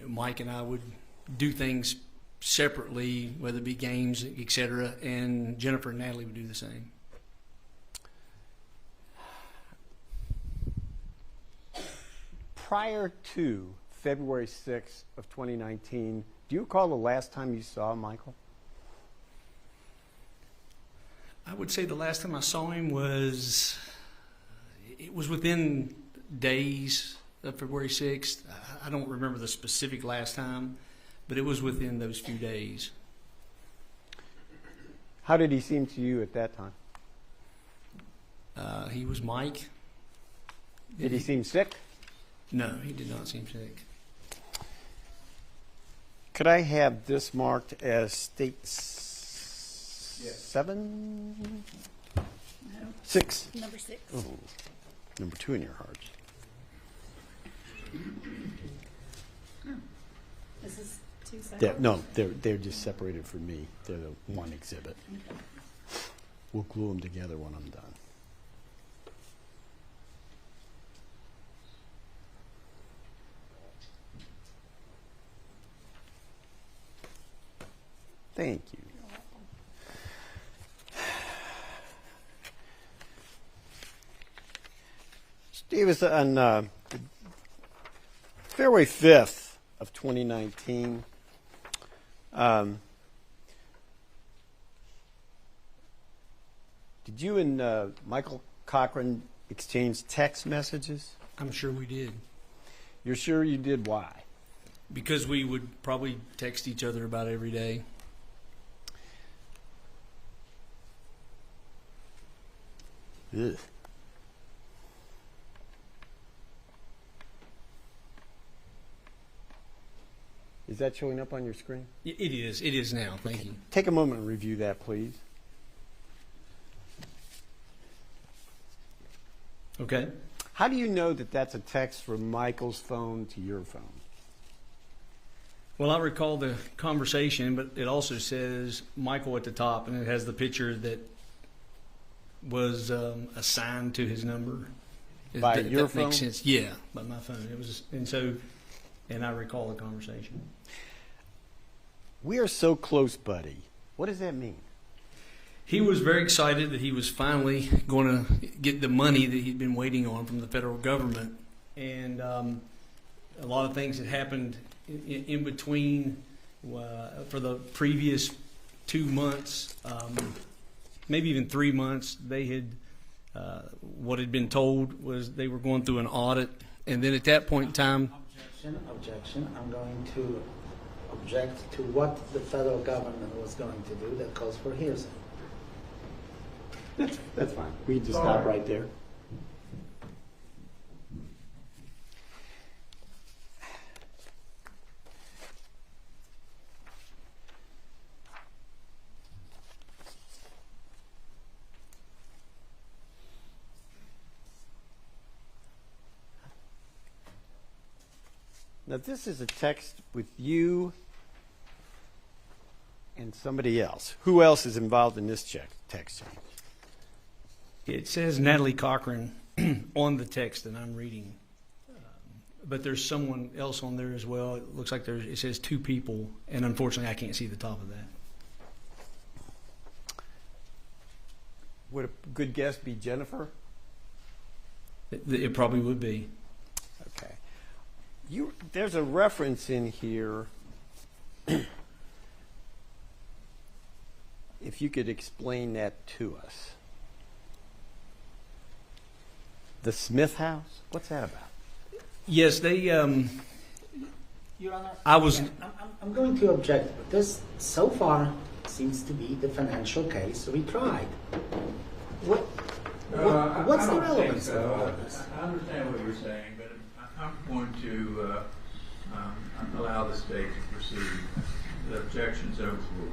Mike and I would do things separately, whether it be games, etc., and Jennifer and Natalie would do the same. Prior to February 6th of 2019, do you recall the last time you saw Michael? I would say the last time I saw him was within days of February 6th. I don't remember the specific last time, but it was within those few days. How did he seem to you at that time? He was Mike. Did he seem sick? No, he did not seem sick. Could I have this marked as state 7? No. 6. Number 6. Oh, number 2 in your hearts. This is 2 separate? No, they're just separated from me. They're the one exhibit. Okay. We'll glue them together when I'm done. Thank you. Steve, on February 5th of 2019, did you and Michael Cochran exchange text messages? I'm sure we did. You're sure you did? Why? Because we would probably text each other about every day. Ugh. Is that showing up on your screen? It is. It is now. Thank you. Take a moment and review that, please. Okay. How do you know that that's a text from Michael's phone to your phone? Well, I recall the conversation, but it also says Michael at the top, and it has the picture that was assigned to his number. By your that phone? Makes sense. Yeah, by my phone. It was, and I recall the conversation. We are so close, buddy. What does that mean? He was very excited that he was finally going to get the money that he'd been waiting on from the federal government, and a lot of things had happened in between for the previous 2 months, maybe even 3 months. They had what had been told was they were going through an audit, and then at that point in time, Objection. I'm going to object to what the federal government was going to do that calls for hearsay. That's fine. We just stop right there. Now, this is a text with you and somebody else. Who else is involved in this text chain? It says Natalie Cochran on the text that I'm reading. But there's someone else on there as well. It looks like it says 2 people, and unfortunately I can't see the top of that. Would a good guess be Jennifer? It probably would be. Okay. There's a reference in here. If you could explain that to us. The Smith house? What's that about? Yes, they. Your Honor, I was. I'm going to object. This so far seems to be the financial case retried. What's the relevance of all of this? I understand what you're saying, but I'm going to allow the state to proceed. The objection's overruled.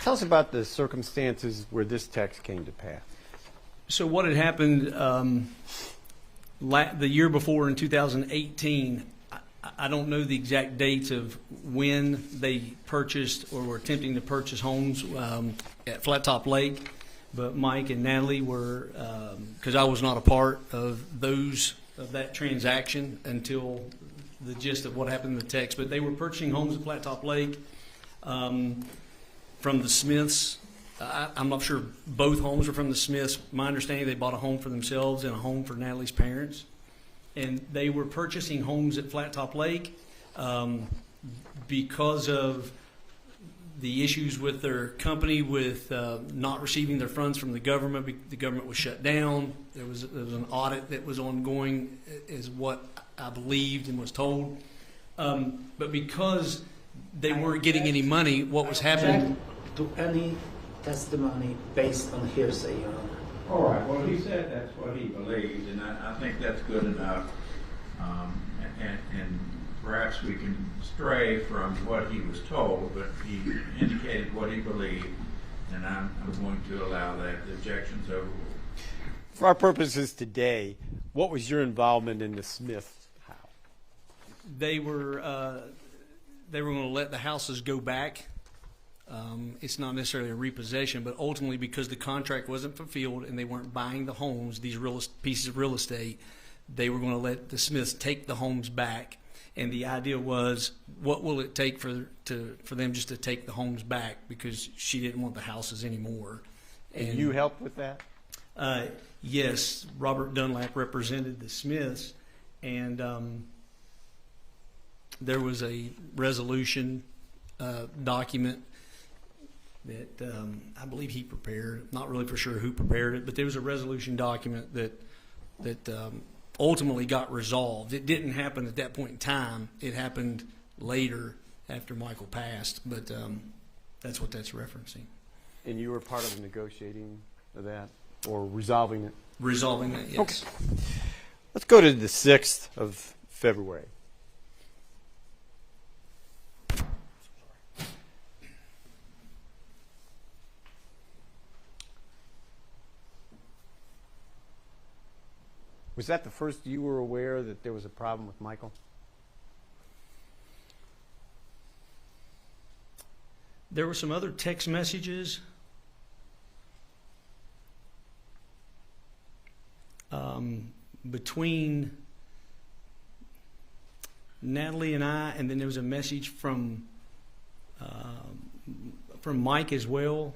Tell us about the circumstances where this text came to pass. So what had happened the year before in 2018, I don't know the exact dates of when they purchased or were attempting to purchase homes at Flat Top Lake, but Mike and Natalie were, because I was not a part of that transaction until the gist of what happened in the text, but they were purchasing homes at Flat Top Lake from the Smiths. I'm not sure both homes were from the Smiths. My understanding, they bought a home for themselves and a home for Natalie's parents. And they were purchasing homes at Flat Top Lake because of the issues with their company with not receiving their funds from the government. The government was shut down. There was an audit that was ongoing, is what I believed and was told. But because they weren't getting any money, what was happening? To any testimony based on hearsay, Your Honor. All right. Well, he said that's what he believed, and I think that's good enough. And perhaps we can stray from what he was told, but he indicated what he believed, and I'm going to allow that. The objection's overruled. For our purposes today, what was your involvement in the Smith house? They were going to let the houses go back. It's not necessarily a repossession, but ultimately because the contract wasn't fulfilled and they weren't buying the homes, these pieces of real estate, they were going to let the Smiths take the homes back. And the idea was, what will it take for them just to take the homes back, because she didn't want the houses anymore. And you helped with that? Yes, Robert Dunlap represented the Smiths, and there was a resolution document that I believe he prepared. Not really for sure who prepared it, but there was a resolution document that ultimately got resolved. It didn't happen at that point in time. It happened later after Michael passed, but that's what that's referencing. And you were part of the negotiating of that, or resolving it? Resolving it, yes. Okay. Let's go to the 6th of February. Was that the first you were aware that there was a problem with Michael? There were some other text messages between Natalie and I, and then there was a message from Mike as well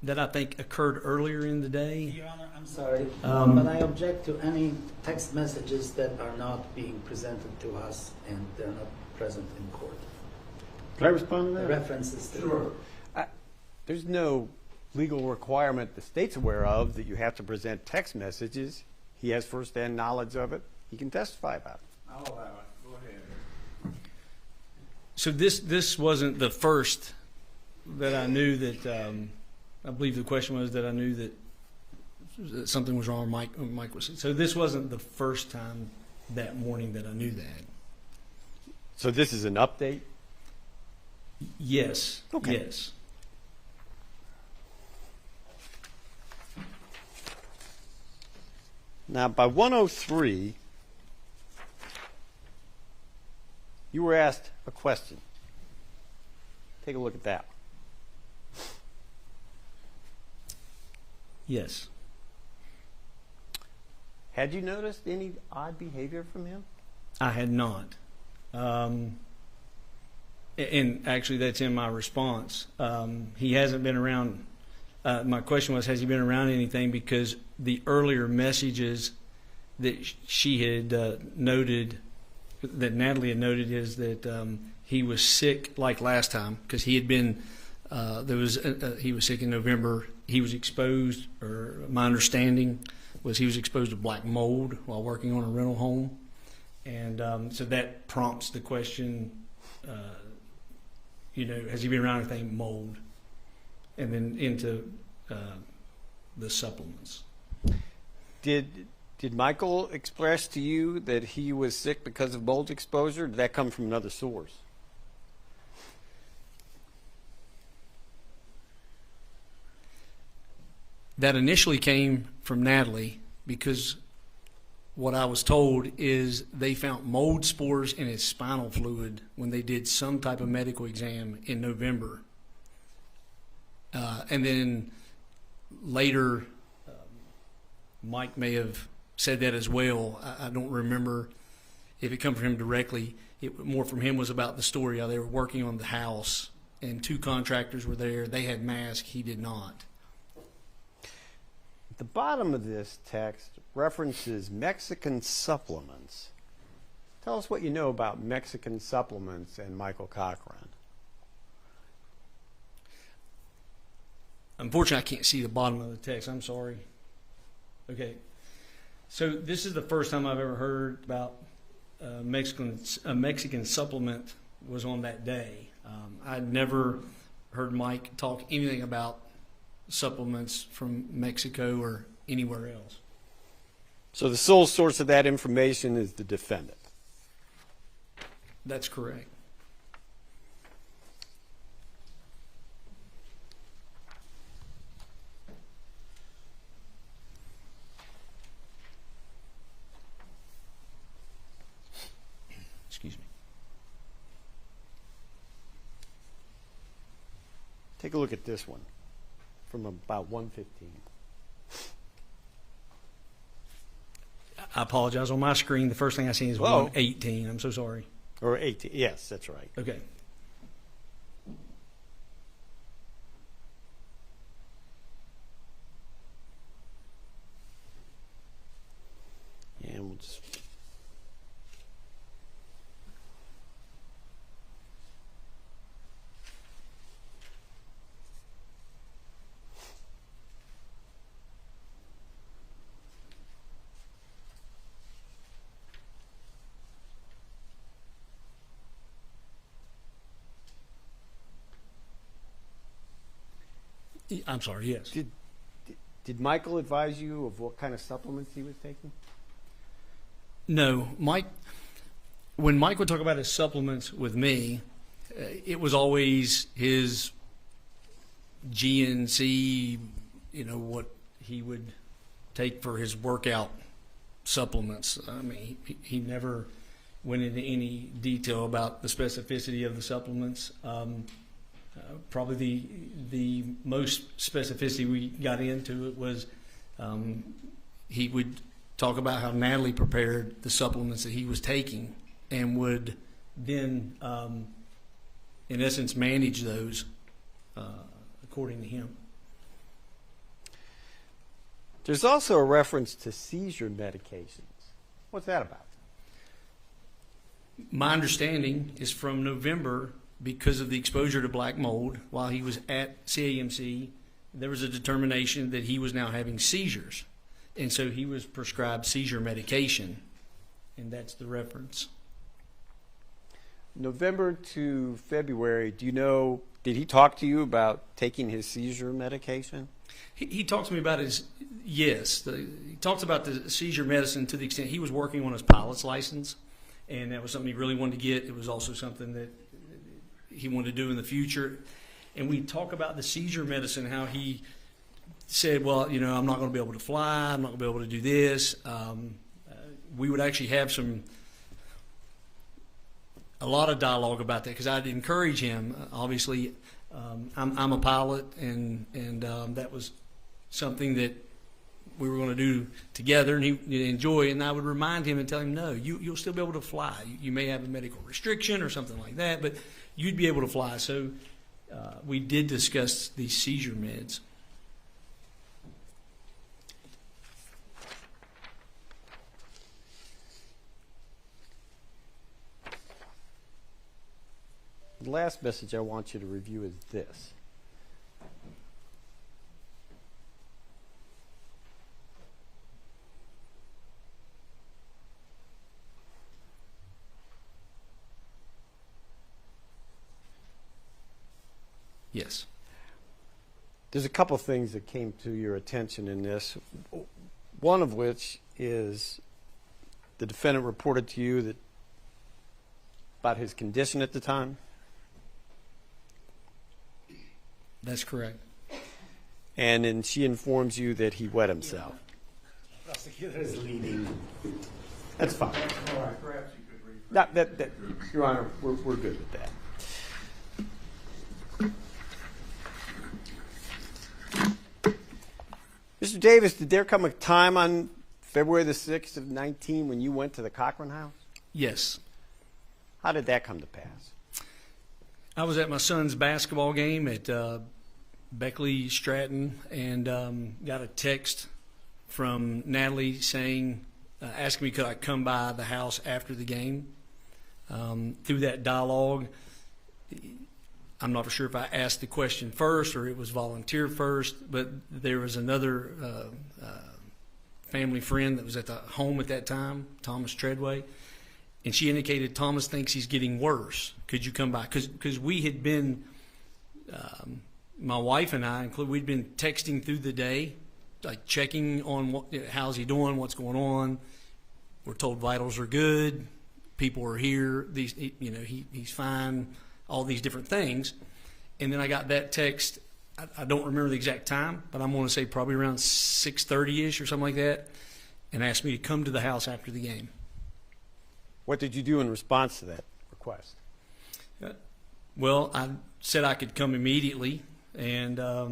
that I think occurred earlier in the day. Your Honor, I'm sorry, but I object to any text messages that are not being presented to us and they're not present in court. Can I respond to that? The references to Sure. There's no legal requirement the state's aware of that you have to present text messages. He has first-hand knowledge of it. He can testify about it. I'll allow it. Go ahead. So this wasn't the first that I knew that. I believe the question was that I knew that something was wrong. Mike was. So this wasn't the first time that morning that I knew that. So this is an update? Yes. Okay. Yes. Now, by 103, you were asked a question. Take a look at that. Yes. Had you noticed any odd behavior from him? I had not. And actually, that's in my response. He hasn't been around. My question was, has he been around anything? Because the earlier messages that she had noted, that Natalie had noted, is that he was sick like last time, because he had been, he was sick in November. He was exposed, or my understanding was he was exposed to black mold while working on a rental home. And so that prompts the question, has he been around anything mold? And then into the supplements. Did Michael express to you that he was sick because of mold exposure? Or did that come from another source? That initially came from Natalie, because what I was told is they found mold spores in his spinal fluid when they did some type of medical exam in November. And then later, Mike may have said that as well. I don't remember if it come from him directly. More from him was about the story how they were working on the house and 2 contractors were there. They had masks. He did not. The bottom of this text references Mexican supplements. Tell us what you know about Mexican supplements and Michael Cochran. Unfortunately, I can't see the bottom of the text. I'm sorry. Okay. So this is the first time I've ever heard about a Mexican supplement was on that day. I'd never heard Mike talk anything about supplements from Mexico or anywhere else. So the sole source of that information is the defendant. That's correct. Excuse me. Take a look at this one from about 1:15. I apologize. On my screen, the first thing I see is 1:18. I'm so sorry. Or 18. Yes, that's right. Okay. And we'll just... I'm sorry, yes. Did Michael advise you of what kind of supplements he was taking? No. When Mike would talk about his supplements with me, it was always his GNC, what he would take for his workout supplements. I mean, he never went into any detail about the specificity of the supplements. Probably the most specificity we got into it was he would talk about how Natalie prepared the supplements that he was taking and would then, in essence, manage those according to him. There's also a reference to seizure medications. What's that about? My understanding is from November, because of the exposure to black mold while he was at CAMC, there was a determination that he was now having seizures. And so he was prescribed seizure medication, and that's the reference. November to February, do you know, did he talk to you about taking his seizure medication? He talked to me about his, yes. He talked about the seizure medicine to the extent he was working on his pilot's license, and that was something he really wanted to get. It was also something that he wanted to do in the future. And we talk about the seizure medicine, how he said, well, you know, I'm not going to be able to fly, I'm not going to be able to do this, we would actually have a lot of dialogue about that, because I'd encourage him. Obviously, I'm a pilot, and that was something that we were going to do together, and he'd enjoy it. And I would remind him and tell him, no, you'll still be able to fly. You may have a medical restriction or something like that, but you'd be able to fly. So we did discuss these seizure meds. The last message I want you to review is this. Yes. There's a couple things that came to your attention in this, one of which is the defendant reported to you that about his condition at the time. That's correct. And then she informs you that he wet himself. Prosecutor is leading. That's fine. All right, perhaps you could read. That, Your Honor, we're good with that. Mr. Davis, did there come a time on February the 6th of 19 when you went to the Cochran house? Yes. How did that come to pass? I was at my son's basketball game at Beckley Stratton, and got a text from Natalie saying, asking me could I come by the house after the game. Through that dialogue, I'm not sure if I asked the question first or it was volunteer first, but there was another family friend that was at the home at that time, Thomas Treadway, and she indicated Thomas thinks he's getting worse. Could you come by? Because we had been, my wife and I, we'd been texting through the day, like checking on how's he doing, what's going on. We're told vitals are good, people are here, he's fine, all these different things. And then I got that text, I don't remember the exact time, but I'm going to say probably around 6:30-ish or something like that, and asked me to come to the house after the game. What did you do in response to that request? Well, I said I could come immediately, and I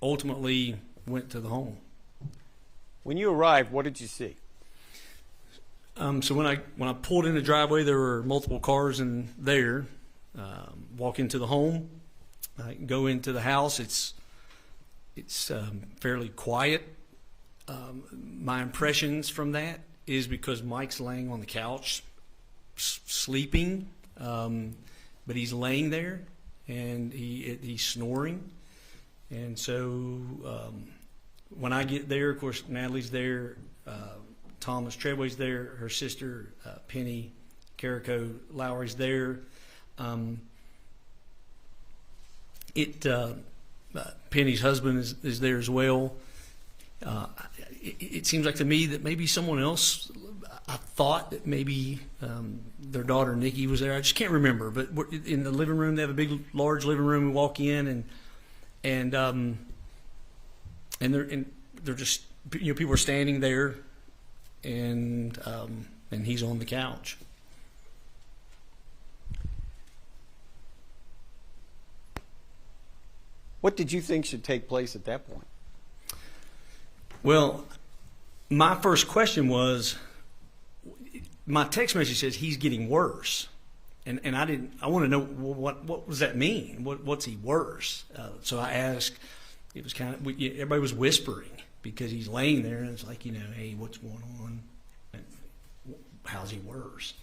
ultimately went to the home. When you arrived, what did you see? So when I pulled in the driveway, there were multiple cars in there. Walk into the home, I go into the house. It's fairly quiet. My impressions from that is because Mike's laying on the couch, sleeping, but he's laying there and he's snoring. And so when I get there, of course, Natalie's there. Thomas Treadway's there, her sister Penny Carrico Lowry's there. Penny's husband is there as well. It seems like to me that maybe someone else, I thought that maybe their daughter Nikki was there. I just can't remember, but we're in the living room. They have a big, large living room. We walk in and they're just, people are standing there. And he's on the couch. What did you think should take place at that point? Well, my first question was, my text message says he's getting worse, and I want to know what does that mean? What's he worse? So I asked. It was kind of everybody was whispering. Because he's laying there and it's like, hey, what's going on? How's he worse?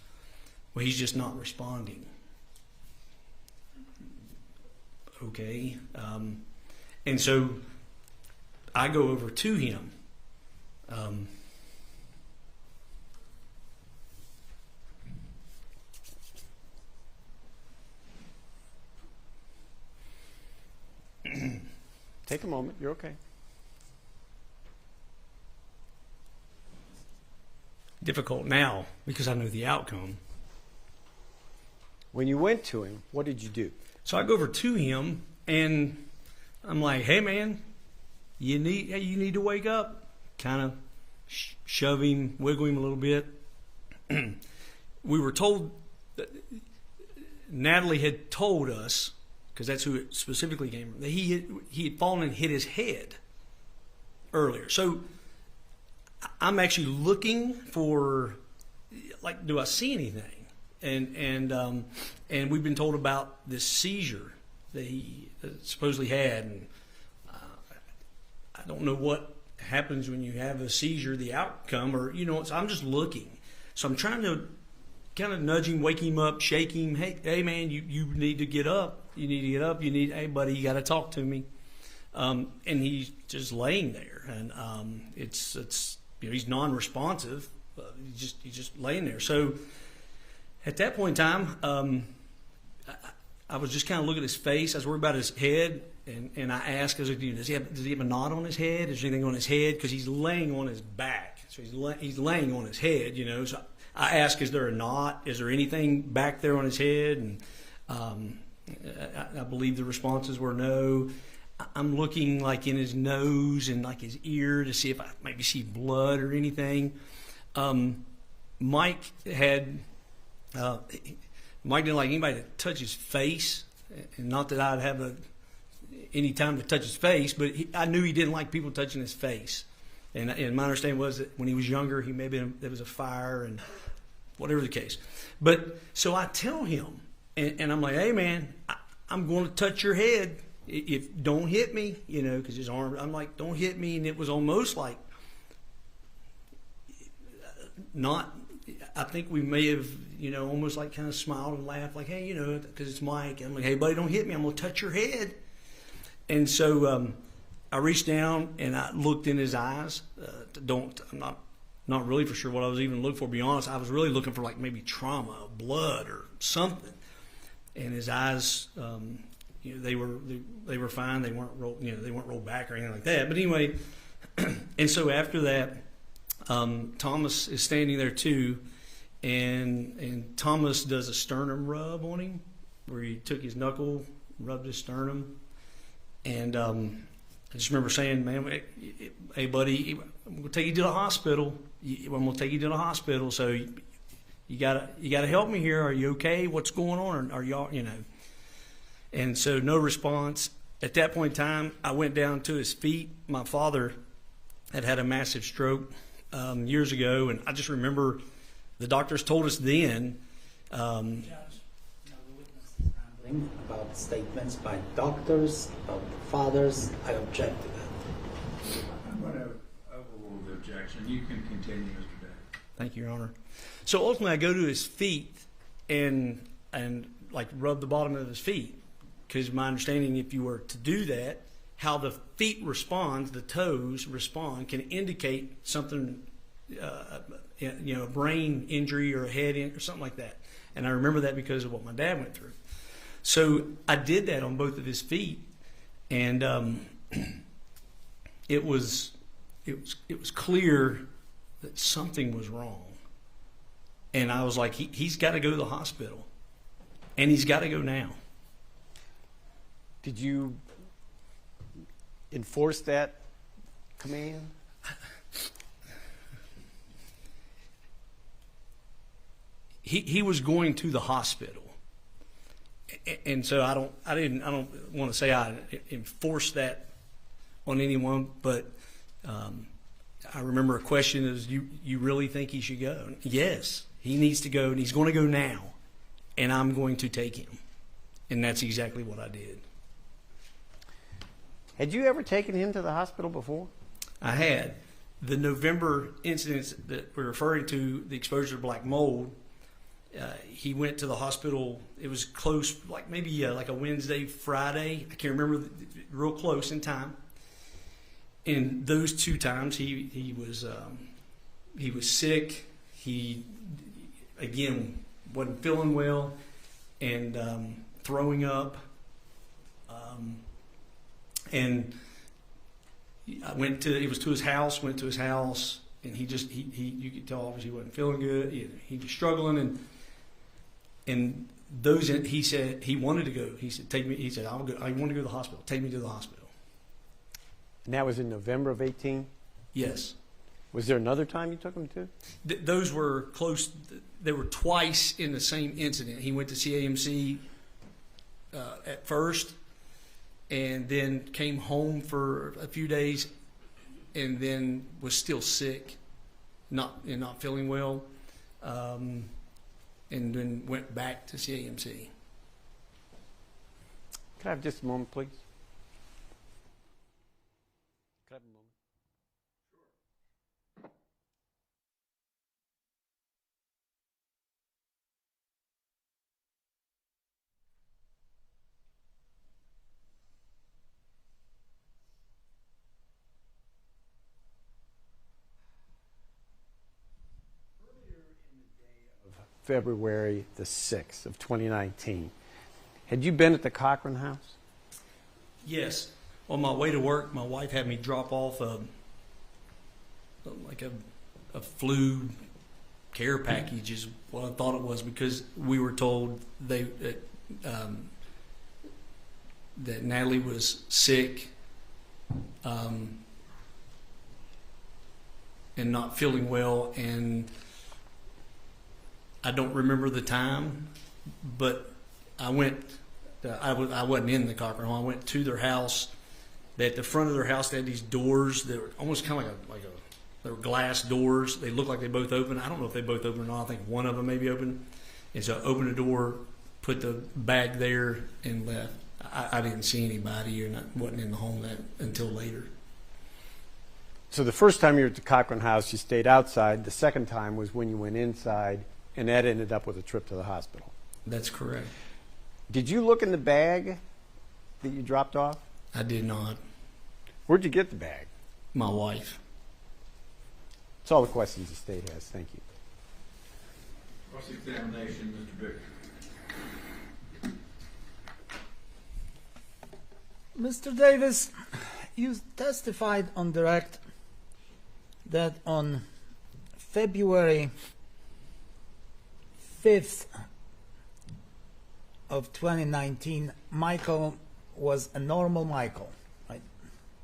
Well, he's just not responding. Okay. And so I go over to him. Take a moment. You're okay. Difficult now because I know the outcome. When you went to him, what did you do? So I go over to him, and I'm like, hey man, you need to wake up. Kind of shove him, wiggle him a little bit. We were told that Natalie had told us, because that's who it specifically came from, that he had fallen and hit his head earlier. So I'm actually looking for, like, do I see anything? And we've been told about this seizure that he supposedly had, and I don't know what happens when you have a seizure, the outcome, or so I'm just looking. So I'm trying to kind of nudge him, wake him up, shake him. Hey man, you need to get up. You need to get up. Hey buddy, you got to talk to me. And he's just laying there, and it's he's non-responsive. He's just laying there. So at that point in time, I was just kind of looking at his face. I was worried about his head, and I asked, does he have a knot on his head? Is there anything on his head? Because he's laying on his back, so he's laying on his head, So I asked, is there a knot? Is there anything back there on his head? And I believe the responses were no. I'm looking like in his nose and like his ear to see if I maybe see blood or anything. Mike didn't like anybody to touch his face, and not that I'd have any time to touch his face, but I knew he didn't like people touching his face. And my understanding was that when he was younger, there was a fire and whatever the case. But so I tell him, and I'm like, hey man, I'm going to touch your head. If don't hit me, because his arm. I'm like, don't hit me, and it was almost like not. I think we may have, almost like kind of smiled and laughed, like, hey, because it's Mike. I'm like, hey buddy, don't hit me. I'm gonna touch your head. And so I reached down and I looked in his eyes. I'm not really for sure what I was even looking for. To be honest, I was really looking for like maybe trauma, blood, or something. And his eyes, they were fine. They weren't rolled, they weren't rolled back or anything like that. But anyway, and so after that, Thomas is standing there too, and Thomas does a sternum rub on him, where he took his knuckle, rubbed his sternum, and I just remember saying, man, hey buddy, I'm gonna take you to the hospital. I'm gonna take you to the hospital. So you gotta help me here. Are you okay? What's going on? Are y'all, And so no response. At that point in time, I went down to his feet. My father had a massive stroke years ago, and I just remember the doctors told us then. About statements by doctors, about fathers, I object to that. I'm going to overrule the objection. You can continue, Mr. Day. Thank you, Your Honor. So ultimately, I go to his feet and like rub the bottom of his feet, because my understanding, if you were to do that, how the feet respond, the toes respond, can indicate something, a brain injury or a head injury or something like that. And I remember that because of what my dad went through. So I did that on both of his feet, and it was clear that something was wrong. And I was like, he's got to go to the hospital, and he's got to go now. Did you enforce that command? He was going to the hospital. And so I don't want to say I enforced that on anyone, but I remember a question is, you really think he should go? Yes, he needs to go, and he's going to go now, and I'm going to take him. And that's exactly what I did. Had you ever taken him to the hospital before? I had. The November incidents that we're referring to, the exposure to black mold, he went to the hospital. It was close, like maybe like a Wednesday, Friday. I can't remember, real close in time. And those two times, he was sick. He again wasn't feeling well, and throwing up. And I went to his house. Went to his house, and he you could tell obviously he wasn't feeling good. He was struggling, and he said he wanted to go. He said, take me. He said, I'll go. I want to go to the hospital. Take me to the hospital. And that was in November of 18? Yes. Was there another time you took him to? Those were close. They were twice in the same incident. He went to CAMC at first, and then came home for a few days, and then was still sick, not feeling well, and then went back to CAMC. Could I have just a moment, please? Could I have a moment? February the 6th of 2019. Had you been at the Cochran house? Yes. On my way to work, my wife had me drop off a flu care package is what I thought it was, because we were told that Natalie was sick and not feeling well, and I don't remember the time, but I went. I wasn't in the Cochran home. I went to their house. At the front of their house, they had these doors that were almost kind of they were glass doors. They looked like they both opened. I don't know if they both opened or not. I think one of them maybe opened. And so I opened the door, put the bag there, and left. I didn't see anybody, or wasn't in the home until later. So the first time you were at the Cochran house, you stayed outside. The second time was when you went inside, and that ended up with a trip to the hospital. That's correct. Did you look in the bag that you dropped off? I did not. Where'd you get the bag? My wife. That's all the questions the state has. Thank you. Cross-examination, Mr. Vicker. Mr. Davis, you testified on direct that on February 5th of 2019, Michael was a normal Michael, right?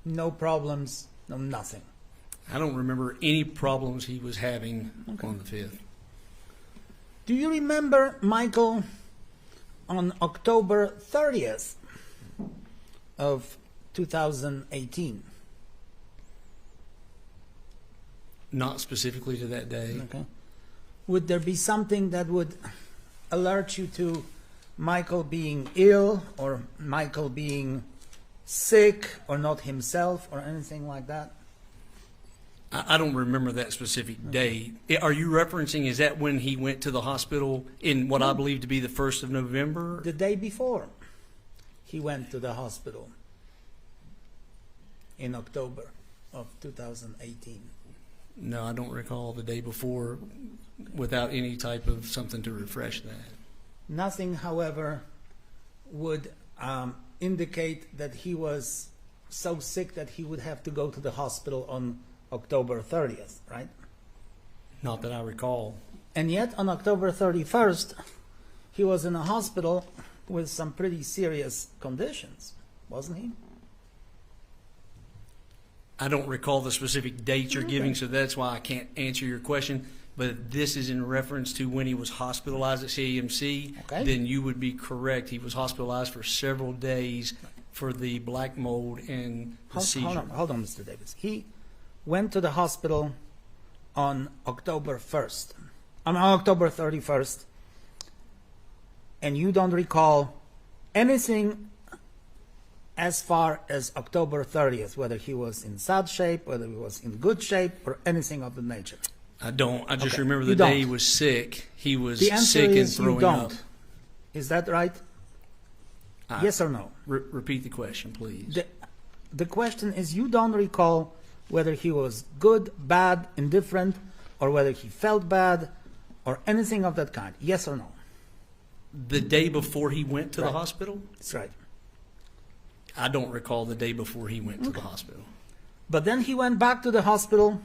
No problems, no nothing. I don't remember any problems he was having on the 5th. Do you remember Michael on October 30th of 2018? Not specifically to that day. Okay. Would there be something that would alert you to Michael being ill, or Michael being sick, or not himself, or anything like that? I don't remember that specific day. Are you referencing, is that when he went to the hospital in what I believe to be the 1st of November? The day before he went to the hospital in October of 2018. No, I don't recall the day before without any type of something to refresh that. Nothing, however, would indicate that he was so sick that he would have to go to the hospital on October 30th, right? Not that I recall. And yet on October 31st, he was in a hospital with some pretty serious conditions, wasn't he? I don't recall the specific date you're giving, so that's why I can't answer your question. But if this is in reference to when he was hospitalized at CAMC, then you would be correct. He was hospitalized for several days for the black mold and the seizure. Hold on, Mr. Davis. He went to the hospital on October 1st, on October 31st, and you don't recall anything as far as October 30th, whether he was in sad shape, whether he was in good shape, or anything of the nature. I don't. I just remember the day he was sick. He was sick and throwing up. Is that right? Yes or no? Repeat the question, please. The question is, you don't recall whether he was good, bad, indifferent, or whether he felt bad, or anything of that kind. Yes or no? The day before he went to the hospital? That's right. I don't recall the day before he went to the hospital. But then he went back to the hospital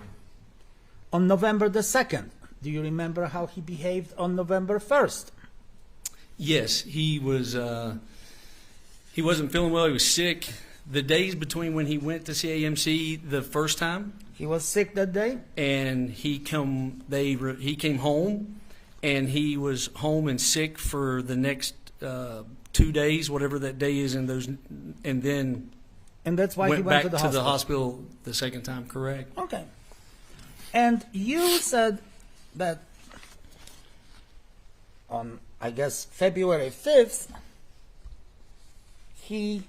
on November the 2nd. Do you remember how he behaved on November 1st? Yes, he was. He wasn't feeling well. He was sick. the days between when he went to CAMC the first time, He was sick that day? and he came home, and he was home and sick for the next 2 days, whatever that day is, and then And that's why he went went back to the hospital. the second time. Correct. Okay. And you said that on, I guess, February 5th, he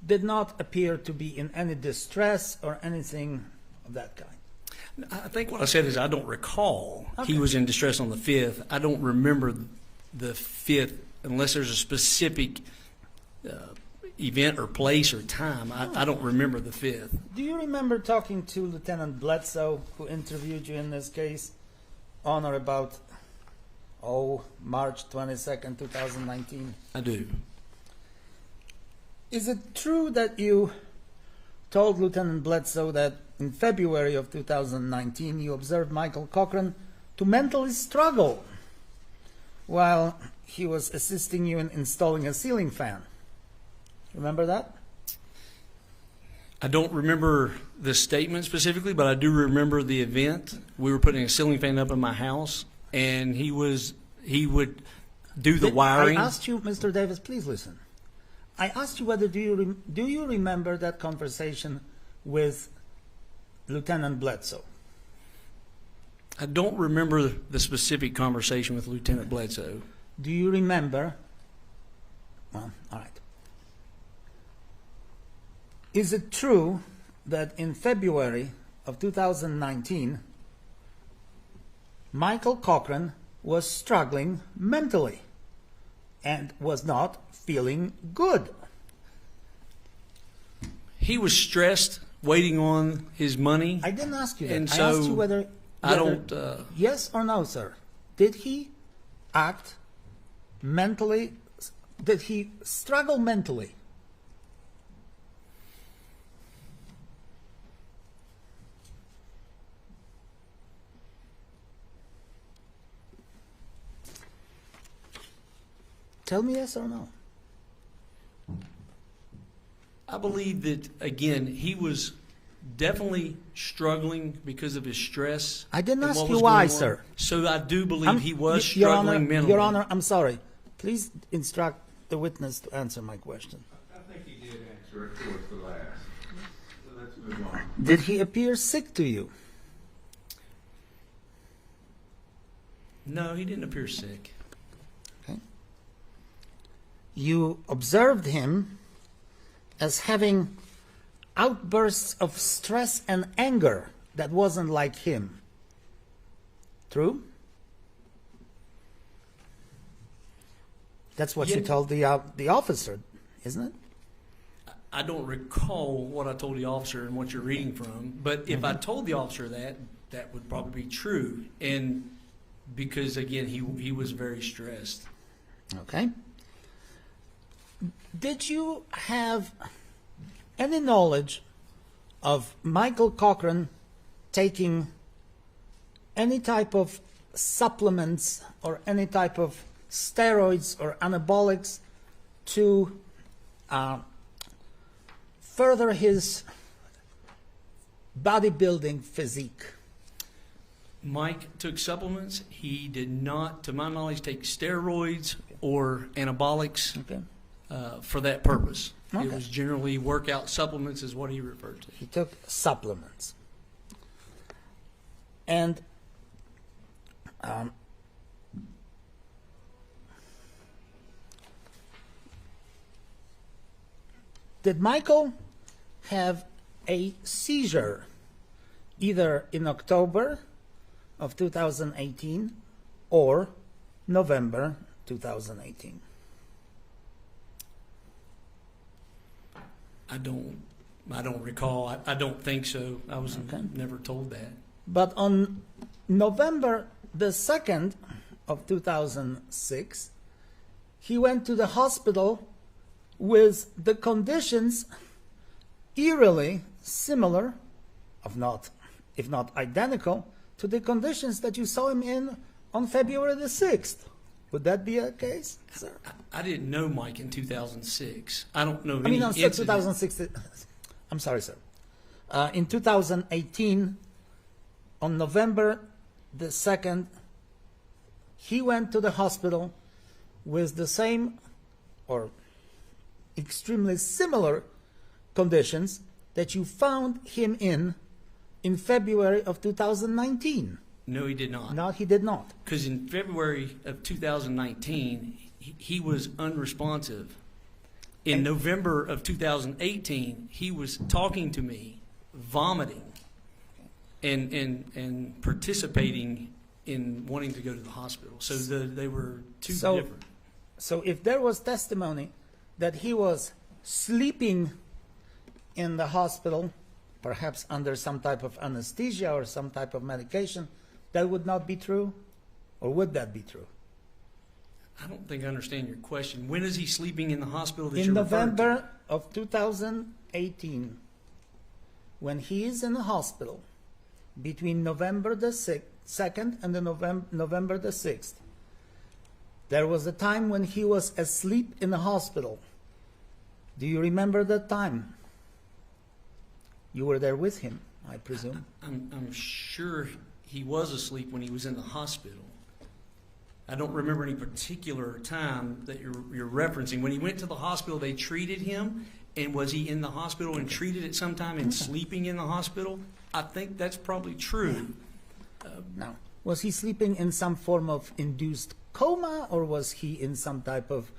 did not appear to be in any distress or anything of that kind. I think what I said is I don't recall Okay. he was in distress on the 5th. I don't remember the 5th unless there's a specific event or place or time. I don't remember the 5th. Do you remember talking to Lieutenant Bledsoe, who interviewed you in this case, on or about, March 22nd, 2019? I do. Is it true that you told Lieutenant Bledsoe that in February of 2019 you observed Michael Cochran to mentally struggle while he was assisting you in installing a ceiling fan? Remember that? I don't remember the statement specifically, but I do remember the event. We were putting a ceiling fan up in my house, and he would do the wiring. I asked you, Mr. Davis, please listen. I asked you whether do you remember that conversation with Lieutenant Bledsoe? I don't remember the specific conversation with Lieutenant Bledsoe. Do you remember? Well, all right. Is it true that in February of 2019, Michael Cochran was struggling mentally and was not feeling good? He was stressed, waiting on his money. I didn't ask you that. And I so asked you whether I don't. yes or no, sir. Did he act mentally? Did he struggle mentally? Tell me yes or no. I believe that, again, he was definitely struggling because of his stress. I didn't and ask what you was why, going on. sir. So I do believe he was Your struggling Honor, mentally. Your Honor, I'm sorry. Please instruct the witness to answer my question. I think he did answer it towards the last. So let's move on. Did he appear sick to you? No, he didn't appear sick. Okay. You observed him as having outbursts of stress and anger that wasn't like him. True? That's what you told the officer, isn't it? I don't recall what I told the officer and what you're reading from, but if I told the officer that would probably be true. And because, again, he was very stressed. Okay. Did you have any knowledge of Michael Cochran taking any type of supplements or any type of steroids or anabolics to further his bodybuilding physique? Mike took supplements. He did not, to my knowledge, take steroids or anabolics for that purpose. Okay. It was generally workout supplements is what he referred to. He took supplements. And did Michael have a seizure either in October of 2018 or November 2018? I don't recall. I don't think so. I was never told that. But on November the 2nd of 2006, he went to the hospital with the conditions eerily similar, if not identical, to the conditions that you saw him in on February the 6th. Would that be a case, sir? I didn't know Mike in 2006. I don't know I any mean, on incident. 2006. I'm sorry, sir. In 2018, on November the 2nd, he went to the hospital with the same or extremely similar conditions that you found him in February of 2019. No, he did not. No, he did not. Because in February of 2019, he was unresponsive. In November of 2018, he was talking to me, vomiting, and participating in wanting to go to the hospital. So they were two different. So if there was testimony that he was sleeping in the hospital, perhaps under some type of anesthesia or some type of medication, that would not be true? Or would that be true? I don't think I understand your question. When is he sleeping in the hospital that In you're referring to? November of 2018, when he is in the hospital, between November the 2nd and November the 6th, there was a time when he was asleep in the hospital. Do you remember that time? You were there with him, I presume. I'm sure he was asleep when he was in the hospital. I don't remember any particular time that you're referencing. When he went to the hospital, they treated him, and was he in the hospital and treated at some time and sleeping in the hospital? I think that's probably true. Now, was he sleeping in some form of induced coma, or was he in some type of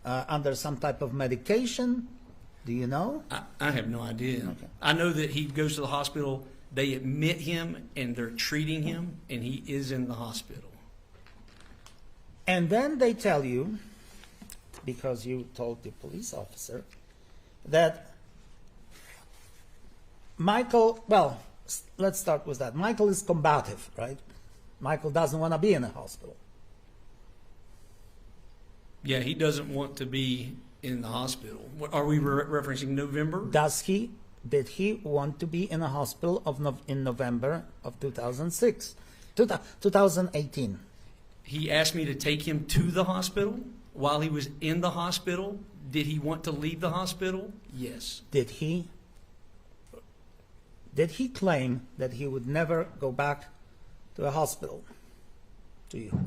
under some type of medication? Do you know? I have no idea. Okay. I know that he goes to the hospital, they admit him, and they're treating him, and he is in the hospital. And then they tell you, because you told the police officer, that Michael, well, let's start with that. Michael is combative, right? Michael doesn't want to be in a hospital. Yeah, he doesn't want to be in the hospital. Are we referencing November? Did he want to be in a hospital in November of 2018? He asked me to take him to the hospital. While he was in the hospital, did he want to leave the hospital? Yes. Did he claim that he would never go back to a hospital? To you?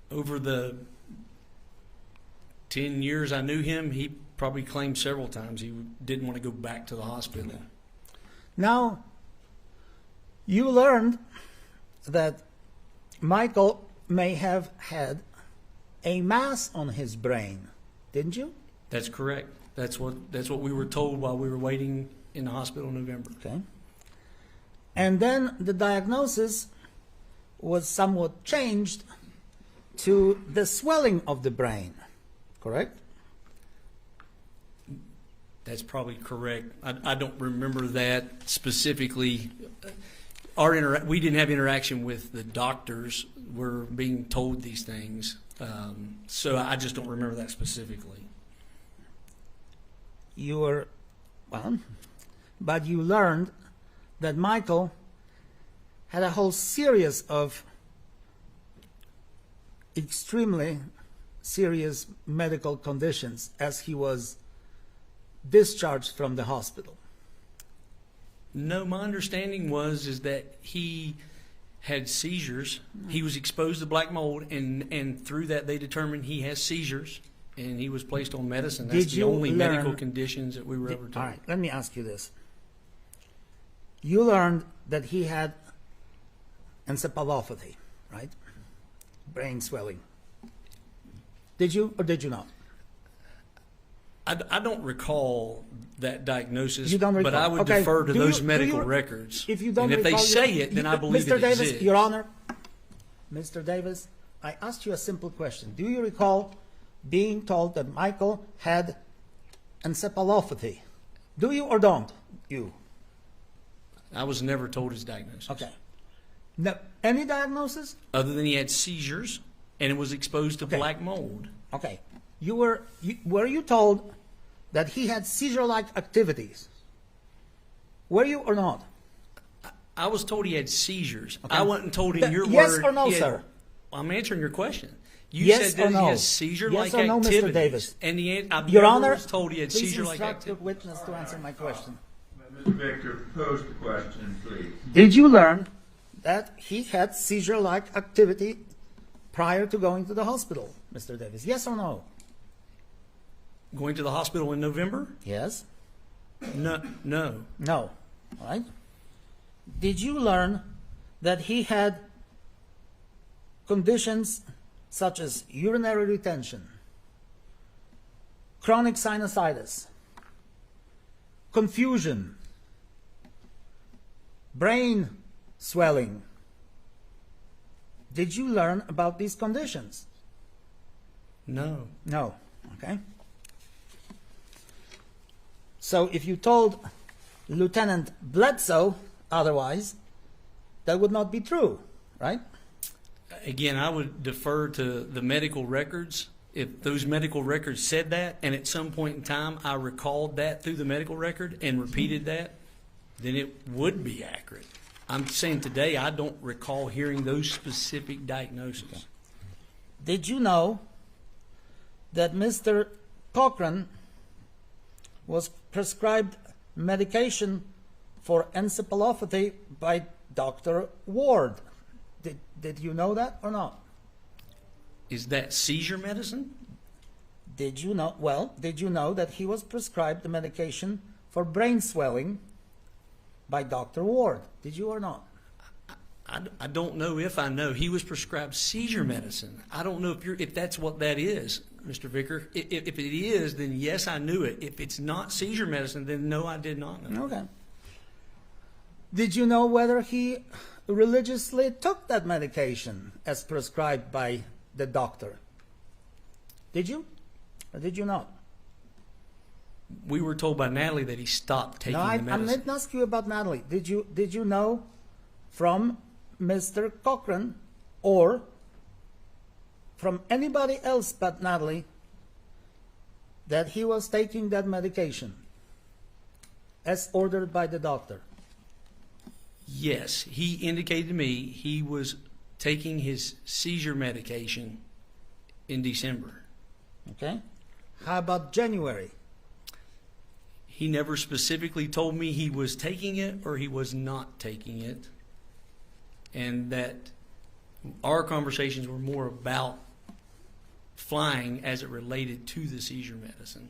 Over the 10 years I knew him, he probably claimed several times he didn't want to go back to the hospital. Now, you learned that Michael may have had a mass on his brain, didn't you? That's correct. That's what we were told while we were waiting in the hospital in November. Okay. And then the diagnosis was somewhat changed to the swelling of the brain, correct? That's probably correct. I don't remember that specifically. We didn't have interaction with the doctors. We're being told these things. So I just don't remember that specifically. But you learned that Michael had a whole series of extremely serious medical conditions as he was discharged from the hospital. No, my understanding is that he had seizures. He was exposed to black mold, and through that they determined he has seizures, and he was placed on medicine. That's the only medical conditions that we were ever told. All right, let me ask you this. You learned that he had encephalopathy, right? Brain swelling. Did you or did you not? I don't recall that diagnosis, You don't recall. but I would Okay. defer to Do those you- medical do you- records. If you don't and if they recall, say it, then I believe Mr. it Davis, exists. Your Honor, Mr. Davis, I asked you a simple question. Do you recall being told that Michael had encephalopathy? Do you or don't you? I was never told his diagnosis. Okay. No, any diagnosis? Other than he had seizures and was exposed to Okay. black mold. Okay. Were you told that he had seizure-like activities? Were you or not? I was told he had seizures. Okay. I wasn't told in your Yes word. or no, he had- sir? I'm answering your question. You Yes said that or no? he has seizure-like Yes or no, Mr. activities. Davis? And I've Your never Honor, was told he had please seizure-like instruct the activities. witness to answer my question. Mr. Victor, pose the question, please. Did you learn that he had seizure-like activity prior to going to the hospital, Mr. Davis? Yes or no? Going to the hospital in November? Yes. No. No. No. All right. Did you learn that he had conditions such as urinary retention, chronic sinusitis, confusion, brain swelling? Did you learn about these conditions? No. No. Okay. So if you told Lieutenant Bledsoe otherwise, that would not be true, right? Again, I would defer to the medical records. If those medical records said that, and at some point in time I recalled that through the medical record and repeated that, then it would be accurate. I'm saying today I don't recall hearing those specific diagnoses. Did you know that Mr. Cochran was prescribed medication for encephalopathy by Dr. Ward? Did you know that or not? Is that seizure medicine? Did you know? Well, did you know that he was prescribed the medication for brain swelling by Dr. Ward? Did you or not? I don't know if I know. He was prescribed seizure medicine. I don't know if that's what that is, Mr. Vicker. If it is, then yes, I knew it. If it's not seizure medicine, then no, I did not know. Okay. Did you know whether he religiously took that medication as prescribed by the doctor? Did you? Or did you not? We were told by Natalie that he stopped taking No, the I medicine. didn't ask you about Natalie. Did you know from Mr. Cochran or from anybody else but Natalie that he was taking that medication as ordered by the doctor? Yes, he indicated to me he was taking his seizure medication in December. Okay. How about January? He never specifically told me he was taking it or he was not taking it, and that our conversations were more about flying as it related to the seizure medicine.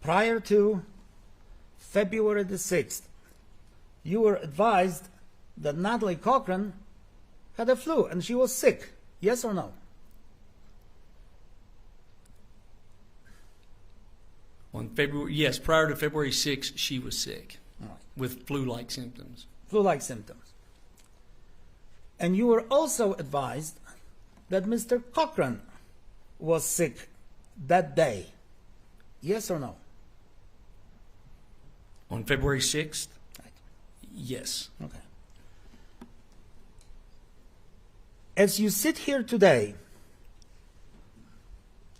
Prior to February the 6th, you were advised that Natalie Cochran had a flu and she was sick. Yes or no? On February, yes, prior to February 6th, she was sick with flu-like symptoms. Flu-like symptoms. And you were also advised that Mr. Cochran was sick that day. Yes or no? On February 6th? Yes. Okay. As you sit here today,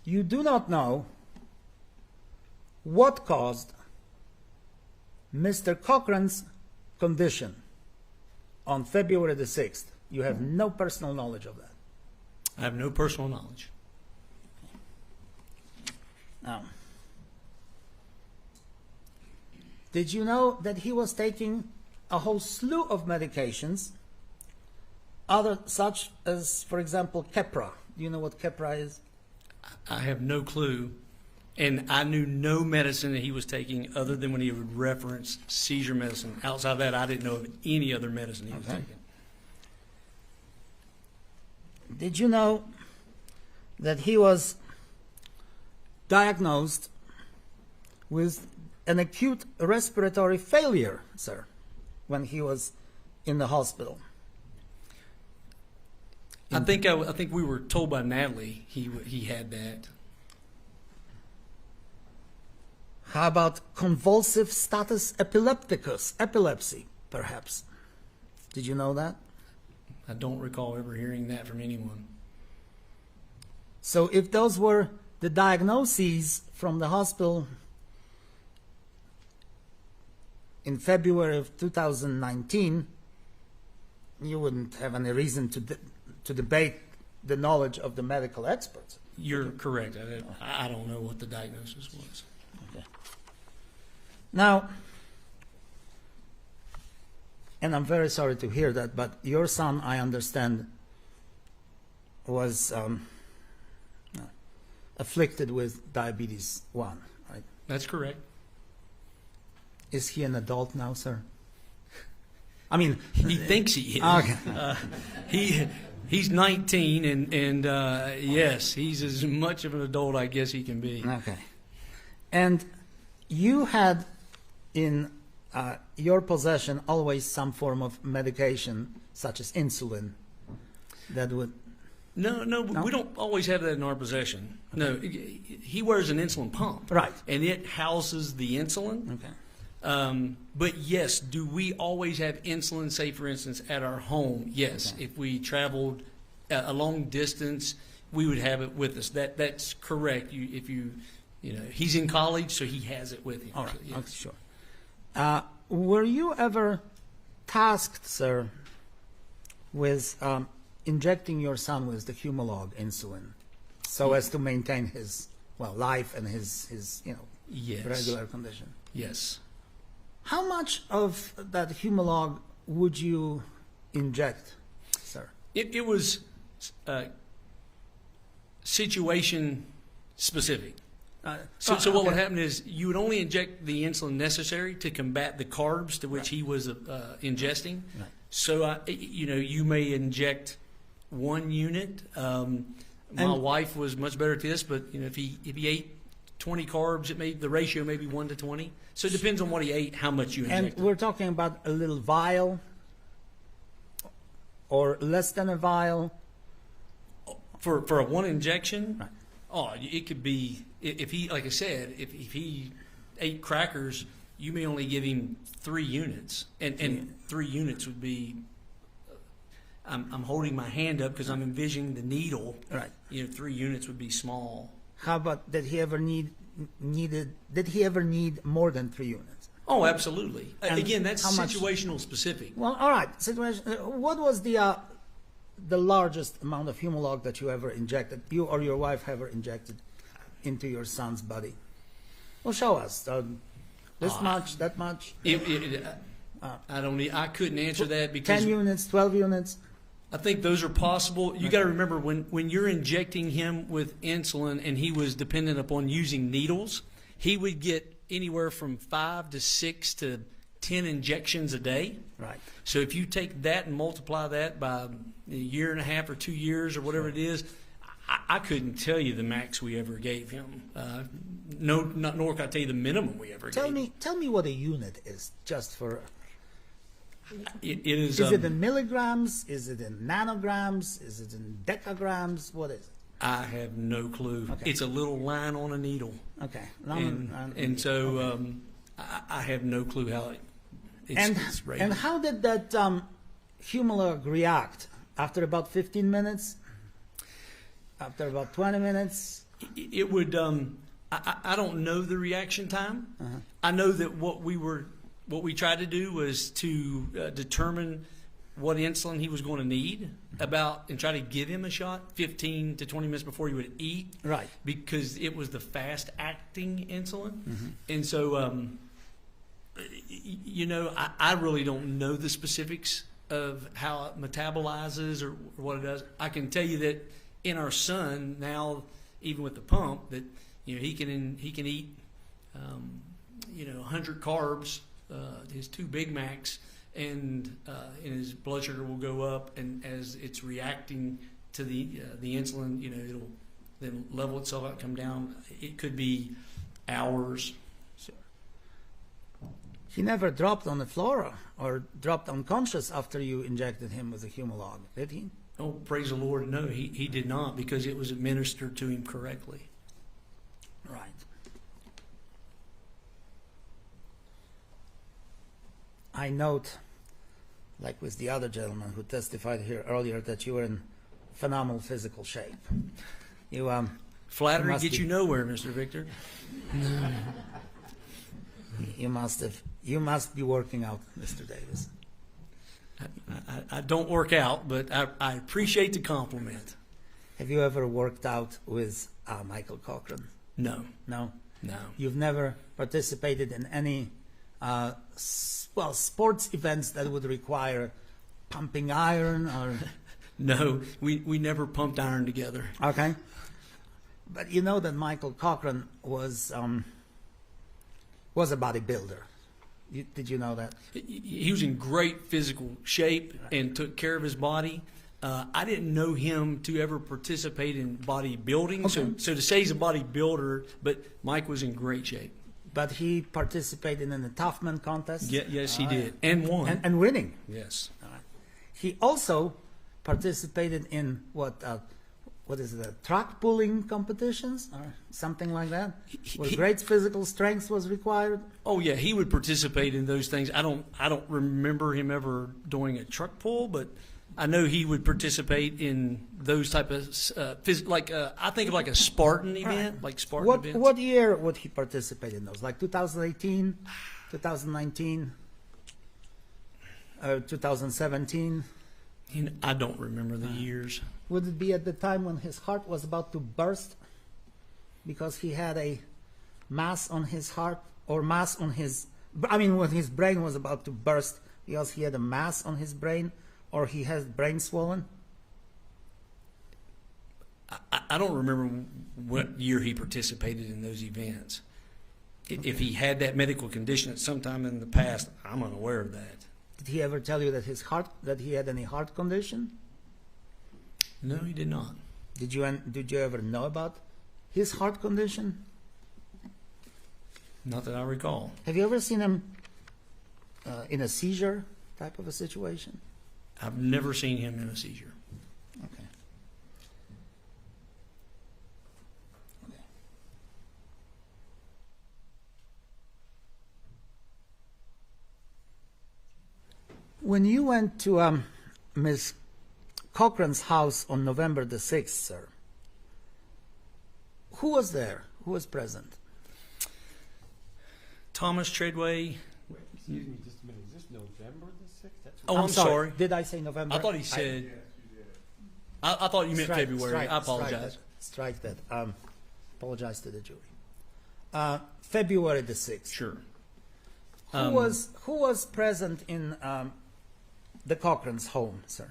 you do not know what caused Mr. Cochran's condition on February the 6th. You have no personal knowledge of that. I have no personal knowledge. Now, did you know that he was taking a whole slew of medications, other such as, for example, Keppra? Do you know what Keppra is? I have no clue. And I knew no medicine that he was taking other than when he would reference seizure medicine. Outside of that, I didn't know of any other medicine he was taking. Did you know that he was diagnosed with an acute respiratory failure, sir, when he was in the hospital? I think we were told by Natalie he had that. How about convulsive status epilepticus, epilepsy, perhaps? Did you know that? I don't recall ever hearing that from anyone. So if those were the diagnoses from the hospital in February of 2019, you wouldn't have any reason to debate the knowledge of the medical experts. You're correct. I don't know what the diagnosis was. Okay. Now, and I'm very sorry to hear that, but your son, I understand, was afflicted with diabetes 1, right? That's correct. Is he an adult now, sir? I mean, he thinks he is. Okay. He's 19, and yes, he's as much of an adult, I guess, he can be. Okay. And you had in your possession always some form of medication, such as insulin, that would... No, we don't always have that in our possession. Okay. No, he wears an insulin pump. Right. And it houses the insulin. Okay. But yes, do we always have insulin, say for instance, at our home? Yes. Okay. If we traveled a long distance, we would have it with us. That's correct. He's in college, so he has it with him. All right. So, yes. Okay, sure. Were you ever tasked, sir, with injecting your son with the Humalog insulin so as to maintain his life and his yes. regular condition? Yes. How much of that Humalog would you inject, sir? It was situation specific. So what would happen is you would only inject the insulin necessary to combat the carbs to which he was ingesting. Right. So you may inject 1 unit. My wife was much better at this, but if he ate 20 carbs, the ratio may be 1 to 20. So it depends on what he ate, how much you inject. And we're talking about a little vial or less than a vial? For a 1 injection? Right. Oh, it could be, if he, like I said, if he ate crackers, you may only give him 3 units. And 3 units would be, I'm holding my hand up because I'm envisioning the needle. Right. 3 units would be small. How about, did he ever need more than 3 units? Oh, absolutely. And again, that's how much? situational specific. Well, all right. What was the largest amount of Humalog that you ever injected, you or your wife ever injected into your son's body? Well, show us. This much, that much? I couldn't answer that because 10 units, 12 units? I think those are possible. You got to remember when you're injecting him with insulin and he was dependent upon using needles, he would get anywhere from 5 to 6 to 10 injections a day. Right. So if you take that and multiply that by a year and a half or 2 years or whatever it is, I couldn't tell you the max we ever gave him. Nor can I tell you the minimum we ever gave him. Tell me what a unit is, just for... It is. Is it in milligrams? Is it in nanograms? Is it in decagrams? What is it? I have no clue. Okay. It's a little line on a needle. Okay. So I have no clue how it's rated. And how did that Humalog react? After about 15 minutes? After about 20 minutes? It would. I don't know the reaction time. Uh-huh. I know that what we tried to do was to determine what insulin he was going to need and try to give him a shot 15 to 20 minutes before he would eat. Right. Because it was the fast-acting insulin. Mm-hmm. And so, I really don't know the specifics of how it metabolizes or what it does. I can tell you that in our son now, even with the pump, that he can eat 100 carbs, his 2 Big Macs, and his blood sugar will go up, and as it's reacting to the insulin, it'll then level itself out and come down. It could be hours. He never dropped on the floor or dropped unconscious after you injected him with a Humalog, did he? Oh, praise the Lord, no, he did not, because it was administered to him correctly. Right. I note, like with the other gentleman who testified here earlier, that you were in phenomenal physical shape. You flattery gets you nowhere, Mr. Victor. You must be working out, Mr. Davis. I don't work out, but I appreciate the compliment. Have you ever worked out with Michael Cochran? No. No? No. You've never participated in any, sports events that would require pumping iron or... No, we never pumped iron together. Okay. But you know that Michael Cochran was a bodybuilder. Did you know that? He was in great physical shape and took care of his body. I didn't know him to ever participate in bodybuilding. Okay. So to say he's a bodybuilder, but Mike was in great shape. But he participated in the Toughman contest? Yes, he did. And won. And winning? Yes. All right. He also participated in what is it, track pulling competitions or something like that? Where great physical strength was required? Oh yeah, he would participate in those things. I don't remember him ever doing a truck pull, but I know he would participate in those type of I think of like a Spartan event, like Spartan events. What year would he participate in those? Like 2018, 2019, 2017? I don't remember the years. Would it be at the time when his heart was about to burst because he had a mass on his heart, or mass on his, when his brain was about to burst because he had a mass on his brain, or he had brain swollen? I don't remember what year he participated in those events. Okay. If he had that medical condition at some time in the past, I'm unaware of that. Did he ever tell you that he had any heart condition? No, he did not. Did you ever know about his heart condition? Not that I recall. Have you ever seen him in a seizure type of a situation? I've never seen him in a seizure. Okay. When you went to Ms. Cochran's house on November the 6th, sir, who was there? Who was present? Thomas Treadway. Excuse me just a minute. Is this November the 6th? I'm sorry. Did I say November? I thought he said... I thought you meant February. I apologize. Strike that. Apologize to the jury. February the 6th. Sure. Who was present in the Cochran's home, sir?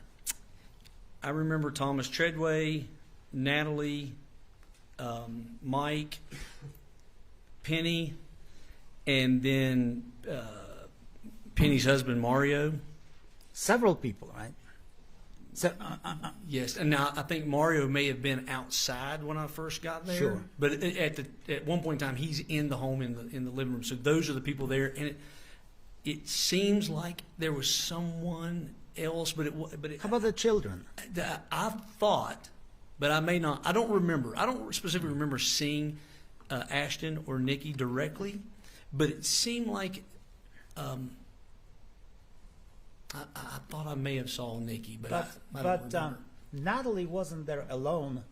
I remember Thomas Treadway, Natalie, Mike, Penny, and then Penny's husband, Mario. Several people, right? So, yes, and now I think Mario may have been outside when I first got there. Sure. But at one point in time, he's in the home in the living room. So those are the people there, and it seems like there was someone else, but how about the children? I thought, but I may not. I don't remember. I don't specifically remember seeing Ashton or Nikki directly, but it seemed like I thought I may have saw Nikki, but I don't remember. Natalie wasn't there alone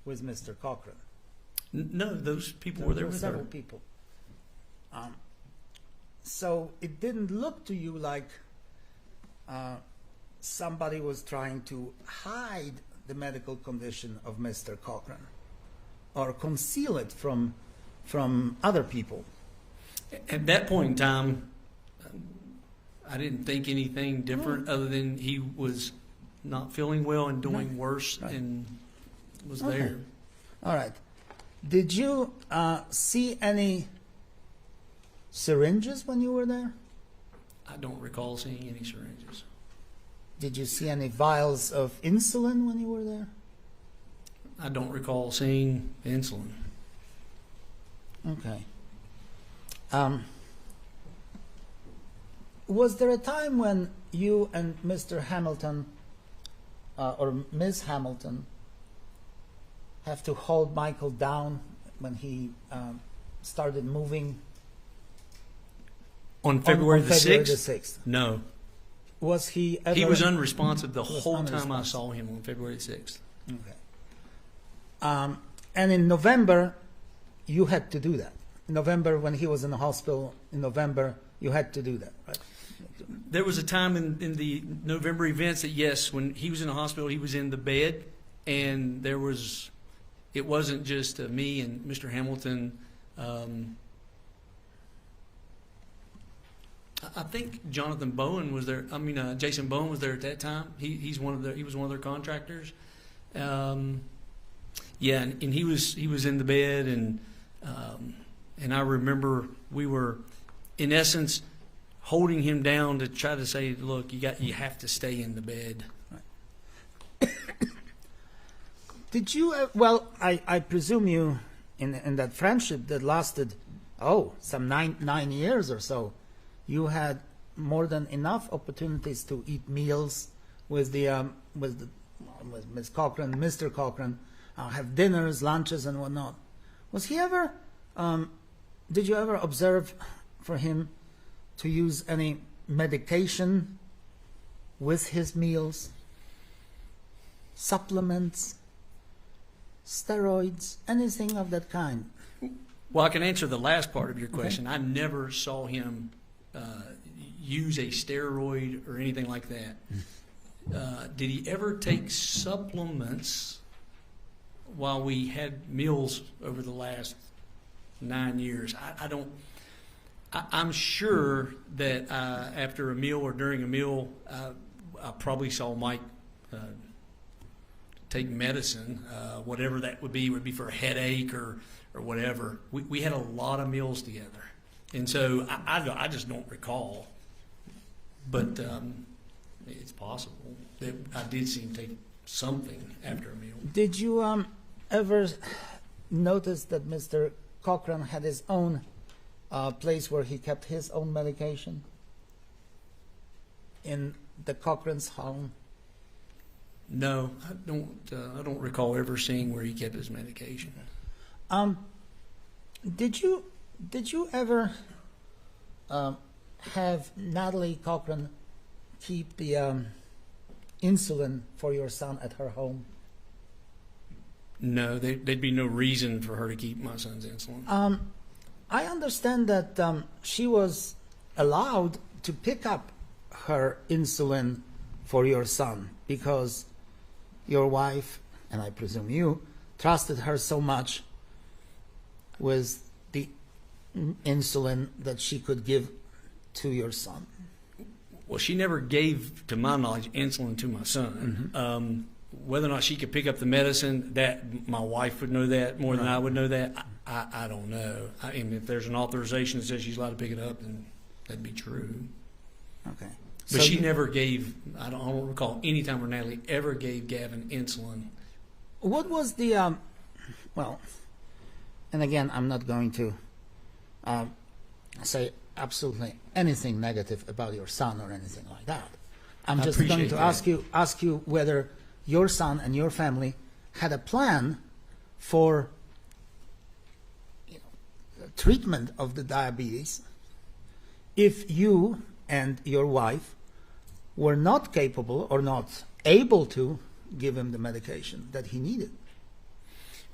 with Mr. Cochran. No, those people were there with several her. people. So it didn't look to you like somebody was trying to hide the medical condition of Mr. Cochran or conceal it from other people. At that point in time, I didn't think anything different other than he was not feeling well and doing worse and was there. All right. Did you see any syringes when you were there? I don't recall seeing any syringes. Did you see any vials of insulin when you were there? I don't recall seeing insulin. Okay. Was there a time when you and Mr. Hamilton or Ms. Hamilton have to hold Michael down when he started moving? On February the 6th? No. Was he ever... He was unresponsive the whole time I saw him on February the 6th. Okay. And in November, you had to do that. In November, when he was in the hospital, in November, you had to do that, right? There was a time in the November events that, yes, when he was in the hospital, he was in the bed, and it wasn't just me and Mr. Hamilton. I think Jonathan Bowen was there. Jason Bowen was there at that time. He was one of their contractors. And he was in the bed, and I remember we were, in essence, holding him down to try to say, look, you have to stay in the bed. Did you? I presume you, in that friendship that lasted, some nine years or so, you had more than enough opportunities to eat meals with Ms. Cochran, Mr. Cochran, have dinners, lunches, and whatnot. Was he ever? Did you ever observe for him to use any medication with his meals? Supplements, steroids, anything of that kind? Well, I can answer the last part of your question. Okay. I never saw him use a steroid or anything like that. Did he ever take supplements while we had meals over the last 9 years? I don't. I'm sure that after a meal or during a meal, I probably saw Mike take medicine, whatever that would be for a headache or whatever. We had a lot of meals together, and so I just don't recall. But it's possible that I did see him take something after a meal. Did you ever notice that Mr. Cochran had his own place where he kept his own medication in the Cochran's home? No, I don't recall ever seeing where he kept his medication. Did you ever have Natalie Cochran keep the insulin for your son at her home? No, there'd be no reason for her to keep my son's insulin. I understand that she was allowed to pick up her insulin for your son because your wife, and I presume you, trusted her so much with the insulin that she could give to your son. Well, she never gave, to my knowledge, insulin to my son. Mm-hmm. Whether or not she could pick up the medicine, that my wife would know that more than I would know that. I don't know. I mean, if there's an authorization that says she's allowed to pick it up, then that'd be true. Okay. But she never gave, I don't recall any time where Natalie ever gave Gavin insulin. What was the, and again, I'm not going to say absolutely anything negative about your son or anything like that. I'm just going to ask you whether your son and your family had a plan for treatment of the diabetes if you and your wife were not capable or not able to give him the medication that he needed.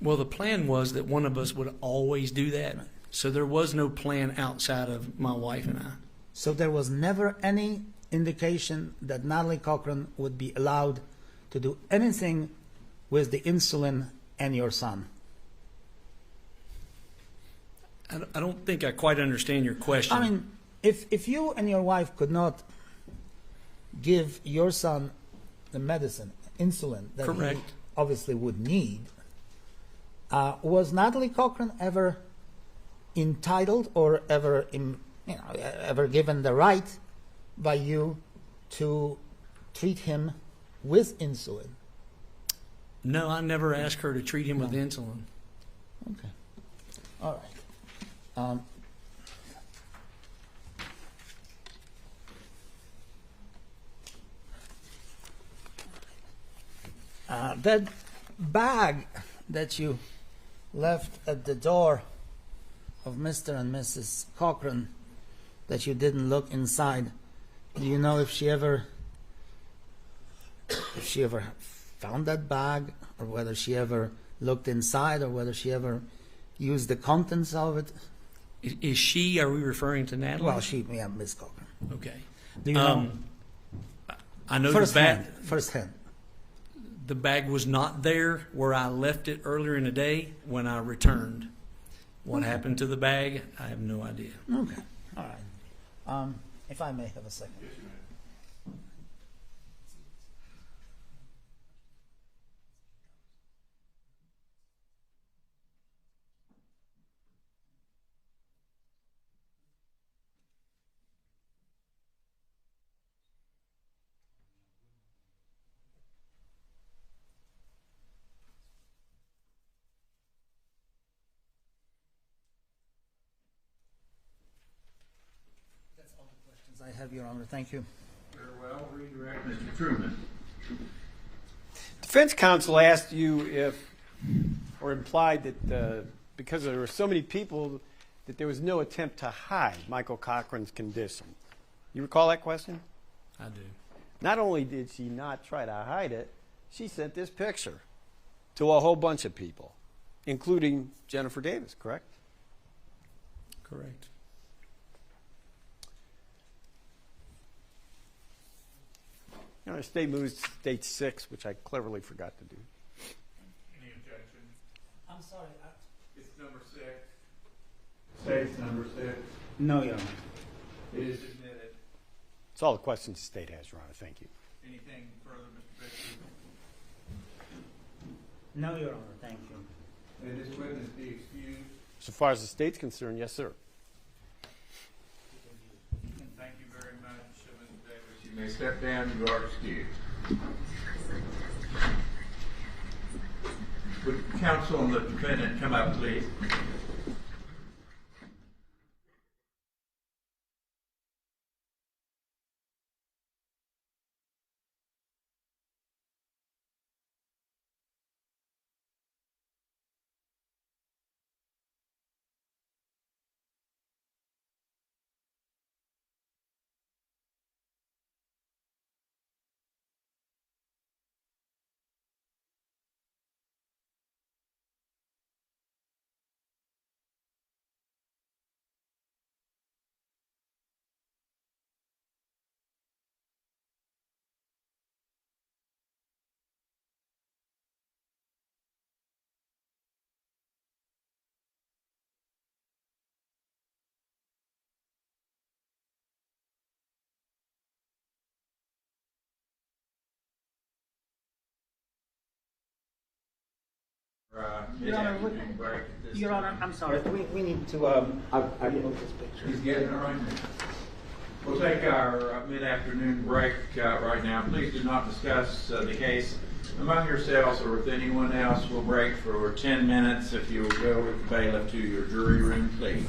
Well, the plan was that one of us would always do that. Right. So there was no plan outside of my wife and I. So there was never any indication that Natalie Cochran would be allowed to do anything with the insulin and your son? I don't think I quite understand your question. I mean, if you and your wife could not give your son the medicine, insulin, that Correct. he obviously would need, was Natalie Cochran ever entitled or ever given the right by you to treat him with insulin? No, I never asked her to treat him with insulin. Okay. All right. That bag that you left at the door of Mr. and Mrs. Cochran, that you didn't look inside, do you know if she ever found that bag, or whether she ever looked inside, or whether she ever used the contents of it? Is she, are we referring to Natalie? Well, Miss Cochran. Okay. Do you know? I know First the bag. hand. First hand. The bag was not there where I left it earlier in the day when I returned. What happened to the bag? I have no idea. Okay. All right. If I may have a second. That's all the questions I have, Your Honor. Thank you. Very well. Redirect Mr. Truman. Defense counsel asked you if, or implied that because there were so many people, that there was no attempt to hide Michael Cochran's condition. You recall that question? I do. Not only did she not try to hide it, she sent this picture to a whole bunch of people, including Jennifer Davis, correct? Correct. You know, the state moves to state 6, which I cleverly forgot to do. Any objection? I'm sorry. It's number 6. State's number 6. No, Your Honor. It is admitted. It's all the questions the state has, Your Honor. Thank you. Anything further, Mr. Bixby? No, Your Honor. Thank you. May this witness be excused? So far as the state's concerned, yes, sir. Thank you very much, Mr. Davis. You may step down. You are excused. Would counsel and the defendant come up, please? Your Honor, Your Honor, I'm sorry. We need to remove this picture. He's getting it right now. We'll take our mid-afternoon break right now. Please do not discuss the case among yourselves or with anyone else. We'll break for 10 minutes. If you will go with the bailiff to your jury room, please.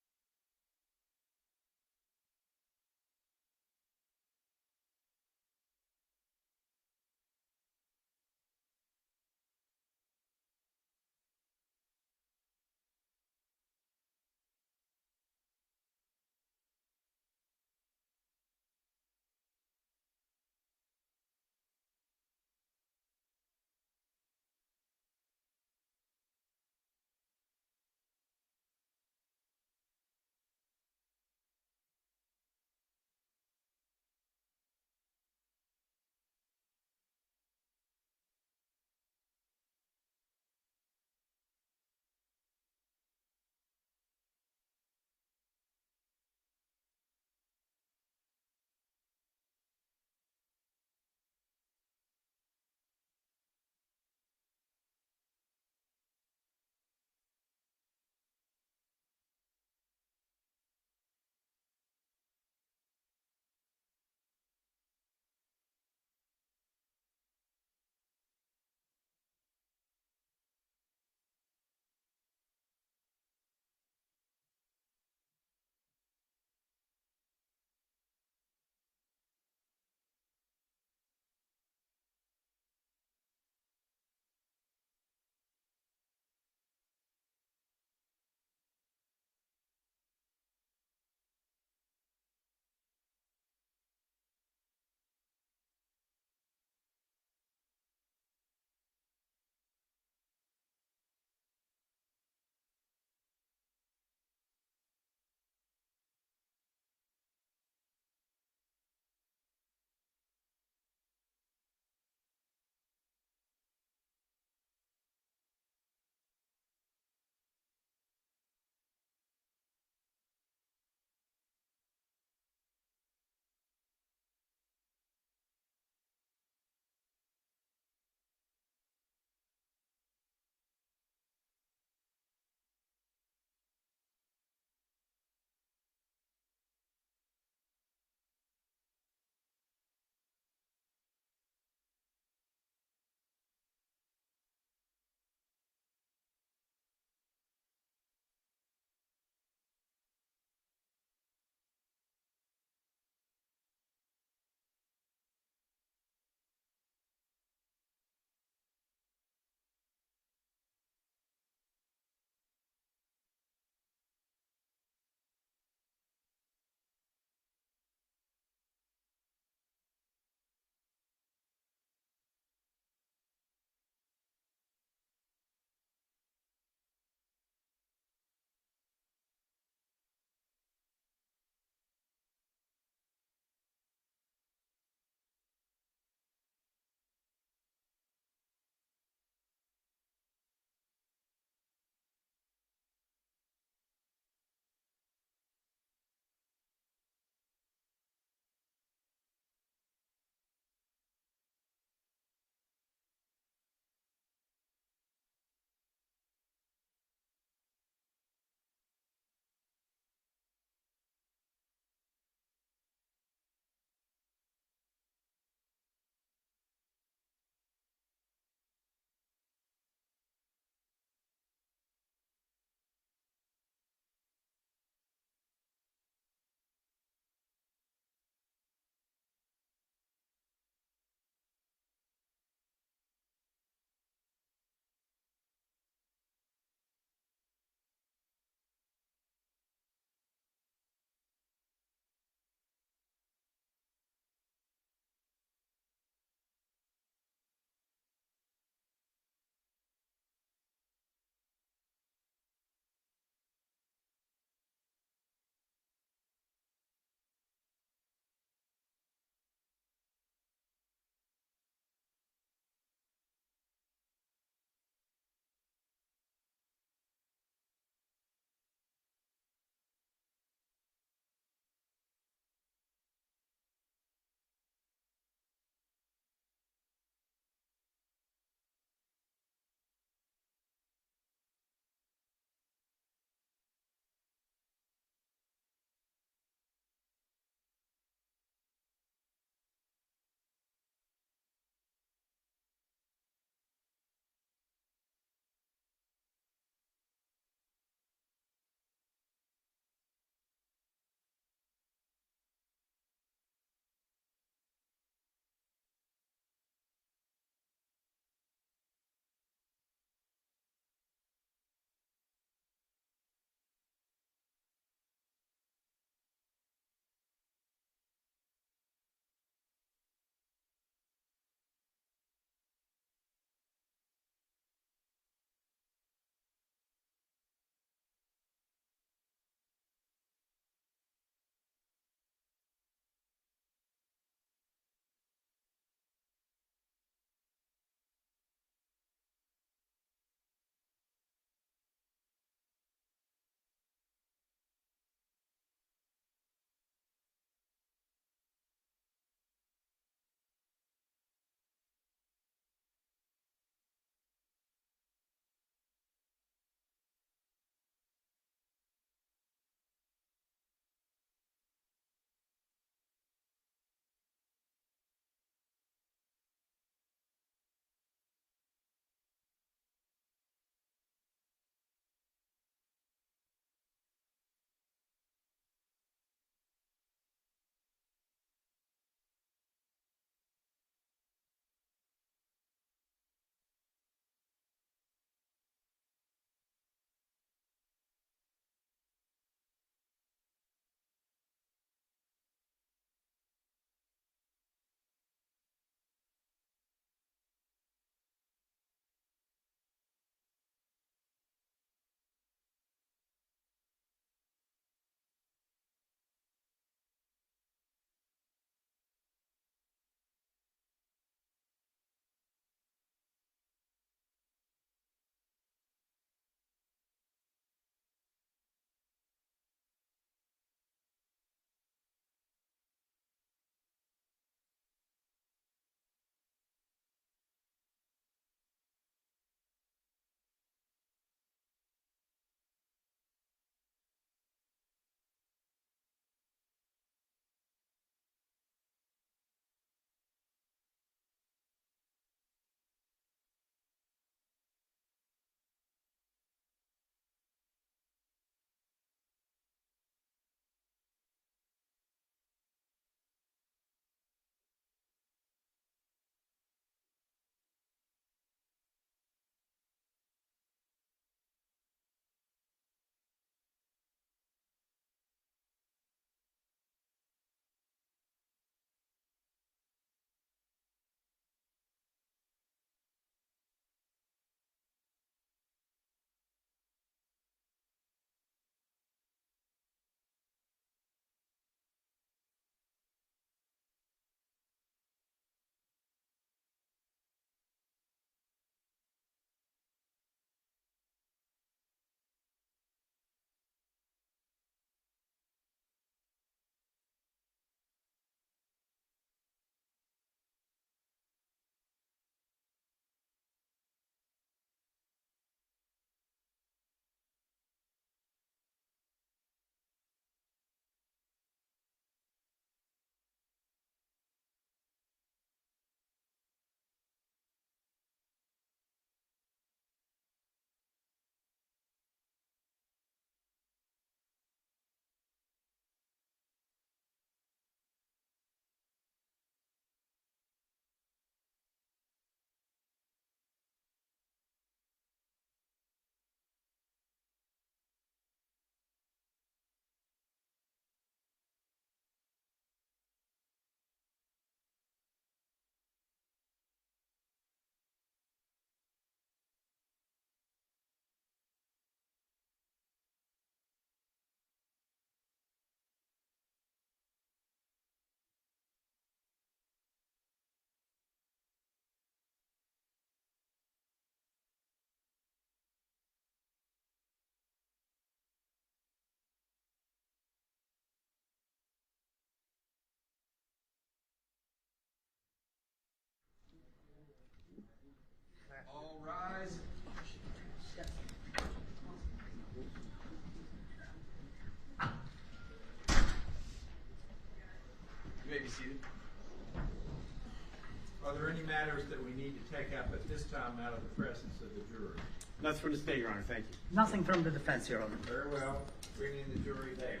matters that we need to take up at this time out of the presence of the jury? Nothing from the state, Your Honor. Thank you. Nothing from the defense, Your Honor. Very well. Bring in the jury there.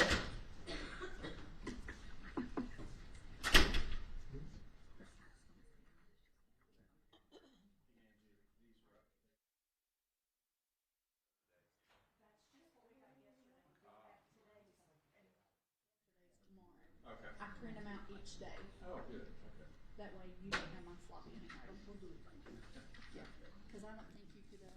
Okay. I print them out each day. Oh, good. Okay. That way you don't have my sloppy handwriting. We'll do it. Yeah, because I don't think you could read that.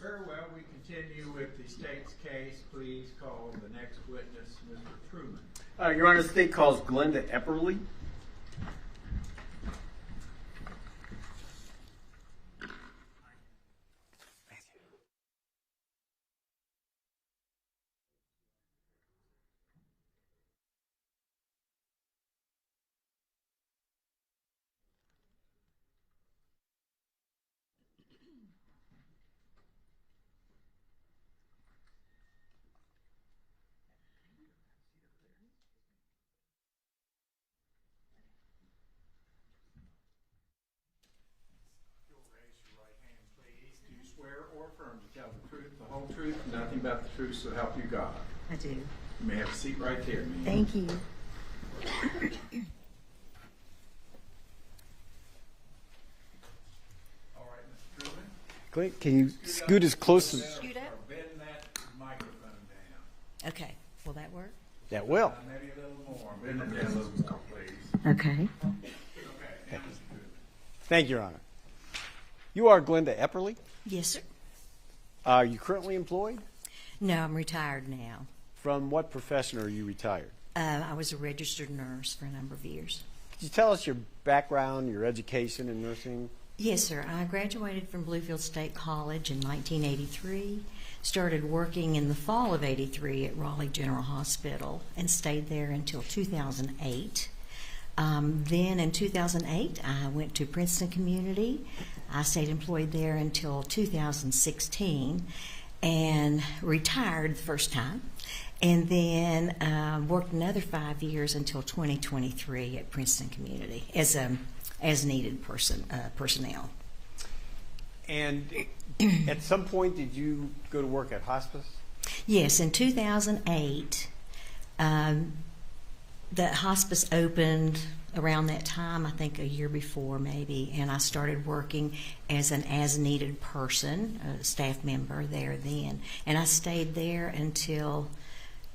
Very well. We continue with the state's case. Please call the next witness, Mr. Truman. Your Honor, the state calls Glenda Eply. Or affirm to tell the truth, the whole truth, and nothing but the truth, so help you God. I do. You may have a seat right there, ma'am. Thank you. All right, Mr. Truman. Clint, can you scoot as close as... Scoot up? Or bend that microphone down. Okay. Will that work? That will. Maybe a little more. Bend it down a little more, please. Okay. Okay, now, Mr. Truman. Thank you, Your Honor. You are Glenda Eply? Yes, sir. Are you currently employed? No, I'm retired now. From what profession are you retired? I was a registered nurse for a number of years. Could you tell us your background, your education in nursing? Yes, sir. I graduated from Bluefield State College in 1983, started working in the fall of '83 at Raleigh General Hospital, and stayed there until 2008. Then in 2008, I went to Princeton Community. I stayed employed there until 2016 and retired the first time. And then worked another 5 years until 2023 at Princeton Community as needed personnel. And at some point, did you go to work at hospice? Yes, in 2008, the hospice opened around that time, I think a year before maybe, and I started working as an as-needed person, a staff member there then. And I stayed there until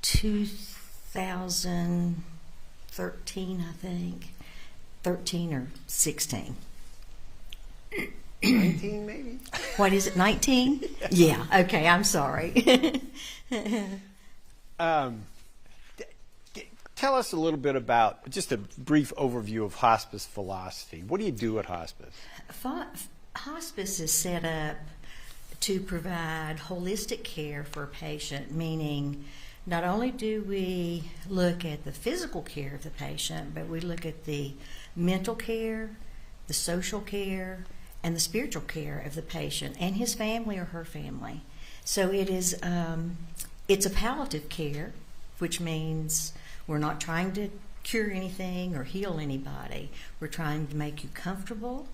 2013, I think, 13 or 16. 19 maybe? What is it, 19? Yeah, okay, I'm sorry. Tell us a little bit about, just a brief overview of hospice philosophy. What do you do at hospice? Hospice is set up to provide holistic care for a patient, meaning not only do we look at the physical care of the patient, but we look at the mental care, the social care, and the spiritual care of the patient and his family or her family. So it is, it's a palliative care, which means we're not trying to cure anything or heal anybody. We're trying to make you comfortable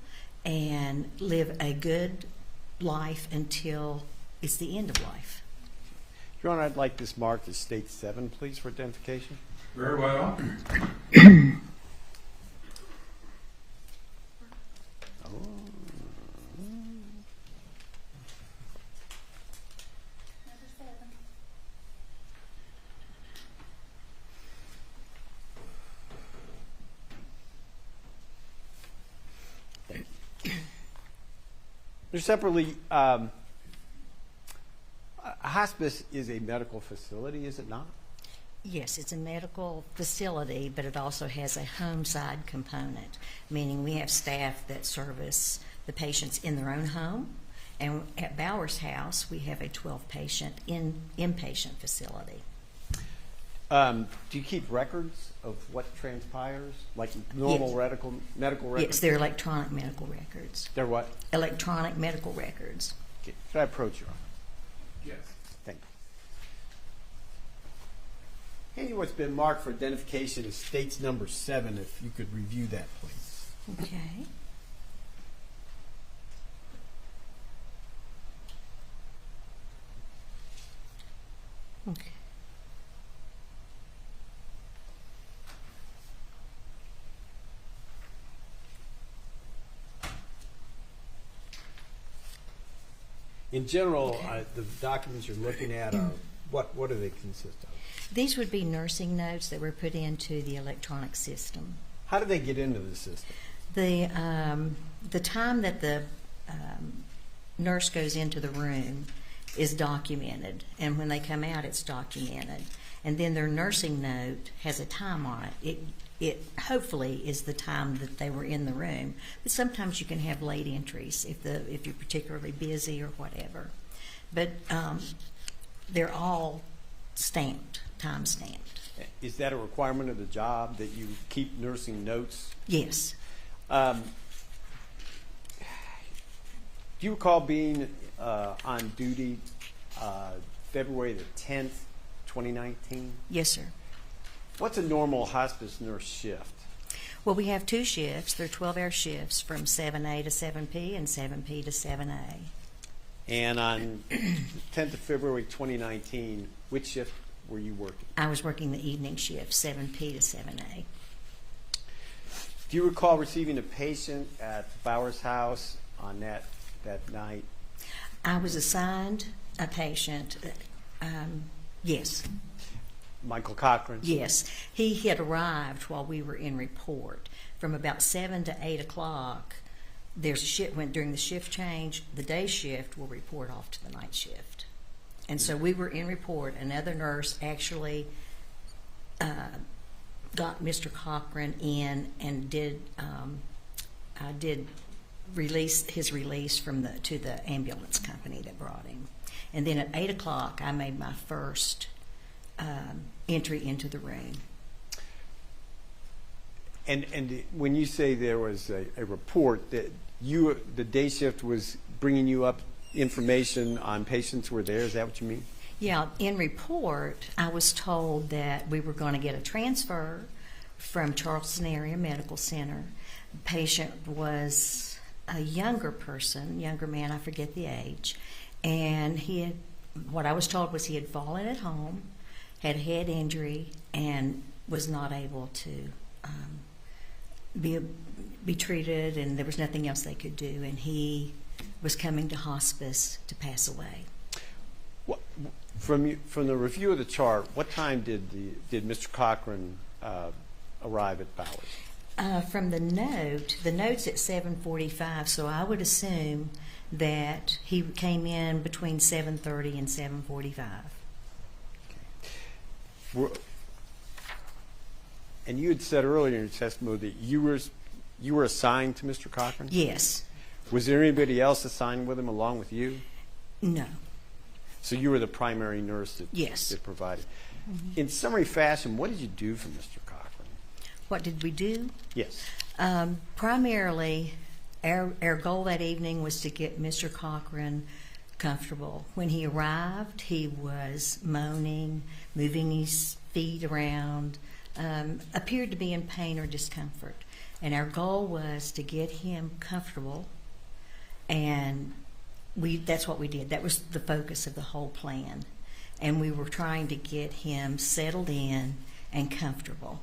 and live a good life until it's the end of life. Your Honor, I'd like this marked as State 7, please, for identification. Very well. Separately, hospice is a medical facility, is it not? Yes, it's a medical facility, but it also has a home side component, meaning we have staff that service the patients in their own home. And at Bowers House, we have a 12-patient inpatient facility. Do you keep records of what transpires, like normal medical records? Yes, they're electronic medical records. They're what? Electronic medical records. Okay. Should I approach you? Yes. Thank you. Hey, what's been marked for identification is States number 7, if you could review that, please. Okay. Okay. In general, the documents you're looking at are, what do they consist of? These would be nursing notes that were put into the electronic system. How do they get into the system? The time that the nurse goes into the room is documented, and when they come out, it's documented. And then their nursing note has a time on it. It hopefully is the time that they were in the room, but sometimes you can have late entries if you're particularly busy or whatever. But they're all stamped, time stamped. Is that a requirement of the job that you keep nursing notes? Yes. Do you recall being on duty February the 10th, 2019? Yes, sir. What's a normal hospice nurse shift? Well, we have 2 shifts. They're 12-hour shifts from 7A to 7P and 7P to 7A. And on 10th of February 2019, which shift were you working? I was working the evening shift, 7P to 7A. Do you recall receiving a patient at Bowers House on that night? I was assigned a patient, yes. Michael Cochran? Yes. He had arrived while we were in report. From about 7 to 8 o'clock, there's a shift, during the shift change, the day shift will report off to the night shift. And so we were in report. Another nurse actually got Mr. Cochran in and did release his release to the ambulance company that brought him. And then at 8 o'clock, I made my first entry into the room. And when you say there was a report that the day shift was bringing you up information on patients who were there, is that what you mean? Yeah, in report, I was told that we were going to get a transfer from Charleston Area Medical Center. The patient was a younger man, I forget the age, and what I was told was he had fallen at home, had a head injury, and was not able to be treated, and there was nothing else they could do, and he was coming to hospice to pass away. From the review of the chart, what time did Mr. Cochran arrive at Bowers? From the note's at 7:45, so I would assume that he came in between 7:30 and 7:45. And you had said earlier in your testimony that you were assigned to Mr. Cochran? Yes. Was there anybody else assigned with him along with you? No. So you were the primary nurse that provided. Mm-hmm. In summary fashion, what did you do for Mr. Cochran? What did we do? Yes. Primarily, our goal that evening was to get Mr. Cochran comfortable. When he arrived, he was moaning, moving his feet around, appeared to be in pain or discomfort. And our goal was to get him comfortable, and that's what we did. That was the focus of the whole plan. and we were trying to get him settled in and comfortable.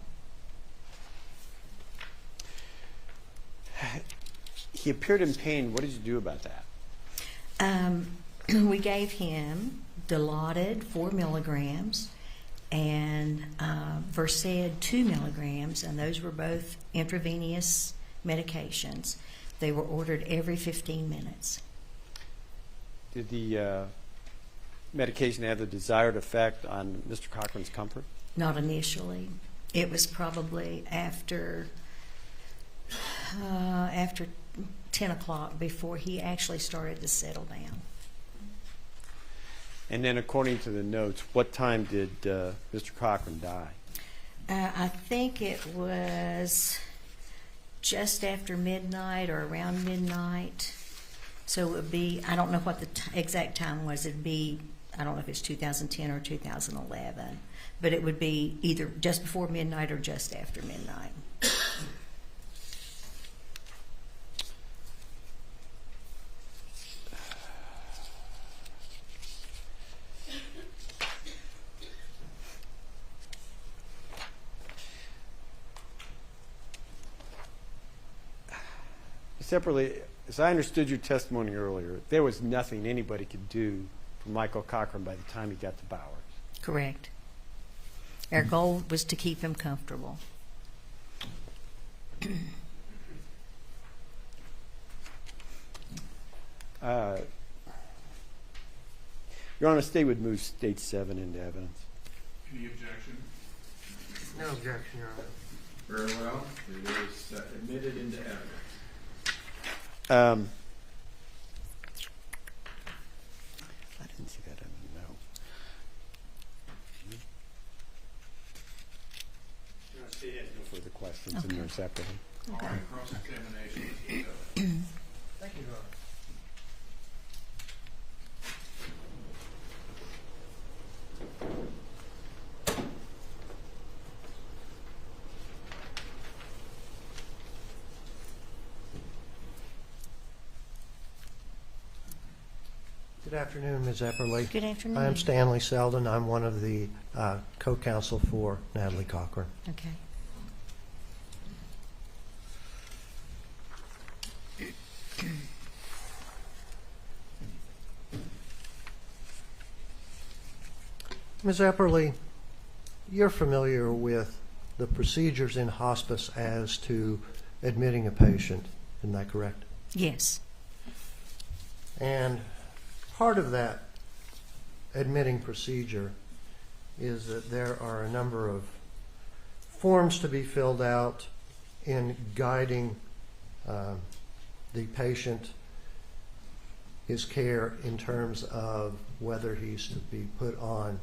He appeared in pain. What did you do about that? We gave him Dilaudid 4 milligrams and Versed 2 milligrams, and those were both intravenous medications. They were ordered every 15 minutes. Did the medication have the desired effect on Mr. Cochran's comfort? Not initially. It was probably after 10 o'clock before he actually started to settle down. And then according to the notes, what time did Mr. Cochran die? I think it was just after midnight or around midnight. So it would be, I don't know what the exact time was. It'd be, I don't know if it's 2010 or 2011, but it would be either just before midnight or just after midnight. Separately, as I understood your testimony earlier, there was nothing anybody could do for Michael Cochran by the time he got to Bowers. Correct. Our goal was to keep him comfortable. Your Honor, State would move State 7 into evidence. Any objection? No objection, Your Honor. Very well. It is admitted into evidence. I didn't see that in the note. State has no further questions, and they're separately. All right, cross-examination is evidence. Thank you, Your Honor. Good afternoon, Ms. Eply. Good afternoon. I am Stanley Selden. I'm one of the co-counsel for Natalie Cochran. Okay. Ms. Epperly, you're familiar with the procedures in hospice as to admitting a patient, isn't that correct? Yes. And part of that admitting procedure is that there are a number of forms to be filled out in guiding the patient, his care in terms of whether he's to be put on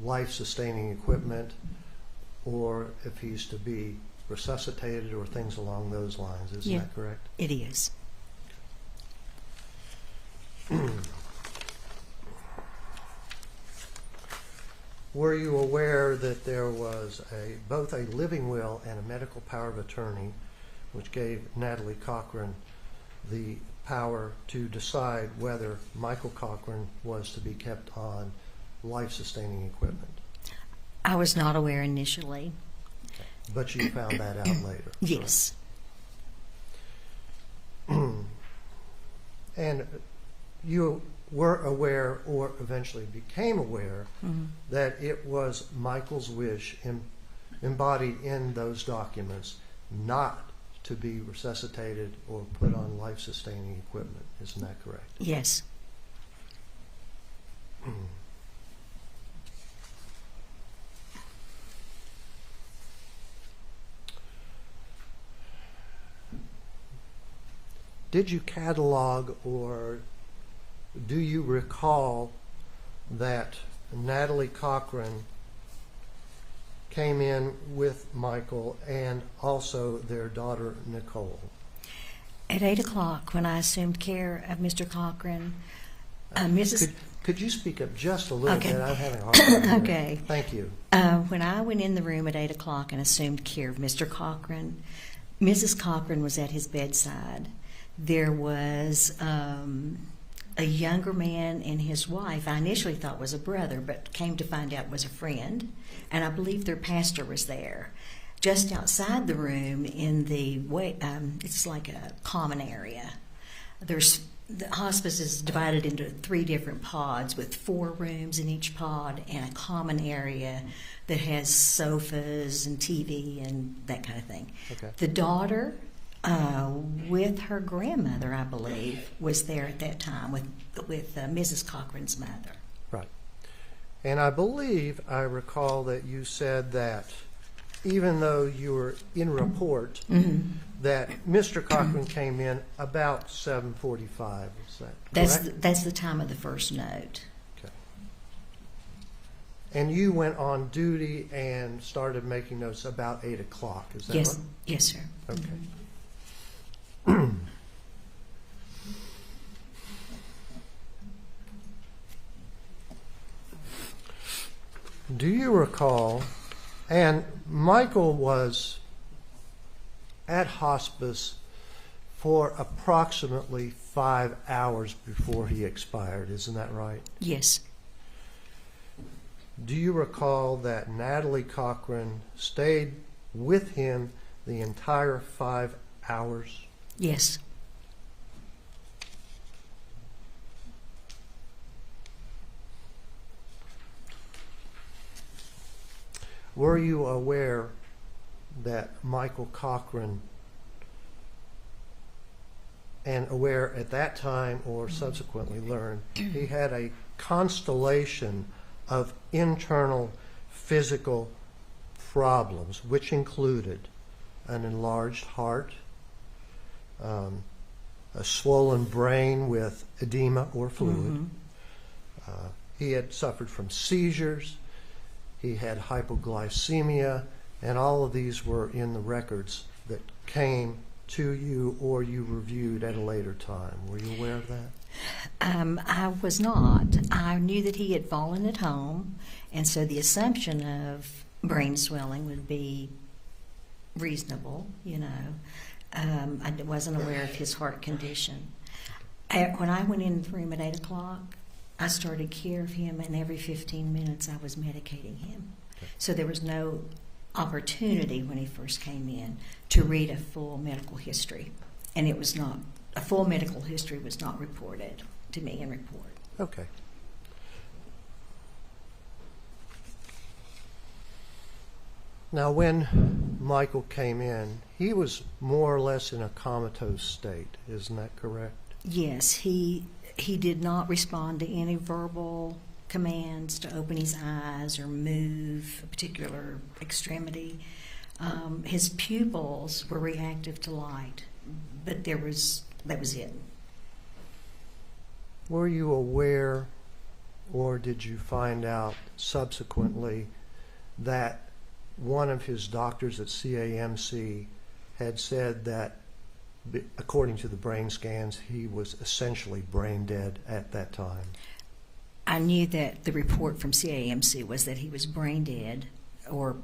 life-sustaining equipment or if he's to be resuscitated or things along those lines. Isn't that correct? It is. Were you aware that there was both a living will and a medical power of attorney which gave Natalie Cochran the power to decide whether Michael Cochran was to be kept on life-sustaining equipment? I was not aware initially. But you found that out later? Yes. And you were aware, or eventually became aware, that it was Michael's wish embodied in those documents not to be resuscitated or put on life-sustaining equipment. Isn't that correct? Yes. Did you catalog or do you recall that Natalie Cochran came in with Michael and also their daughter Nicole? At 8 o'clock, when I assumed care of Mr. Cochran, Mrs. Could you speak up just a little Okay. bit? I'm having a hard time. Okay. Thank you. When I went in the room at 8 o'clock and assumed care of Mr. Cochran, Mrs. Cochran was at his bedside. There was a younger man and his wife, I initially thought was a brother, but came to find out was a friend. And I believe their pastor was there. Just outside the room in the way, it's like a common area. The hospice is divided into 3 different pods with 4 rooms in each pod and a common area that has sofas and TV and that kind of thing. Okay. The daughter, with her grandmother, I believe, was there at that time with Mrs. Cochran's mother. Right. And I believe I recall that you said that even though you were in report, that Mr. Cochran came in about 7:45. Is that correct? That's the time of the first note. Okay. And you went on duty and started making notes about 8 o'clock. Is that Yes, right? yes, sir. Okay. Do you recall, and Michael was at hospice for approximately 5 hours before he expired, isn't that right? Yes. Do you recall that Natalie Cochran stayed with him the entire 5 hours? Yes. Were you aware that Michael Cochran, and aware at that time or subsequently learned, he had a constellation of internal physical problems, which included an enlarged heart, a swollen brain with edema or fluid. He had suffered from seizures. He had hypoglycemia, and all of these were in the records that came to you or you reviewed at a later time. Were you aware of that? I was not. I knew that he had fallen at home, and so the assumption of brain swelling would be reasonable, you know. I wasn't aware of his heart condition. When I went in the room at 8 o'clock, I started care of him, and every 15 minutes I was medicating him. Okay. So there was no opportunity when he first came in to read a full medical history. And it was not, a full medical history was not reported to me in report. Okay. Now, when Michael came in, he was more or less in a comatose state. Isn't that correct? Yes, he did not respond to any verbal commands to open his eyes or move a particular extremity. His pupils were reactive to light, but that was it. Were you aware, or did you find out subsequently, that one of his doctors at CAMC had said that, according to the brain scans, he was essentially brain dead at that time? I knew that the report from CAMC was that he was brain dead, or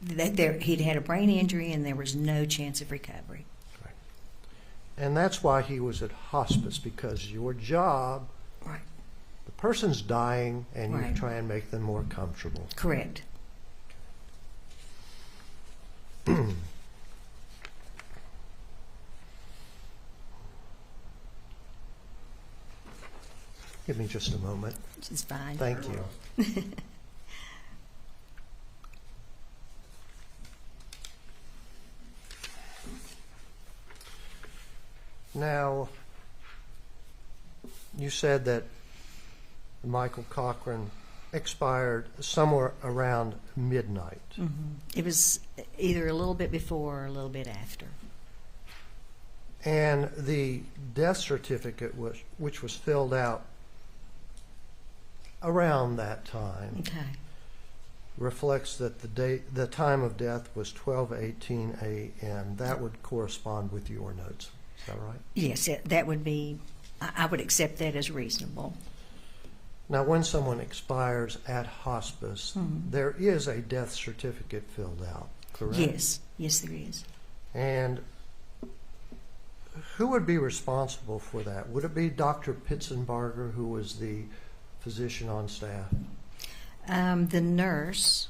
that he'd had a brain injury and there was no chance of recovery. Right. And that's why he was at hospice, because your job, right, the person's dying and right, you try and make them more comfortable. Correct. Give me just a moment. Which is fine. Thank you. Now, you said that Michael Cochran expired somewhere around midnight. It was either a little bit before or a little bit after. And the death certificate, which was filled out around that time, okay, reflects that the time of death was 12:18 a.m. That would correspond with your notes. Is that right? Yes, that would be, I would accept that as reasonable. Now, when someone expires at hospice, there is a death certificate filled out, correct? Yes, yes there is. And Who would be responsible for that? Would it be Dr. Pitzenbarger, who was the physician on staff? The nurse,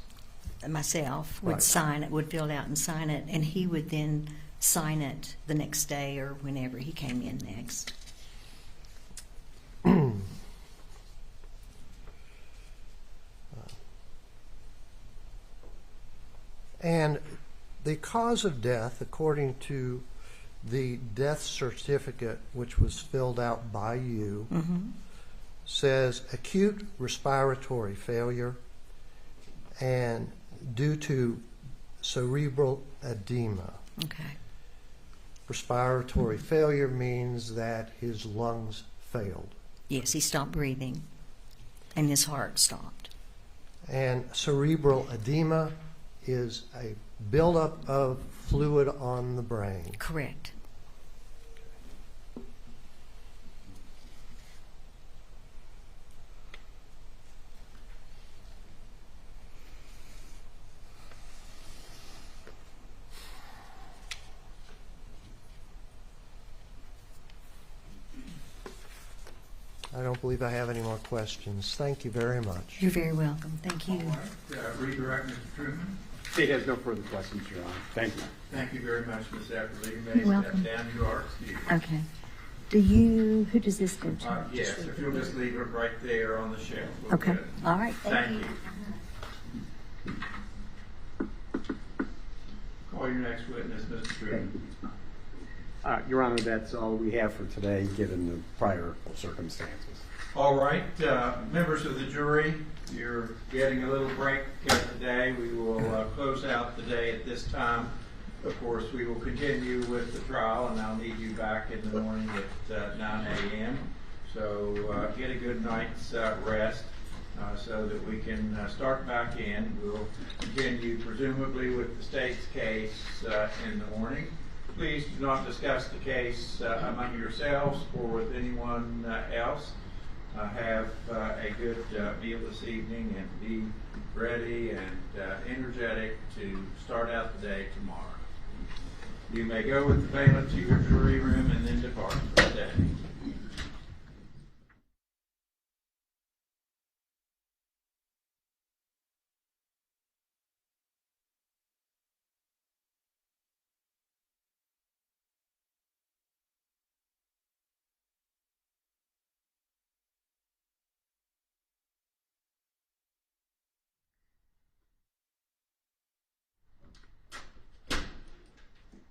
myself, would Right. sign it, would fill it out and sign it, and he would then sign it the next day or whenever he came in next. And the cause of death, according to the death certificate, which was filled out by you, says acute respiratory failure and due to cerebral edema. Okay. Respiratory failure means that his lungs failed. Yes, he stopped breathing, and his heart stopped. And cerebral edema is a buildup of fluid on the brain. Correct. I don't believe I have any more questions. Thank you very much. You're very welcome. Thank you. Redirect Mr. Truman. State has no further questions, Your Honor. Thank you. Thank you very much, Ms. Eply. You may You're welcome. step down. You are excused. Okay. Who does this go to? Yes, if you'll just leave it right there on the shelf. we'll Okay. get it. All right. Thank you. Call your next witness, Mr. Truman. Your Honor, that's all we have for today, given the prior circumstances. All right, members of the jury, you're getting a little break today. We will close out the day at this time. Of course, we will continue with the trial, and I'll need you back in the morning at 9 a.m. So get a good night's rest so that we can start back in. We'll continue presumably with the state's case in the morning. Please do not discuss the case among yourselves or with anyone else. Have a good meal this evening and be ready and energetic to start out the day tomorrow. You may go with the bailiff to your jury room and then depart for the day.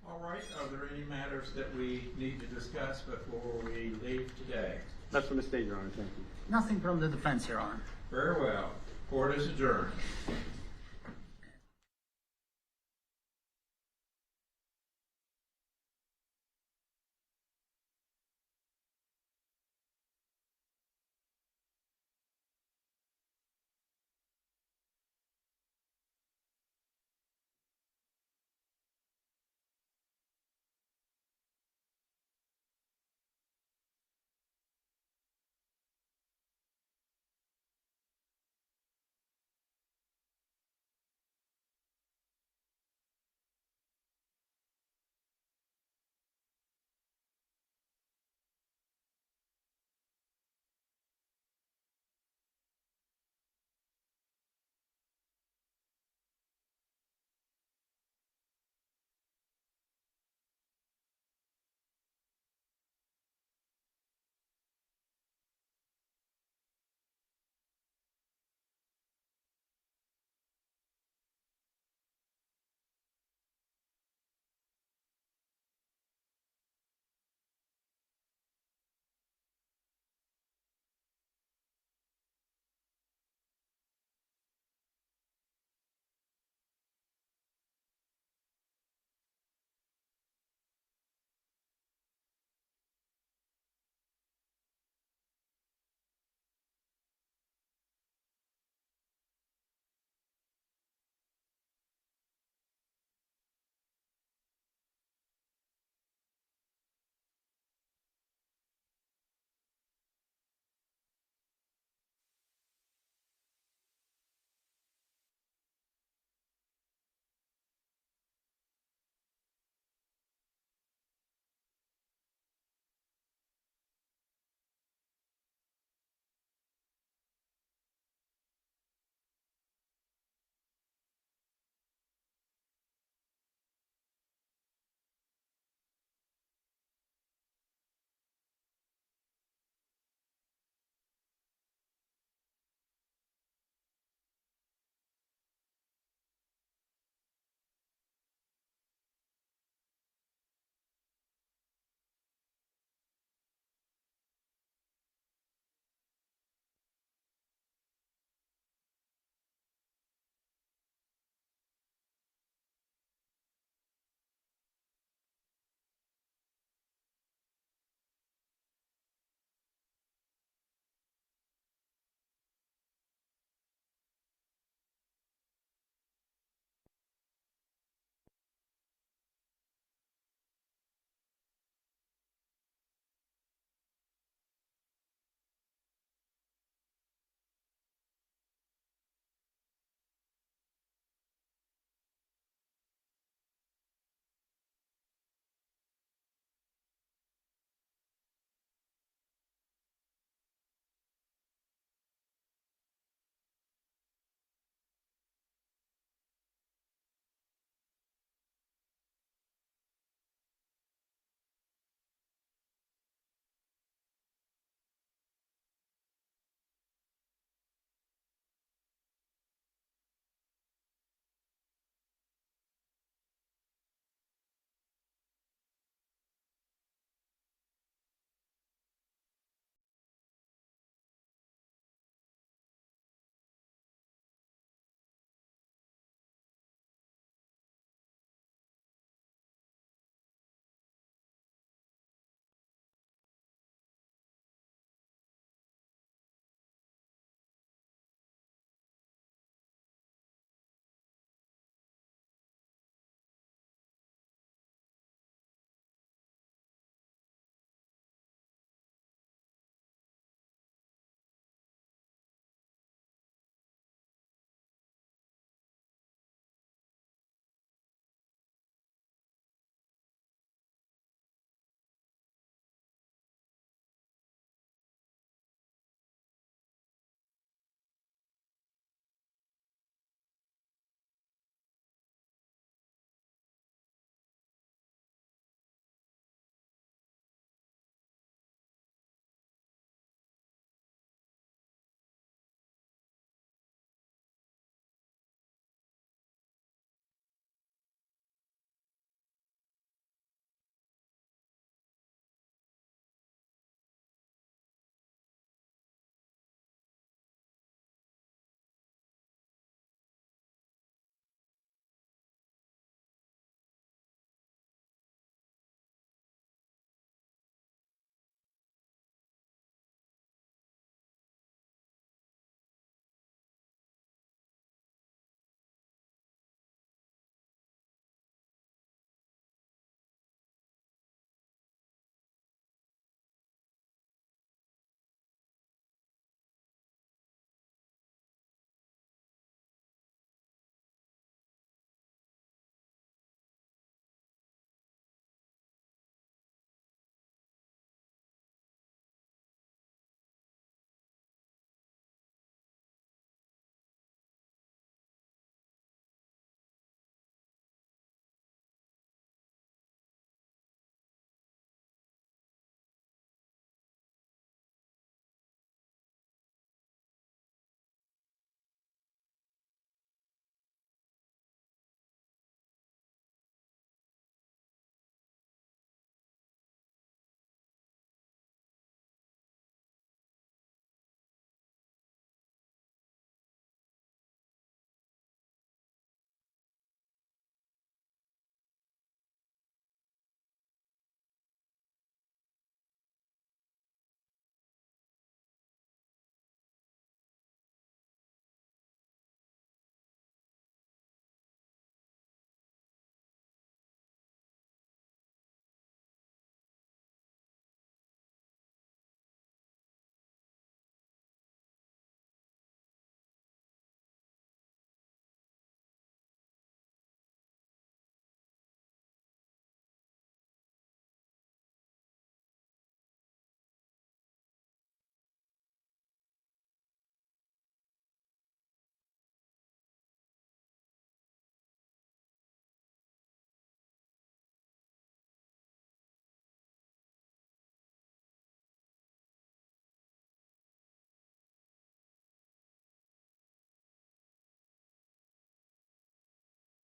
All right, are there any matters that we need to discuss before we leave today? That's from the state, Your Honor. Thank you. Nothing from the defense, Your Honor. Very well. Court is adjourned.